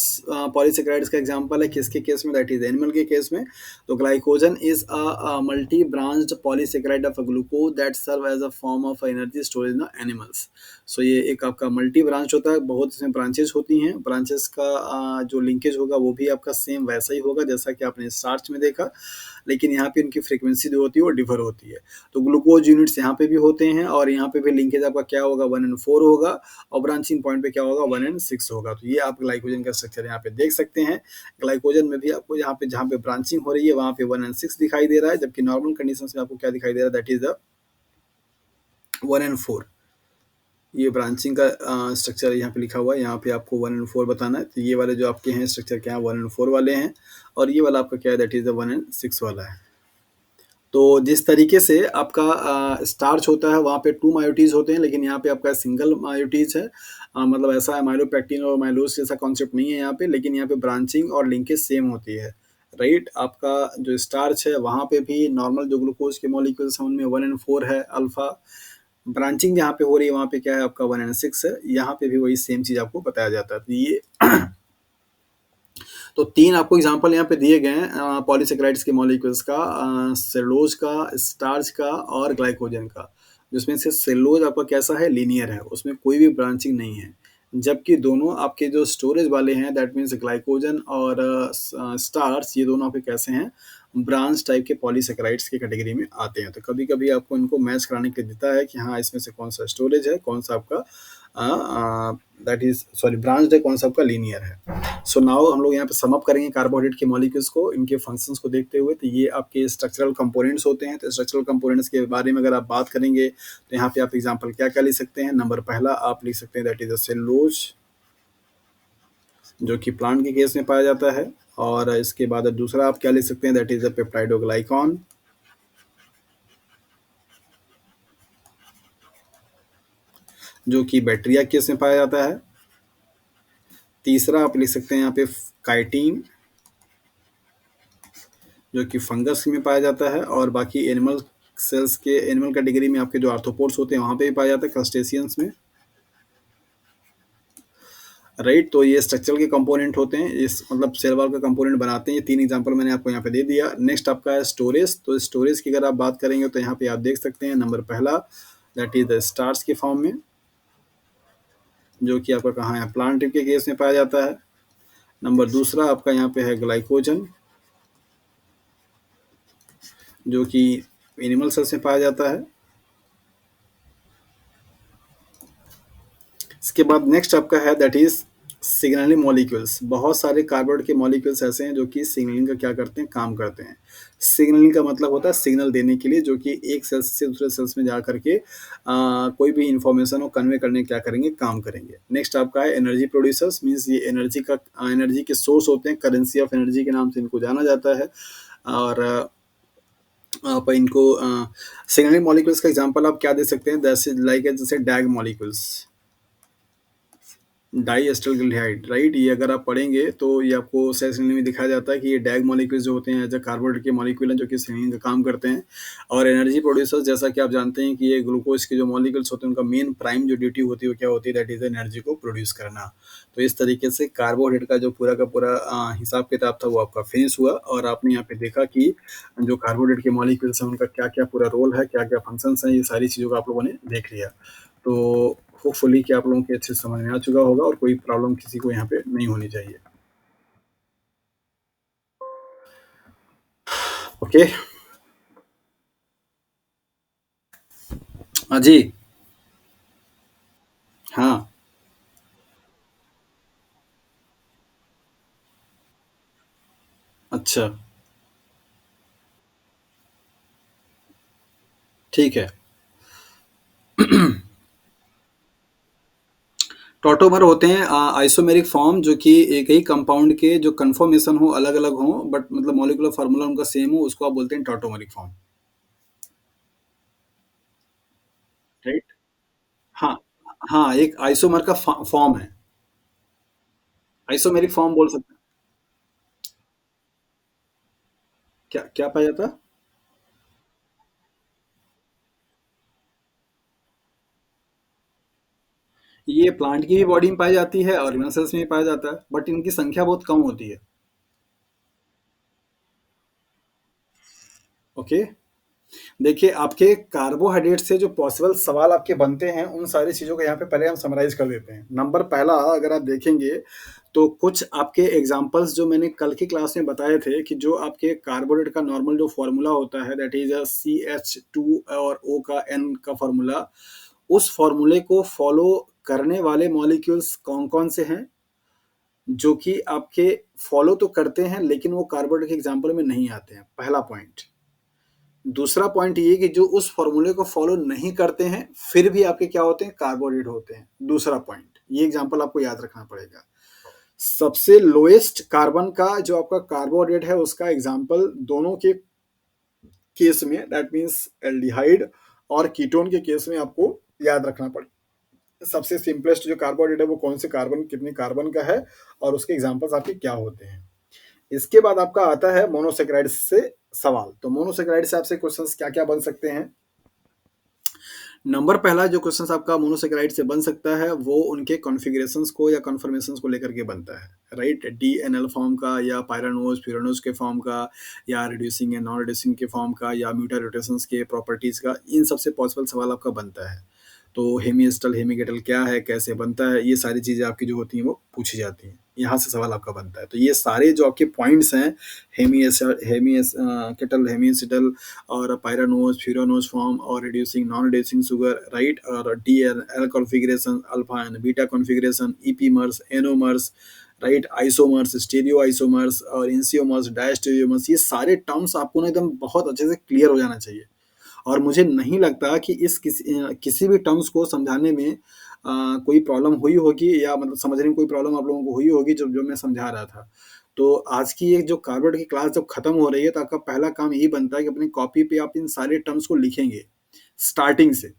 S1: पॉलीसेकेराइड्स का एग्जांपल है। किसके केस में? दैट इज एनिमल के केस में। तो glycogen is a multi branched polysaccharide of glucose that serve as a form of energy storage in animals. So ये एक आपका मल्टी ब्रांच होता है, बहुत इसमें ब्रांचेस होती हैं। ब्रांचेस का जो लिंकेज होगा वो भी आपका सेम वैसा ही होगा जैसा कि आपने स्टार्च में देखा, लेकिन यहाँ पे उनकी फ्रीक्वेंसी जो होती है वो डिफर होती है। तो ग्लूकोज यूनिट्स यहाँ पे भी होते हैं, और यहाँ पे भी लिंकेज आपका क्या होगा? 1 and 4 होगा, और ब्रांचिंग पॉइंट पे क्या होगा? 1 and 6 होगा। तो ये आप ग्लाइकोजन का स्ट्रक्चर यहाँ पे देख सकते हैं। ग्लाइकोजन में भी आपको यहाँ पे जहाँ पे ब्रांचिंग हो रही है वहाँ पे 1 and 6 दिखाई दे रहा है, जबकि नॉर्मल कंडीशन में आपको क्या दिखाई दे रहा है? That is the 1 and 4। ये ब्रांचिंग का स्ट्रक्चर यहाँ पे लिखा हुआ है, यहाँ पे आपको 1 and 4 बताना है। तो ये वाले जो आपके हैं स्ट्रक्चर क्या है? 1 and 4 वाले हैं, और ये वाला आपका क्या है? दैट इज द 1 and 6 वाला है। तो जिस तरीके से आपका स्टार्च होता है वहाँ पे 2 मायोटीज होते हैं, लेकिन यहाँ पे आपका सिंगल मायोटीज है। मतलब ऐसा अमाइलोपेक्टिन और माइलोज जैसा कॉन्सेप्ट नहीं है यहाँ पे, लेकिन यहाँ पे ब्रांचिंग और लिंकेज सेम होती है, राइट। आपका जो स्टार्च है वहाँ पे भी नॉर्मल जो ग्लूकोज के मॉलिक्यूल्स हैं उनमें 1 and 4 है अल्फा। ब्रांचिंग जहाँ पे हो रही है वहाँ पे क्या है? आपका 1 and 6 है। यहाँ पे भी वही सेम चीज़ आपको बताया जाता है। तो ये तो 3 आपको एग्जांपल यहाँ पे दिए गए हैं पॉलीसेकेराइड्स के मॉलिक्यूल्स का, सेलुलोज का, स्टार्च का और ग्लाइकोजन का। जिसमें से सेलुलोज आपका कैसा है? लीनियर है, उसमें कोई भी ब्रांचिंग नहीं है। जबकि दोनों आपके जो स्टोरेज वाले हैं दैट मीन्स ग्लाइकोजन और स्टार्च, ये दोनों आपके कैसे हैं? ब्रांच टाइप के पॉलीसेकेराइड्स की कैटेगरी में आते हैं। तो कभी कभी आपको इनको मैच कराने के लिए देता है कि हाँ इसमें से कौन सा स्टोरेज है, कौन सा आपका दैट इज सॉरी ब्रांच है, कौन सा आपका लीनियर है। सो नाउ हम लोग यहाँ पे सम अप करेंगे कार्बोहाइड्रेट के मॉलिक्यूल्स को, इनके फंक्शंस को देखते हुए। तो ये आपके स्ट्रक्चरल कंपोनेंट्स होते हैं। तो स्ट्रक्चरल कंपोनेंट्स के बारे में अगर आप बात करेंगे तो यहाँ पे आप एग्जांपल क्या क्या लिख सकते हैं? नंबर पहला आप लिख सकते हैं दैट इज अ सेलुलोज, जो कि प्लांट के केस में पाया जाता है। और इसके बाद दूसरा आप क्या लिख सकते हैं? दैट इज अ पेप्टाइडोग्लाइकॉन, जो कि बैक्टीरिया केस में पाया जाता है। तीसरा आप लिख सकते हैं यहाँ पे काइटिन, जो कि फंगस में पाया जाता है। और बाकी एनिमल सेल्स के एनिमल कैटेगरी में आपके जो आर्थ्रोपोड्स होते हैं वहाँ पे भी पाया जाता है, क्रस्टेशियंस में, राइट। तो ये स्ट्रक्चरल के कंपोनेंट होते हैं, इस मतलब सेल वॉल का कंपोनेंट बनाते हैं। ये 3 एग्जांपल मैंने आपको यहाँ पे दे दिया। नेक्स्ट आपका है स्टोरेज। तो स्टोरेज की अगर आप बात करेंगे तो यहाँ पे आप देख सकते हैं नंबर पहला दैट इज द स्टार्च के फॉर्म में, जो कि आपका कहाँ है? प्लांट के केस में पाया जाता है। नंबर दूसरा आपका यहाँ पे है ग्लाइकोजन, जो कि एनिमल सेल्स में पाया जाता है। इसके बाद नेक्स्ट आपका है दैट इज सिग्नलिंग मॉलिक्यूल्स, बहुत सारे कार्बोहाइड्रेट के मॉलिक्यूल्स ऐसे हैं जो कि सिग्नलिंग का क्या करते हैं, काम करते हैं। सिग्नलिंग का मतलब होता है सिग्नल देने के लिए, जो कि एक सेल्स से दूसरे सेल्स में जा करके कोई भी इन्फॉर्मेशन को कन्वे करने क्या करेंगे, काम करेंगे। नेक्स्ट आपका है एनर्जी प्रोड्यूसर्स, मीन्स ये एनर्जी के सोर्स होते हैं, करेंसी ऑफ एनर्जी के नाम से इनको जाना जाता है। और आप इनको सिग्नलिंग मॉलिक्यूल्स का एग्जांपल आप क्या दे सकते हैं, जैसे डैग मॉलिक्यूल्स, डाइएस्टरगील्डिहाइड, राइट? ये अगर आप पढ़ेंगे तो ये आपको सेल सिग्नलिंग में दिखाया जाता है कि ये डैग मॉलिक्यूल्स जो होते हैं एज अ कार्बोहाइड्रेट के मॉलिक्यूल हैं जो कि सिग्नलिंग का काम करते हैं। और एनर्जी प्रोड्यूसर्स, जैसा कि आप जानते हैं कि ये ग्लूकोज के जो मॉलिक्यूल्स होते हैं उनका मेन प्राइम जो ड्यूटी होती है वो क्या होती है, दैट इज एनर्जी को प्रोड्यूस करना। तो इस तरीके से कार्बोहाइड्रेट का जो पूरा का पूरा हिसाब किताब था वो आपका फिनिश हुआ, और आपने यहाँ पे देखा कि जो कार्बोहाइड्रेट के मॉलिक्यूल्स हैं उनका क्या क्या पूरा रोल है, क्या क्या फंक्शंस हैं, ये सारी चीज़ों को आप लोगों ने देख लिया। तो होपफुली कि आप लोगों को अच्छे से समझ में आ चुका होगा और कोई प्रॉब्लम किसी को यहाँ पे नहीं होनी चाहिए। ओके। हाँ जी। हाँ। अच्छा। ठीक है। टॉटोमर होते हैं आइसोमेरिक फॉर्म, जो कि एक ही कंपाउंड के जो कन्फॉर्मेशन हो अलग अलग हो, बट मतलब मॉलिक्यूलर फार्मूला उनका सेम हो, उसको आप बोलते हैं टॉटोमरिक फॉर्म, राइट? हाँ। हाँ, एक आइसोमर का फॉर्म है, आइसोमेरिक फॉर्म बोल सकते हैं। क्या क्या पाया जाता? ये प्लांट की भी बॉडी में पाई जाती है, ऑर्गेनल सेल्स में भी पाया जाता है, बट इनकी संख्या बहुत कम होती है। ओके। देखिए, आपके कार्बोहाइड्रेट से जो पॉसिबल सवाल आपके बनते हैं, उन सारी चीज़ों को यहाँ पे पहले हम समराइज़ कर देते हैं। नंबर पहला, अगर आप देखेंगे, तो कुछ आपके एग्ज़ाम्पल्स जो मैंने कल की क्लास में बताए थे कि जो आपके कार्बोहाइड्रेट का नॉर्मल जो फ़ॉर्मूला होता है, दैट इज़ CH2 और O का N का फ़ॉर्मूला, उस फ़ॉर्मूले को फ़ॉलो करने वाले मॉलिक्यूल्स कौन-कौन से हैं, जो कि आपके फ़ॉलो तो करते हैं, लेकिन वो कार्बोहाइड्रेट के एग्ज़ाम्पल में नहीं आते हैं, पहला पॉइंट। दूसरा पॉइंट ये कि जो उस फॉर्मूले को फॉलो नहीं करते हैं, फिर भी आपके क्या होते हैं, कार्बोहाइड्रेट होते हैं। दूसरा पॉइंट, ये एग्जांपल आपको याद रखना पड़ेगा। सबसे लोएस्ट कार्बन का जो आपका कार्बोहाइड्रेट है, उसका एग्जांपल दोनों के केस में, दैट मीन्स एल्डिहाइड और कीटोन के केस में आपको याद रखना पड़ेगा। सबसे सिंपलेस्ट जो कार्बोहाइड्रेट है वो कौन से कार्बन, कितने कार्बन का है, और उसके एग्जांपल्स आपके क्या होते हैं। इसके बाद आपका आता है मोनोसेक्राइड से सवाल। तो मोनोसेक्राइड से आपसे क्वेश्चंस क्या क्या बन सकते हैं? नंबर पहला जो क्वेश्चन आपका मोनोसेक्राइड से बन सकता है वो उनके कॉन्फ़िगरेशंस को या कन्फर्मेशंस को लेकर के बनता है, राइट? डीएनएल फॉर्म का, या पायरानोज फ्यूरानोज के फॉर्म का, या रिड्यूसिंग या नॉन रिड्यूसिंग के फॉर्म का, या म्यूटा रोटेशंस के प्रॉपर्टीज का, इन सबसे पॉसिबल सवाल आपका बनता है। तो हेमिएस्टल हेमिकेटल क्या है, कैसे बनता है, ये सारी चीज़ें आपकी जो होती हैं वो पूछी जाती हैं, यहाँ से सवाल आपका बनता है। तो ये सारे जो आपके पॉइंट्स हैं, केटल हेमिएसिटल और पायरानोज फ्यूरानोज फॉर्म और reducing non reducing sugar, right? और D L configuration, alpha and beta configuration, epimers, anomers, right? Isomers, stereo isomers और इंसियोमर्स, डायस्टेरियोमर्स, ये सारे टर्म्स आपको ना एकदम बहुत अच्छे से क्लियर हो जाना चाहिए। और मुझे नहीं लगता कि किसी भी टर्म्स को समझाने में कोई प्रॉब्लम हुई होगी, या मतलब समझने में कोई प्रॉब्लम आप लोगों को हुई होगी जो जो मैं समझा रहा था। तो आज की ये जो कार्बोहाइड्रेट की क्लास जब खत्म हो रही है, तो आपका पहला काम यही बनता है कि अपनी कॉपी पे आप इन सारे टर्म्स को लिखेंगे, स्टार्टिंग से।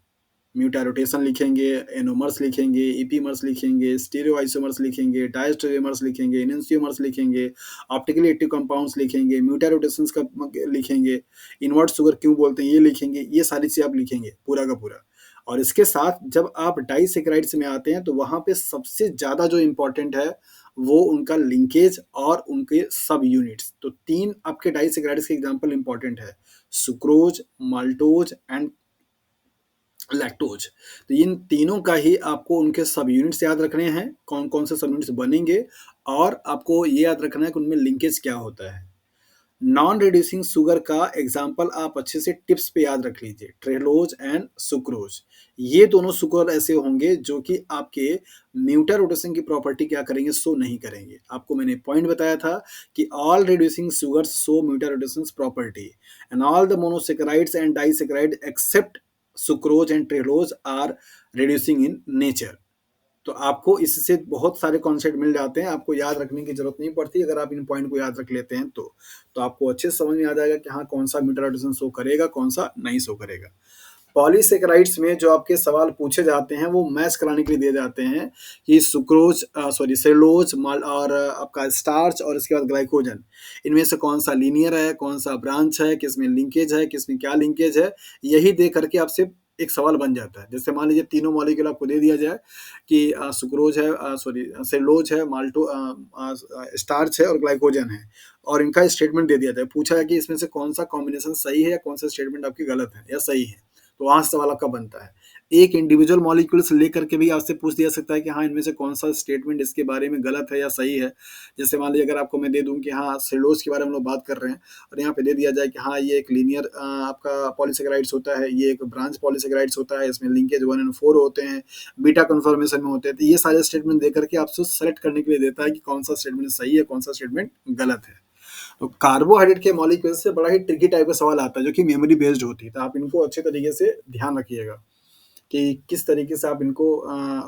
S1: म्यूटा रोटेशन लिखेंगे, एनोमर्स लिखेंगे, ईपीमर्स लिखेंगे, स्टीरियो आइसोमर्स लिखेंगे, डायस्टेरियोमर्स लिखेंगे, एनेंशियोमर्स लिखेंगे, ऑप्टिकली एक्टिव कंपाउंड्स लिखेंगे, म्यूटा रोटेशंस का लिखेंगे, इन्वर्ट शुगर क्यों बोलते हैं ये लिखेंगे, ये सारी चीज़ें आप लिखेंगे पूरा का पूरा। और इसके साथ जब आप डाइसेकेराइड्स में आते हैं, तो वहाँ पे सबसे ज़्यादा जो इम्पोर्टेंट है, वो उनका लिंकेज और उनके सब यूनिट्स। तो 3 आपके डाइसेकेराइड्स के एग्ज़ाम्पल इम्पोर्टेंट है, सुक्रोज, माल्टोज एंड लैक्टोज। तो इन तीनों का ही आपको उनके सब यूनिट्स याद रखने हैं, कौन-कौन से सब यूनिट्स बनेंगे, और आपको ये याद रखना है कि उनमें लिंकेज क्या होता है। नॉन रिड्यूसिंग शुगर का एग्जाम्पल आप अच्छे से टिप्स पे याद रख लीजिए, ट्रेलोज एंड सुक्रोज। ये दोनों शुगर ऐसे होंगे जो कि आपके म्यूटा रोटेशन की प्रॉपर्टी क्या करेंगे, शो नहीं करेंगे। आपको मैंने पॉइंट बताया था कि all reducing sugars show mutarotation property and all the monosaccharides and disaccharide except sucrose and trehalose are reducing in nature. तो आपको इससे बहुत सारे कॉन्सेप्ट मिल जाते हैं, आपको याद रखने की जरूरत नहीं पड़ती अगर आप इन पॉइंट को याद रख लेते हैं तो आपको अच्छे से समझ में आ जाएगा कि हाँ कौन सा म्यूटारोटेशन शो करेगा, कौन सा नहीं शो करेगा। पॉलीसेकेराइड्स में जो आपके सवाल पूछे जाते हैं वो मैच कराने के लिए दिए जाते हैं कि सुक्रोज सॉरी सेलुलोज माल और आपका स्टार्च और इसके बाद ग्लाइकोजन, इनमें से कौन सा लीनियर है, कौन सा ब्रांच है, किसमें लिंकेज है, किसमें क्या लिंकेज है, यही दे करके आपसे एक सवाल बन जाता है। जैसे मान लीजिए तीनों मॉलिक्यूल आपको दे दिया जाए कि सुक्रोज है, सॉरी सेलुलोज है, माल्टो स्टार्च है और ग्लाइकोजन है, और इनका स्टेटमेंट दे दिया जाए, पूछा है कि इसमें से कौन सा कॉम्बिनेशन सही है या कौन सा स्टेटमेंट आपकी गलत है या सही है, तो वहां से सवाल आपका बनता है। एक इंडिविजुअल मॉलिक्यूल से लेकर के भी आपसे पूछ दिया सकता है कि हाँ इनमें से कौन सा स्टेटमेंट इसके बारे में गलत है या सही है। जैसे मान लीजिए अगर आपको मैं दे दूं कि हाँ सेलुलोज के बारे में हम लोग बात कर रहे हैं और यहाँ पे दे दिया जाए कि हाँ ये एक लीनियर आपका पॉलीसेकेराइड्स होता है, ये एक ब्रांच पॉलीसेकेराइड्स होता है, इसमें लिंकेज 1 और 4 होते हैं, बीटा कन्फर्मेशन में होते हैं, तो ये सारे स्टेटमेंट दे करके आपसे सेलेक्ट करने के लिए देता है कि कौन सा स्टेटमेंट सही है, कौन सा स्टेटमेंट गलत है। तो कार्बोहाइड्रेट के मॉलिक्यूल से बड़ा ही ट्रिकी टाइप का सवाल आता है जो कि मेमोरी बेस्ड होती है, तो आप इनको अच्छे तरीके से ध्यान रखिएगा कि किस तरीके से आप इनको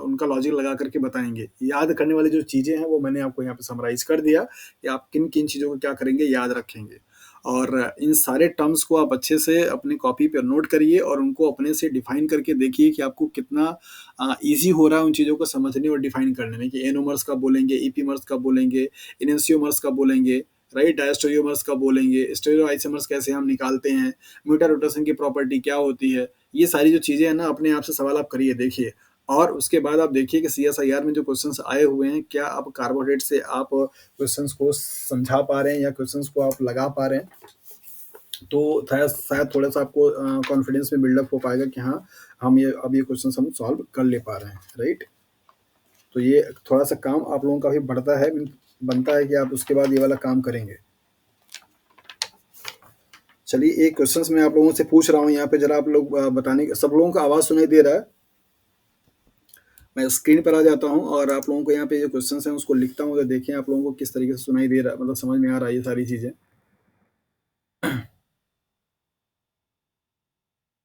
S1: उनका लॉजिक लगा करके बताएंगे। याद करने वाली जो चीज़ें हैं वो मैंने आपको यहाँ पे समराइज कर दिया कि आप किन किन चीज़ों को क्या करेंगे, याद रखेंगे। और इन सारे टर्म्स को आप अच्छे से अपनी कॉपी पर नोट करिए और उनको अपने से डिफाइन करके देखिए कि आपको कितना ईजी हो रहा है उन चीज़ों को समझने और डिफाइन करने में, कि एनोमर्स कब बोलेंगे, ईपीमर्स कब बोलेंगे, इनेंशियोमर्स कब बोलेंगे, राइट, डायस्टोरियोमर्स कब बोलेंगे, स्टेरियोआइसोमर्स कैसे हम निकालते हैं, म्यूटा रोटेशन की प्रॉपर्टी क्या होती है। ये सारी जो चीज़ें हैं ना अपने आप से सवाल आप करिए देखिए, और उसके बाद आप देखिए कि सीएसआईआर में जो क्वेश्चंस आए हुए हैं क्या आप कार्बोहाइड्रेट से आप क्वेश्चंस को समझा पा रहे हैं या क्वेश्चंस को आप लगा पा रहे हैं। तो शायद शायद थोड़ा सा आपको कॉन्फिडेंस में बिल्डअप हो पाएगा कि हाँ हम ये अब ये क्वेश्चन हम सॉल्व कर ले पा रहे हैं, राइट। तो ये थोड़ा सा काम आप लोगों का भी बढ़ता है, बनता है कि आप उसके बाद ये वाला काम करेंगे। चलिए एक क्वेश्चंस मैं आप लोगों से पूछ रहा हूँ यहाँ पे, जरा आप लोग बताने, सब लोगों का आवाज़ सुनाई दे रहा है? मैं स्क्रीन पर आ जाता हूँ और आप लोगों को यहाँ पे जो क्वेश्चंस हैं उसको लिखता हूँ, तो देखें आप लोगों को किस तरीके से सुनाई दे रहा है, मतलब समझ में आ रहा है ये सारी चीज़ें।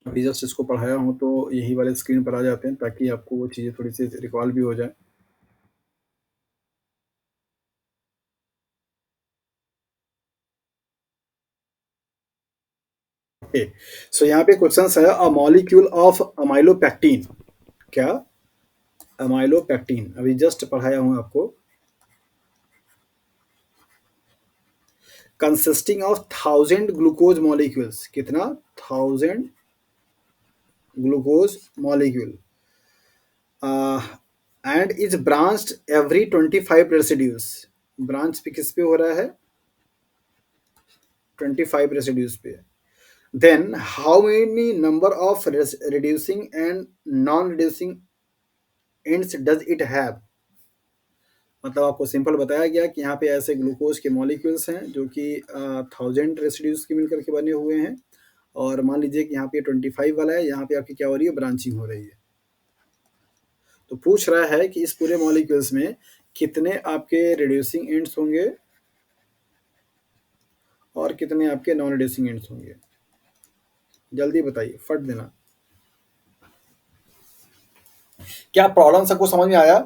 S1: अभी जस्ट इसको पढ़ाया हूँ तो यही वाले स्क्रीन पर आ जाते हैं ताकि आपको वो चीज़ें थोड़ी सी रिकॉल भी हो जाए। ओके, सो यहाँ पे क्वेश्चंस है, अ मॉलिक्यूल ऑफ अमाइलोपेक्टिन, क्या अमाइलोपेक्टिन अभी जस्ट पढ़ाया हूँ आपको, कंसिस्टिंग ऑफ 1000 ग्लूकोज मॉलिक्यूल्स, कितना 1000 glucose molecule and is branched every 25 residues, branch पे किस पे हो रहा है, 25 रेसिड्यूज पे। Then how many number of reducing and non reducing ends does it have, मतलब आपको सिंपल बताया गया कि यहाँ पे ऐसे ग्लूकोज के मॉलिक्यूल्स हैं जो कि 1000 रेसिड्यूज के मिलकर के बने हुए हैं, और मान लीजिए कि यहाँ पे 25 वाला है, यहाँ पे आपकी क्या हो रही है, ब्रांचिंग हो रही है। तो पूछ रहा है कि इस पूरे मॉलिक्यूल्स में कितने आपके रिड्यूसिंग एंड्स होंगे और कितने आपके नॉन रिड्यूसिंग एंड्स होंगे, जल्दी बताइए, फट देना। क्या प्रॉब्लम सबको समझ में आया?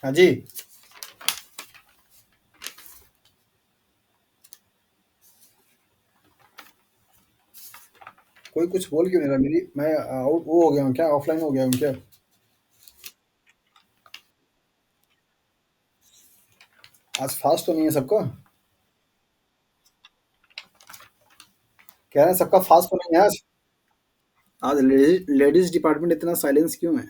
S1: हाँ जी, कोई कुछ बोल क्यों नहीं रहा, मेरी मैं आउट वो हो गया हूँ क्या, ऑफलाइन हो गया हूँ क्या? आज फास्ट तो नहीं है सबका? कह रहे हैं सबका फास्ट तो नहीं है आज? आज लेडीज डिपार्टमेंट इतना साइलेंस क्यों है?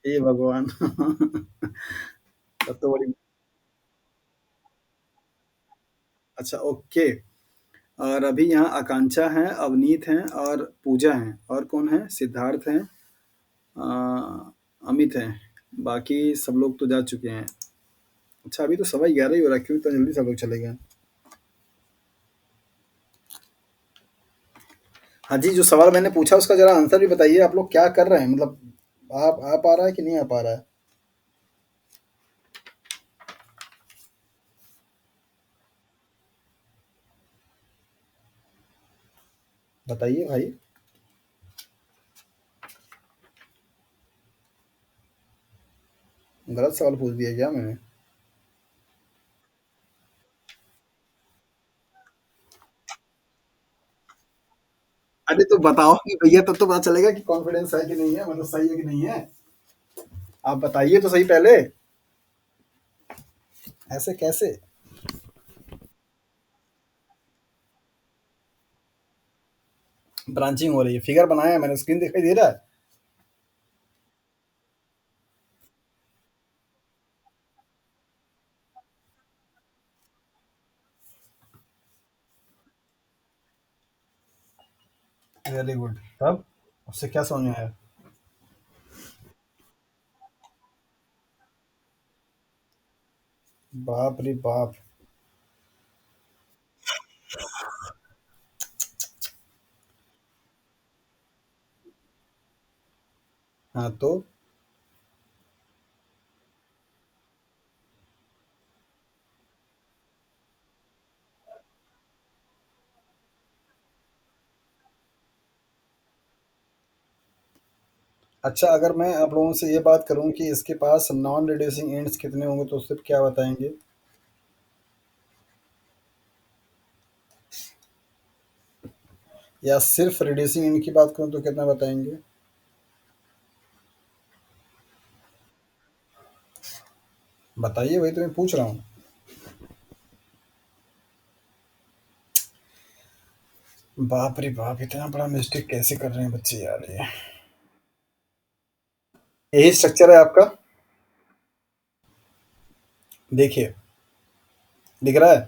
S1: हे भगवान तब तो बड़ी, अच्छा ओके। और अभी यहाँ आकांक्षा हैं, अवनीत हैं और पूजा हैं, और कौन है, सिद्धार्थ हैं, अ, अमित हैं, बाकी सब लोग तो जा चुके हैं। अच्छा, अभी तो 11:15 ही हो रहा है, क्यों इतना जल्दी सब लोग चले गए? हाँ जी, जो सवाल मैंने पूछा उसका ज़रा आंसर भी बताइए, आप लोग क्या कर रहे हैं? मतलब आप आ पा रहा है कि नहीं आ पा रहा है? बताइए भाई। गलत सवाल पूछ दिया क्या मैंने? अरे तो बताओ कि भैया, तब तो पता चलेगा कि कॉन्फिडेंस है कि नहीं है, मतलब सही है कि नहीं है। आप बताइए तो सही पहले। ऐसे कैसे? ब्रांचिंग हो रही है, फिगर बनाया है मैंने, स्क्रीन दिखाई दे रहा है। Very good. तब उससे क्या समझ में आया? बाप रे बाप। हाँ तो? अच्छा, अगर मैं आप लोगों से ये बात करूं कि इसके पास नॉन रिड्यूसिंग एंड्स कितने होंगे तो सिर्फ क्या बताएंगे? या सिर्फ रिड्यूसिंग एंड की बात करूं तो कितना बताएंगे? बताइए, वही तो मैं पूछ रहा हूँ। बाप रे बाप, इतना बड़ा मिस्टेक कैसे कर रहे हैं बच्चे यार ये। यही स्ट्रक्चर है आपका? देखिए, दिख रहा है?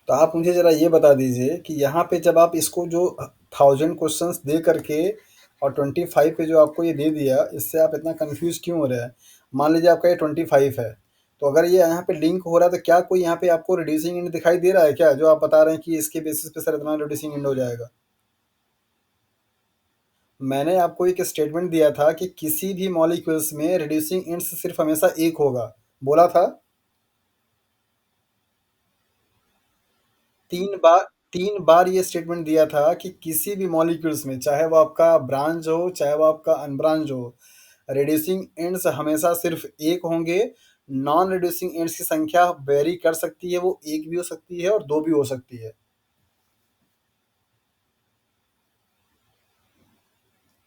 S1: तो आप मुझे ज़रा ये बता दीजिए कि यहाँ पे जब आप इसको जो 1000 क्वेश्चंस दे करके और 25 पे जो आपको ये दे दिया, इससे आप इतना कंफ्यूज क्यों हो रहे हैं? मान लीजिए आपका ये 25 है, तो अगर ये यहाँ पे लिंक हो रहा है तो क्या कोई यहाँ पे आपको रिड्यूसिंग इंड दिखाई दे रहा है क्या, जो आप बता रहे हैं कि इसके बेसिस पे सर इतना रिड्यूसिंग इंड हो जाएगा? मैंने आपको एक स्टेटमेंट दिया था कि किसी भी मॉलिक्यूल्स में रिड्यूसिंग इंड्स सिर्फ हमेशा एक होगा, बोला था। 3 बार, 3 बार ये स्टेटमेंट दिया था कि किसी भी मॉलिक्यूल्स में, चाहे वो आपका ब्रांच हो चाहे वो आपका अनब्रांच हो, रिड्यूसिंग एंड्स हमेशा सिर्फ एक होंगे। नॉन रिड्यूसिंग एंड्स की संख्या वेरी कर सकती है, वो एक भी हो सकती है और दो भी हो सकती है।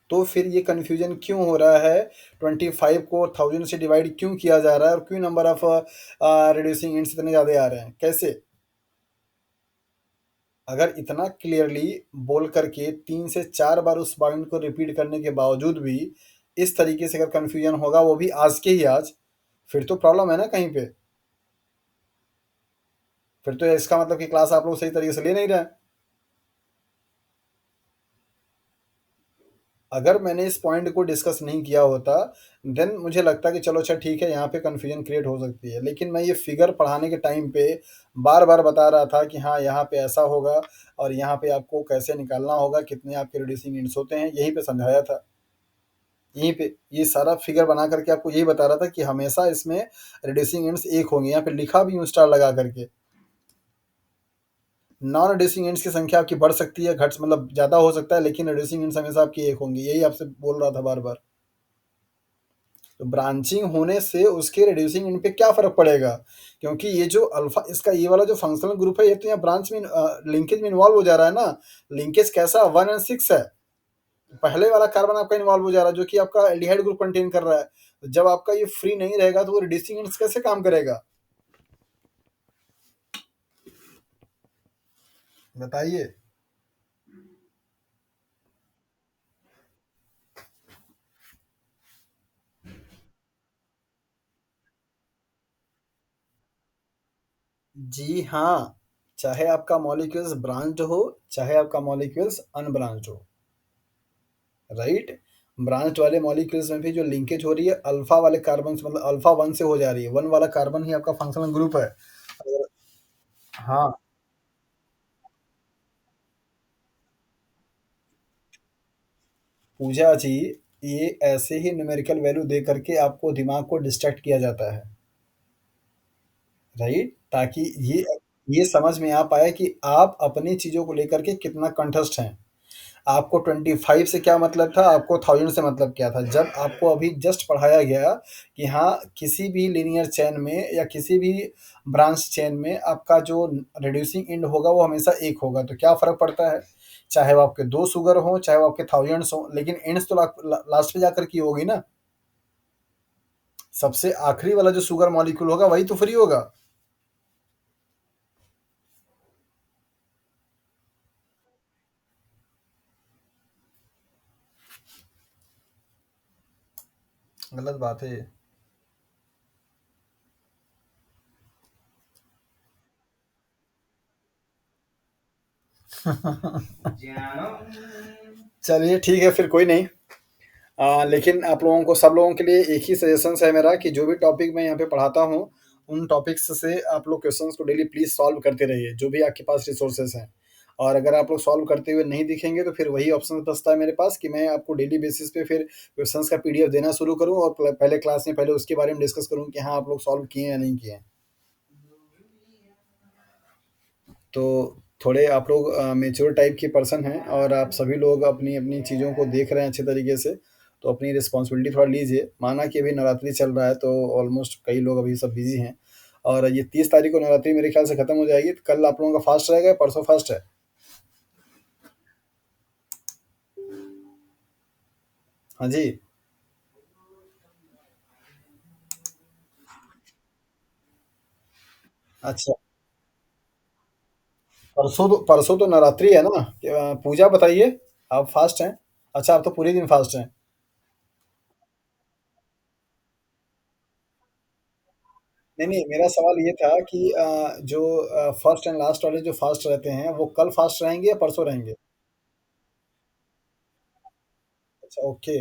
S1: तो फिर ये कन्फ्यूजन क्यों हो रहा है? 25 को 1000 से डिवाइड क्यों किया जा रहा है, और क्यों नंबर ऑफ रिड्यूसिंग एंड्स इतने ज़्यादा आ रहे हैं, कैसे? अगर इतना क्लियरली बोल करके 3 से 4 बार उस पॉइंट को रिपीट करने के बावजूद भी इस तरीके से अगर कन्फ्यूजन होगा, वो भी आज के ही आज, फिर तो प्रॉब्लम है ना कहीं पे। फिर तो इसका मतलब कि क्लास आप लोग सही तरीके से ले नहीं रहे हैं। अगर मैंने इस पॉइंट को डिस्कस नहीं किया होता, देन मुझे लगता कि चलो अच्छा ठीक है, यहाँ पे कन्फ्यूजन क्रिएट हो सकती है, लेकिन मैं ये फिगर पढ़ाने के टाइम पे बार बार बता रहा था कि हाँ यहाँ पे ऐसा होगा, और यहाँ पे आपको कैसे निकालना होगा, कितने आपके रिड्यूसिंग इंड्स होते हैं, यहीं पे समझाया था। यहीं पे ये सारा फिगर बना करके आपको यही बता रहा था कि हमेशा इसमें रिड्यूसिंग एंड्स एक होंगे, यहाँ पे लिखा भी हूँ स्टार लगा करके। नॉन रिड्यूसिंग एंड्स की संख्या आपकी बढ़ सकती है, घट मतलब ज़्यादा हो सकता है, लेकिन रिड्यूसिंग एंड्स हमेशा आपकी एक होंगी, यही आपसे बोल रहा था बार बार। तो ब्रांचिंग होने से उसके रिड्यूसिंग एंड पे क्या फ़र्क पड़ेगा? क्योंकि ये जो अल्फ़ा, इसका ये वाला जो फंक्शनल ग्रुप है, ये तो यहाँ ब्रांच में लिंकेज में इन्वॉल्व हो जा रहा है ना। लिंकेज कैसा 1 एंड 6 है। पहले वाला कार्बन आपका इन्वॉल्व हो जा रहा है, जो कि आपका एल्डिहाइड ग्रुप कंटेन कर रहा है। तो जब आपका ये फ्री नहीं रहेगा तो वो रिड्यूसिंग एंड्स कैसे काम करेगा? बताइए। जी हाँ, चाहे आपका मॉलिक्यूल्स ब्रांच्ड हो, चाहे आपका मॉलिक्यूल्स अनब्रांच्ड हो, राइट? ब्रांच्ड वाले मॉलिक्यूल्स में भी जो लिंकेज हो रही है अल्फा वाले कार्बन से, मतलब अल्फा 1 से हो जा रही है। 1 वाला कार्बन ही आपका फंक्शनल ग्रुप है। अगर हाँ, पूजा जी, ये ऐसे ही न्यूमेरिकल वैल्यू दे करके आपको दिमाग को डिस्ट्रैक्ट किया जाता है, राइट? ताकि ये समझ में आ पाए कि आप अपनी चीज़ों को लेकर के कितना कंठस्थ हैं। आपको 25 से क्या मतलब था, आपको 1000 से मतलब क्या था? जब आपको अभी जस्ट पढ़ाया गया कि हाँ, किसी भी लीनियर चेन में या किसी भी ब्रांच चेन में आपका जो रिड्यूसिंग एंड होगा वो हमेशा 1 होगा, तो क्या फ़र्क पड़ता है? चाहे वो आपके 2 शुगर हों, चाहे वो आपके थाउज़ेंड्स हों, लेकिन एंड्स तो लास्ट में जाकर के होगी ना। सबसे आखिरी वाला जो शुगर मॉलिक्यूल होगा वही तो फ्री होगा। गलत बात है ये। चलिए ठीक है, फिर कोई नहीं। लेकिन आप लोगों को, सब लोगों के लिए एक ही सजेशंस है मेरा कि जो भी टॉपिक मैं यहाँ पे पढ़ाता हूँ, उन टॉपिक्स से आप लोग क्वेश्चंस को डेली प्लीज़ सॉल्व करते रहिए, जो भी आपके पास रिसोर्सेज हैं। और अगर आप लोग सॉल्व करते हुए नहीं दिखेंगे तो फिर वही ऑप्शन बचता है मेरे पास कि मैं आपको डेली बेसिस पे फिर क्वेश्चंस का पीडीएफ देना शुरू करूँ और पहले क्लास में पहले उसके बारे में डिस्कस करूँ कि हाँ, आप लोग सॉल्व किए हैं या नहीं किए हैं। तो थोड़े आप लोग मैच्योर टाइप के पर्सन हैं और आप सभी लोग अपनी अपनी चीज़ों को देख रहे हैं अच्छे तरीके से, तो अपनी रिस्पॉन्सिबिलिटी थोड़ा लीजिए। माना कि अभी नवरात्रि चल रहा है तो ऑलमोस्ट कई लोग अभी सब बिजी हैं, और ये 30 तारीख को नवरात्रि मेरे ख्याल से खत्म हो जाएगी, तो कल आप लोगों का फास्ट रहेगा या परसों फास्ट है? हाँ जी। अच्छा, परसों तो नवरात्रि है ना? पूजा बताइए, आप फास्ट हैं? अच्छा, आप तो पूरे दिन फास्ट हैं। नहीं नहीं, मेरा सवाल ये था कि जो फर्स्ट एंड लास्ट वाले जो फास्ट रहते हैं वो कल फास्ट रहेंगे या परसों रहेंगे? अच्छा, ओके।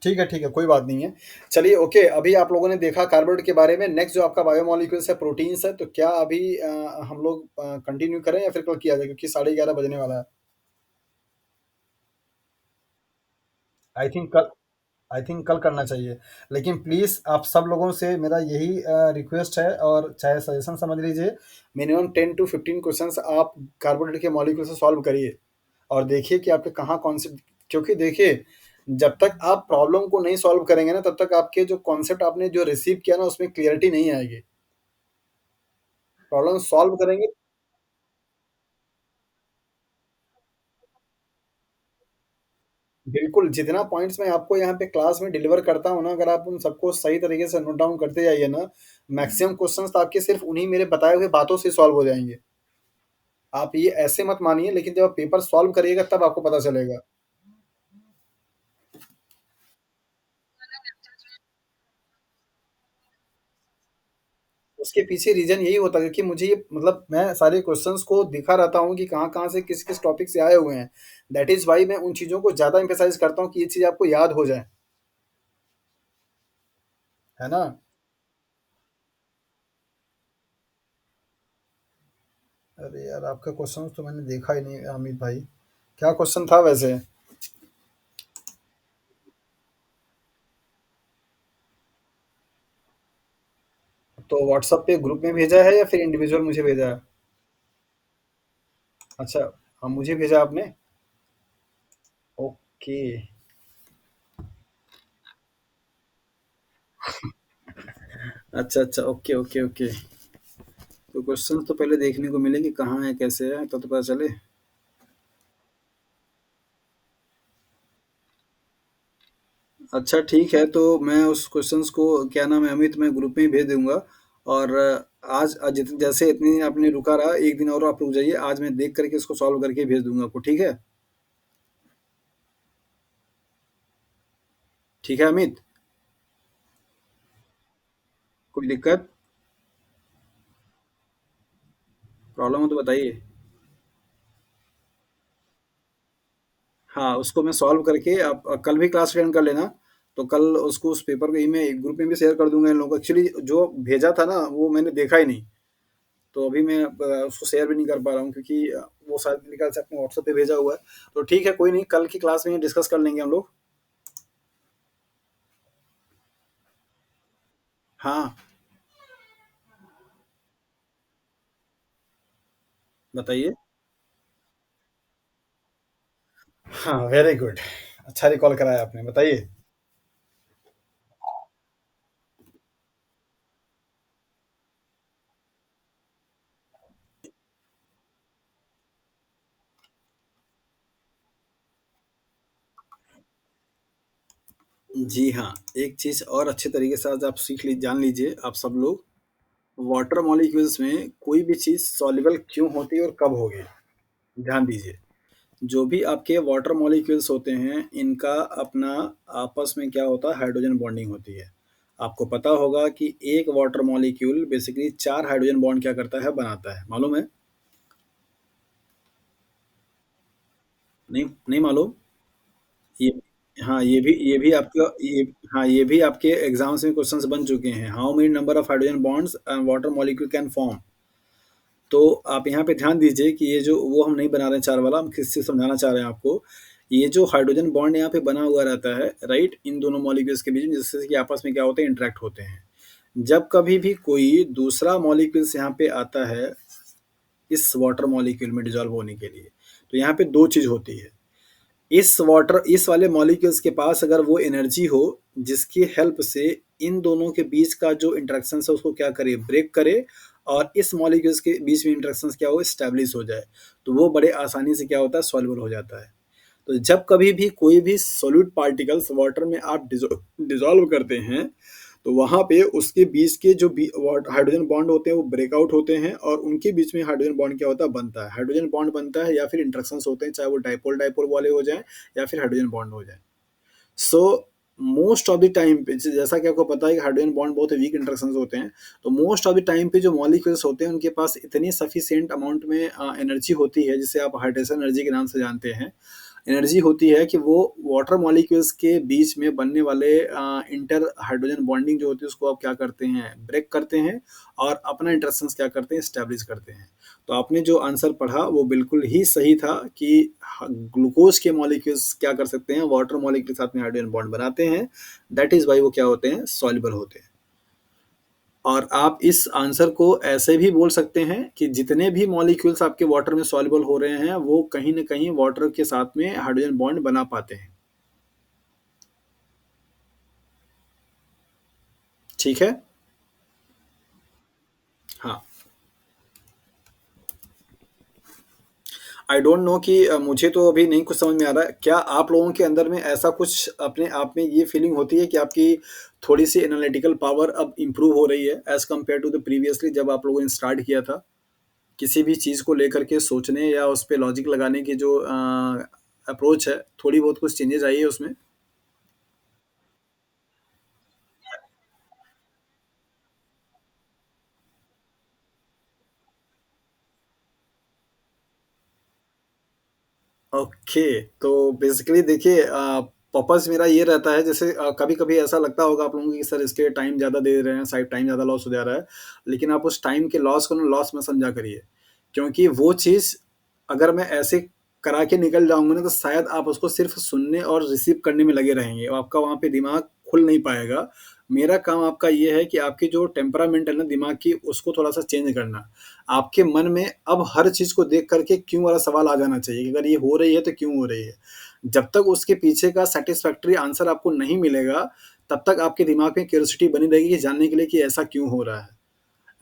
S1: ठीक है, कोई बात नहीं है। चलिए ओके, अभी आप लोगों ने देखा कार्बोहाइड्रेट के बारे में, नेक्स्ट जो आपका बायोमोलिक्यूल्स है, प्रोटीन्स है, तो क्या अभी हम लोग कंटिन्यू करें या फिर कल किया जाए, क्योंकि 11:30 बजने वाला है। आई थिंक कल आई थिंक कल करना चाहिए। लेकिन प्लीज़ आप सब लोगों से मेरा यही रिक्वेस्ट है, और चाहे सजेशन समझ लीजिए, मिनिमम 10 टू 15 क्वेश्चंस आप कार्बोहाइड्रेट के मॉलिक्यूल से सॉल्व करिए और देखिए कि आपके कहाँ कॉन्सेप्ट, क्योंकि देखिए, जब तक आप प्रॉब्लम को नहीं सॉल्व करेंगे ना, तब तक आपके जो कॉन्सेप्ट आपने जो रिसीव किया ना, उसमें क्लियरिटी नहीं आएगी। प्रॉब्लम सॉल्व करेंगे। बिल्कुल, जितना पॉइंट्स मैं आपको यहाँ पे क्लास में डिलीवर करता हूँ ना, अगर आप उन सबको सही तरीके से नोट डाउन करते जाइए ना, मैक्सिमम क्वेश्चंस तो आपके सिर्फ उन्हीं मेरे बताए हुए बातों से सॉल्व हो जाएँगे। आप ये ऐसे मत मानिए, लेकिन जब आप पेपर सॉल्व करिएगा तब आपको पता चलेगा। उसके पीछे रीज़न यही होता है कि मुझे ये, मतलब मैं सारे क्वेश्चंस को दिखा रहता हूँ कि कहाँ-कहाँ से किस-किस टॉपिक से आए हुए हैं। दैट इज़ व्हाई मैं उन चीज़ों को ज़्यादा एम्फसाइज़ करता हूँ कि ये चीज़ आपको याद हो जाए, है ना? अरे यार, आपका क्वेश्चन तो मैंने देखा ही नहीं अमित भाई। क्या क्वेश्चन था वैसे? तो व्हाट्सएप पे ग्रुप में भेजा है या फिर इंडिविजुअल मुझे भेजा है? अच्छा, हाँ, मुझे भेजा आपने? ओके। अच्छा, अच्छा, ओके, ओके, ओके। तो क्वेश्चन तो पहले देखने को मिले कि कहाँ है, कैसे है, तो पता चले। अच्छा ठीक है, तो मैं उस क्वेश्चंस को, क्या नाम है, अमित, मैं ग्रुप में ही भेज दूँगा। और आज जैसे इतने दिन आपने रुका रहा, एक दिन और आप रुक जाइए, आज मैं देख करके इसको सॉल्व करके भेज दूँगा आपको, ठीक है? ठीक है अमित? कोई दिक्कत? प्रॉब्लम हो तो बताइए। हाँ, उसको मैं सॉल्व करके आप कल भी क्लास अटेंड कर लेना, तो कल उसको उस पेपर को ही मैं एक ग्रुप में भी शेयर कर दूँगा इन लोगों को। एक्चुअली जो भेजा था ना, वो मैंने देखा ही नहीं, तो अभी मैं उसको शेयर भी नहीं कर पा रहा हूँ क्योंकि वो शायद मेरे ख्याल से अपने व्हाट्सएप पे भेजा हुआ है। तो ठीक है, कोई नहीं, कल की क्लास में डिस्कस कर लेंगे हम लोग। हाँ, बताइए। हाँ, वेरी गुड। अच्छा रिकॉल कराया आपने, बताइए। जी हाँ, एक चीज़ और अच्छे तरीके से आज आप जान लीजिए आप सब लोग, वाटर मॉलिक्यूल्स में कोई भी चीज़ सॉल्युबल क्यों होती है और कब होगी? ध्यान दीजिए। जो भी आपके वाटर मॉलिक्यूल्स होते हैं, इनका अपना आपस में क्या होता है, हाइड्रोजन बॉन्डिंग होती है। आपको पता होगा कि एक water molecule basically 4 hydrogen bond क्या करता है, बनाता है, मालूम है? नहीं नहीं मालूम? ये हाँ, ये भी आपके एग्ज़ाम्स में क्वेश्चंस बन चुके हैं। How many number of hydrogen bonds water molecule can form? तो आप यहाँ पे ध्यान दीजिए कि ये जो वो हम नहीं बना रहे हैं 4 वाला, हम किससे समझाना चाह रहे हैं आपको। ये जो हाइड्रोजन बॉन्ड यहाँ पे बना हुआ रहता है, राइट? इन दोनों मॉलिक्यूल्स के बीच में, जिससे कि आपस में क्या होते हैं, इंटरैक्ट होते हैं। जब कभी भी कोई दूसरा मॉलिक्यूल्स यहाँ पे आता है, इस वाटर मॉलिक्यूल में डिसॉल्व होने के लिए, तो यहाँ पे 2 चीज़ होती है। इस वाले मॉलिक्यूल्स के पास अगर वो एनर्जी हो जिसकी हेल्प से इन दोनों के बीच का जो इंटरेक्शन है उसको क्या करे, ब्रेक करे, और इस मॉलिक्यूल्स के बीच में इंटरेक्शन क्या हो, स्टैब्लिश हो जाए, तो वो बड़े आसानी से क्या होता है, सॉल्युबल हो जाता है। तो जब कभी भी कोई भी सॉल्यूट पार्टिकल्स वाटर में आप डिजोल्व करते हैं, तो वहाँ पे उसके बीच के जो हाइड्रोजन बॉन्ड होते हैं वो ब्रेकआउट होते हैं, और उनके बीच में हाइड्रोजन बॉन्ड क्या होता है, बनता है, हाइड्रोजन बॉन्ड बनता है, या फिर इंटरेक्शंस होते हैं, चाहे वो डाइपोल डाइपोल वाले हो जाएं या फिर हाइड्रोजन बॉन्ड हो जाए। So most of the time पे, जैसा कि आपको पता है कि हाइड्रोजन बॉन्ड बहुत वीक इंटरेक्शंस होते हैं, तो मोस्ट ऑफ द टाइम पे जो मॉलिक्यूल्स होते हैं उनके पास इतनी सफिशिएंट अमाउंट में एनर्जी होती है, जिसे आप हाइड्रेशन एनर्जी के नाम से जानते हैं। एनर्जी होती है कि वो वाटर मॉलिक्यूल्स के बीच में बनने वाले इंटर हाइड्रोजन बॉन्डिंग जो होती है उसको आप क्या करते हैं, ब्रेक करते हैं, और अपना इंटरेक्शंस क्या करते हैं, स्टैब्लिश करते हैं। तो आपने जो आंसर पढ़ा वो बिल्कुल ही सही था कि ग्लूकोज के मॉलिक्यूल्स क्या कर सकते हैं, वाटर मॉलिक्यूल के साथ में हाइड्रोजन बॉन्ड बनाते हैं। दैट इज वाई वो क्या होते हैं, सॉल्युबल होते हैं। और आप इस आंसर को ऐसे भी बोल सकते हैं कि जितने भी मॉलिक्यूल्स आपके वाटर में सॉल्युबल हो रहे हैं वो कहीं ना कहीं वाटर के साथ में हाइड्रोजन बॉन्ड बना पाते हैं। ठीक है। हाँ, आई डोंट नो कि मुझे तो अभी नहीं कुछ समझ में आ रहा है। क्या आप लोगों के अंदर में ऐसा कुछ अपने आप में ये फीलिंग होती है कि आपकी थोड़ी सी एनालिटिकल पावर अब इम्प्रूव हो रही है as compare to the previously, जब आप लोगों ने स्टार्ट किया था? किसी भी चीज़ को लेकर के सोचने या उस पे लॉजिक लगाने की जो अप्रोच है, थोड़ी बहुत कुछ चेंजेस आई है उसमें? ओके, तो बेसिकली देखिए, पर्पस मेरा ये रहता है, जैसे कभी-कभी ऐसा लगता होगा आप लोगों को कि सर इसके टाइम ज़्यादा दे रहे हैं, शायद टाइम ज़्यादा लॉस हो जा रहा है। लेकिन आप उस टाइम के लॉस को ना लॉस मत समझा करिए। क्योंकि वो चीज़ अगर मैं ऐसे करा के निकल जाऊँगा ना, तो शायद आप उसको सिर्फ़ सुनने और रिसीव करने में लगे रहेंगे, और आपका वहाँ पे दिमाग खुल नहीं पाएगा। मेरा काम आपका ये है कि आपकी जो टेम्परामेंट है ना दिमाग की, उसको थोड़ा-सा चेंज करना। आपके मन में अब हर चीज़ को देख कर के क्यों वाला सवाल आ जाना चाहिए कि अगर ये हो रही है तो क्यों हो रही है? जब तक उसके पीछे का सैटिस्फैक्टरी आंसर आपको नहीं मिलेगा, तब तक आपके दिमाग में क्यूरियोसिटी बनी रहेगी कि जानने के लिए कि ऐसा क्यों हो रहा है।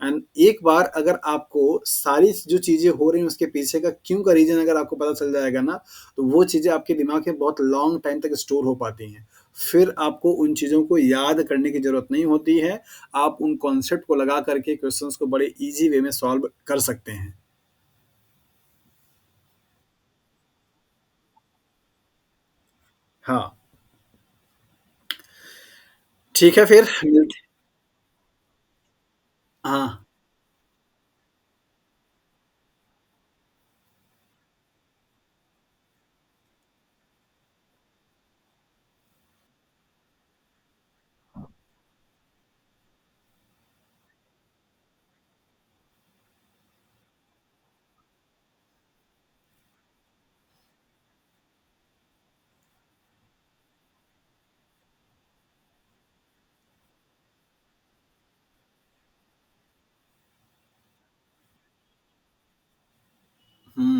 S1: एंड एक बार अगर आपको सारी जो चीज़ें हो रही हैं उसके पीछे का क्यों का रीज़न अगर आपको पता चल जाएगा ना, तो वो चीज़ें आपके दिमाग में बहुत लॉन्ग टाइम तक स्टोर हो पाती हैं। फिर आपको उन चीज़ों को याद करने की ज़रूरत नहीं होती है। आप उन कॉन्सेप्ट को लगा करके क्वेश्चंस को बड़े ईज़ी वे में सॉल्व कर सकते हैं। हाँ, ठीक है फिर मिलते। हाँ,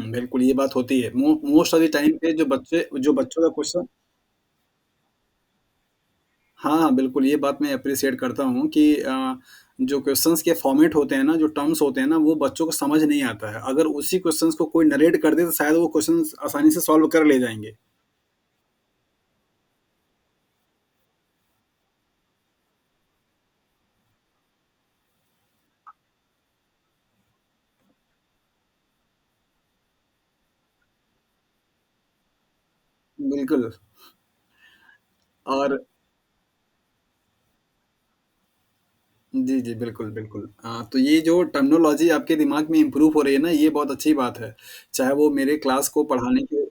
S1: बिल्कुल ये बात होती है। मोस्ट ऑफ द टाइम पे जो बच्चों का क्वेश्चन हाँ, हाँ, बिल्कुल ये बात मैं एप्रिशिएट करता हूँ कि जो क्वेश्चंस के फॉर्मेट होते हैं ना, जो टर्म्स होते हैं ना, वो बच्चों को समझ नहीं आता है। अगर उसी क्वेश्चंस को कोई नरेट कर दे तो शायद वो क्वेश्चंस आसानी से सॉल्व कर ले जाएँगे। बिल्कुल। और जी, जी, बिल्कुल, बिल्कुल। तो ये जो टर्मिनोलॉजी आपके दिमाग में इम्प्रूव हो रही है ना, ये बहुत अच्छी बात है। चाहे वो मेरे क्लास को पढ़ाने के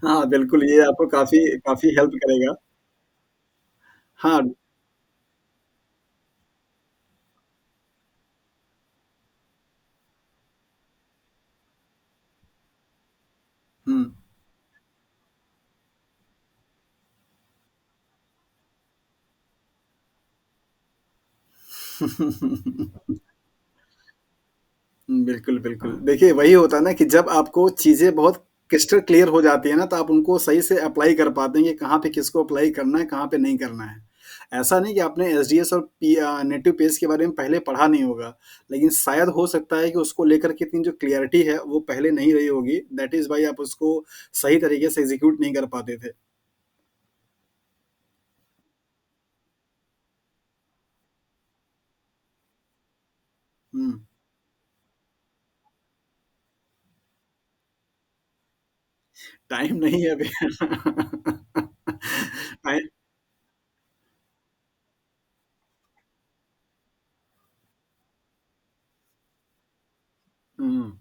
S1: हाँ, बिल्कुल ये आपको काफ़ी काफ़ी हेल्प करेगा। हाँ, हुँ। बिल्कुल, बिल्कुल। देखिए, वही होता है ना कि जब आपको चीज़ें बहुत क्रिस्टल क्लियर हो जाती है ना, तो आप उनको सही से अप्लाई कर पाते हैं कि कहाँ पे किसको अप्लाई करना है, कहाँ पे नहीं करना है। ऐसा नहीं कि आपने एसडीएस और नेटिव पेज के बारे में पहले पढ़ा नहीं होगा, लेकिन शायद हो सकता है कि उसको लेकर के इतनी जो क्लैरिटी है, वो पहले नहीं रही होगी। दैट इज़ व्हाई आप उसको सही तरीके से एग्ज़ीक्यूट नहीं कर पाते थे। हुँ, टाइम नहीं है अभी। टाइम हुँ।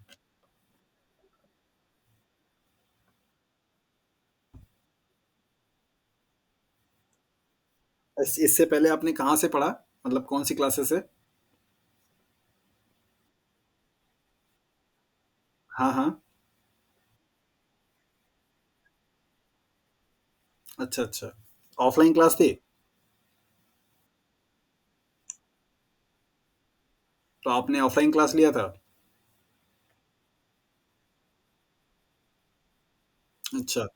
S1: इससे पहले आपने कहाँ से पढ़ा? मतलब कौन-सी क्लासेस से? हाँ, हाँ। अच्छा, अच्छा। ऑफ़लाइन क्लास थी? तो आपने ऑफ़लाइन क्लास लिया था? अच्छा।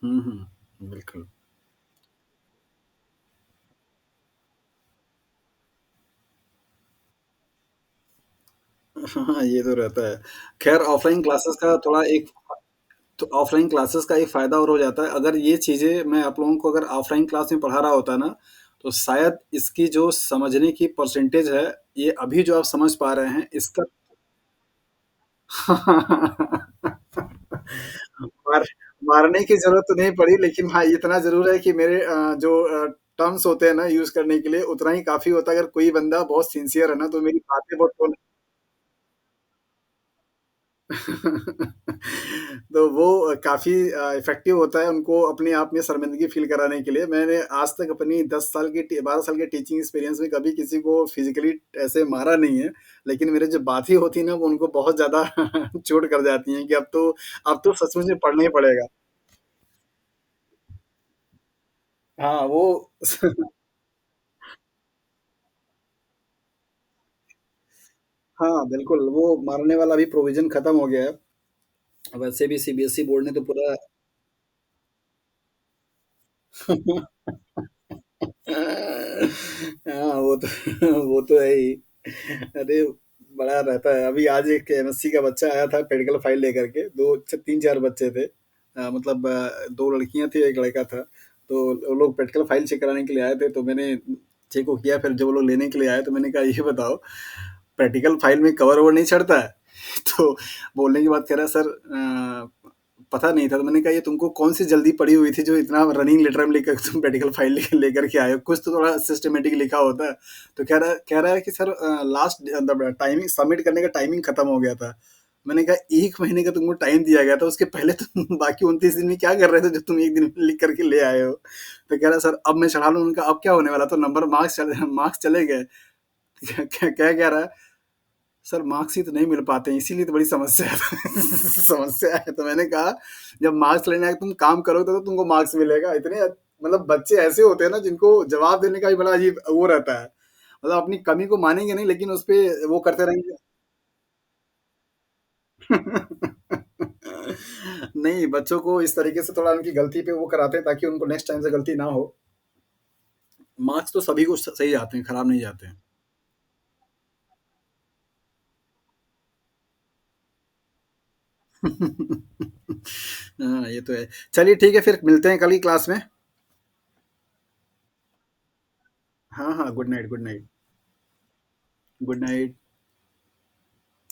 S1: हुँ, हुँ। बिल्कुल। हाँ, ये तो रहता है। ख़ैर ऑफ़लाइन क्लासेस का थोड़ा एक तो ऑफ़लाइन क्लासेस का एक फ़ायदा और हो जाता है, अगर ये चीज़ें मैं आप लोगों को अगर ऑफ़लाइन क्लास में पढ़ा रहा होता ना, तो शायद इसकी जो समझने की परसेंटेज है, ये अभी जो आप समझ पा रहे हैं, इसका मार मारने की ज़रूरत तो नहीं पड़ी, लेकिन हाँ, इतना ज़रूर है कि मेरे जो टर्म्स होते हैं ना यूज़ करने के लिए, उतना ही काफ़ी होता है। अगर कोई बंदा बहुत सिंसियर है ना, तो मेरी बातें बहुत टोन तो वो काफ़ी इफ़ेक्टिव होता है उनको अपने आप में शर्मिंदगी फ़ील कराने के लिए। मैंने आज तक अपनी 10 साल की टी 12 साल के टीचिंग एक्सपीरियंस में कभी किसी को फ़िज़िकली ऐसे मारा नहीं है। लेकिन मेरी जो बातें होती हैं ना, वो उनको बहुत ज़्यादा चोट कर जाती हैं कि अब तो सचमुच में पढ़ना ही पड़ेगा। हाँ, वो हाँ, बिल्कुल, वो मारने वाला भी प्रोविज़न खत्म हो गया है। वैसे भी सीबीएसई बोर्ड ने तो पूरा हाँ, वो तो वो तो है ही। अरे, बड़ा रहता है। अभी आज एक एमएससी का बच्चा आया था मेडिकल फाइल लेकर के, 2 च 3-4 बच्चे थे। मतलब 2 लड़कियाँ थी, 1 लड़का था। तो वो लोग मेडिकल फाइल चेक कराने के लिए आए थे, तो मैंने चेक को किया, फिर जब वो लोग लेने के लिए आए, तो मैंने कहा, "ये बताओ, प्रैक्टिकल फाइल में कवर-ववर नहीं चढ़ता है?" तो बोलने के बाद कह रहा है, "सर पता नहीं था।" तो मैंने कहा, "ये तुमको कौन-सी जल्दी पड़ी हुई थी जो इतना रनिंग लेटर में लेकर तुम मेडिकल फाइल लेकर के आए हो? कुछ तो थोड़ा सिस्टमैटिक लिखा होता है।" तो कह रहा है कि सर लास्ट मतलब टाइमिंग सबमिट करने का टाइमिंग खत्म हो गया था। मैंने कहा 1 महीने का तुमको टाइम दिया गया था, उसके पहले तुम बाकी 29 दिन में क्या कर रहे थे जो तुम 1 दिन में लिख कर के ले आए हो? तो कह रहा है सर अब मैं चढ़ा लूँ। मैंने कहा अब क्या होने वाला? तो नंबर मार्क्स चले गए। क्या कह रहा है सर मार्क्स ही तो नहीं मिल पाते हैं, इसीलिए तो बड़ी समस्या है। समस्या है, तो मैंने कहा जब मार्क्स लेने आए तुम काम करोगे तो तुमको मार्क्स मिलेगा। इतने मतलब बच्चे ऐसे होते हैं ना जिनको जवाब देने का भी बड़ा अजीब वो रहता है। मतलब अपनी कमी को मानेंगे नहीं लेकिन उस पे वो करते रहेंगे। नहीं, बच्चों को इस तरीके से थोड़ा उनकी गलती पे वो कराते हैं ताकि उनको नेक्स्ट टाइम से गलती ना हो। मार्क्स तो सभी को सही आते हैं, खराब नहीं जाते हैं। हाँ, ये तो है। चलिए ठीक है, फिर मिलते हैं कल की क्लास में। हाँ हाँ, good night, good night. Good night.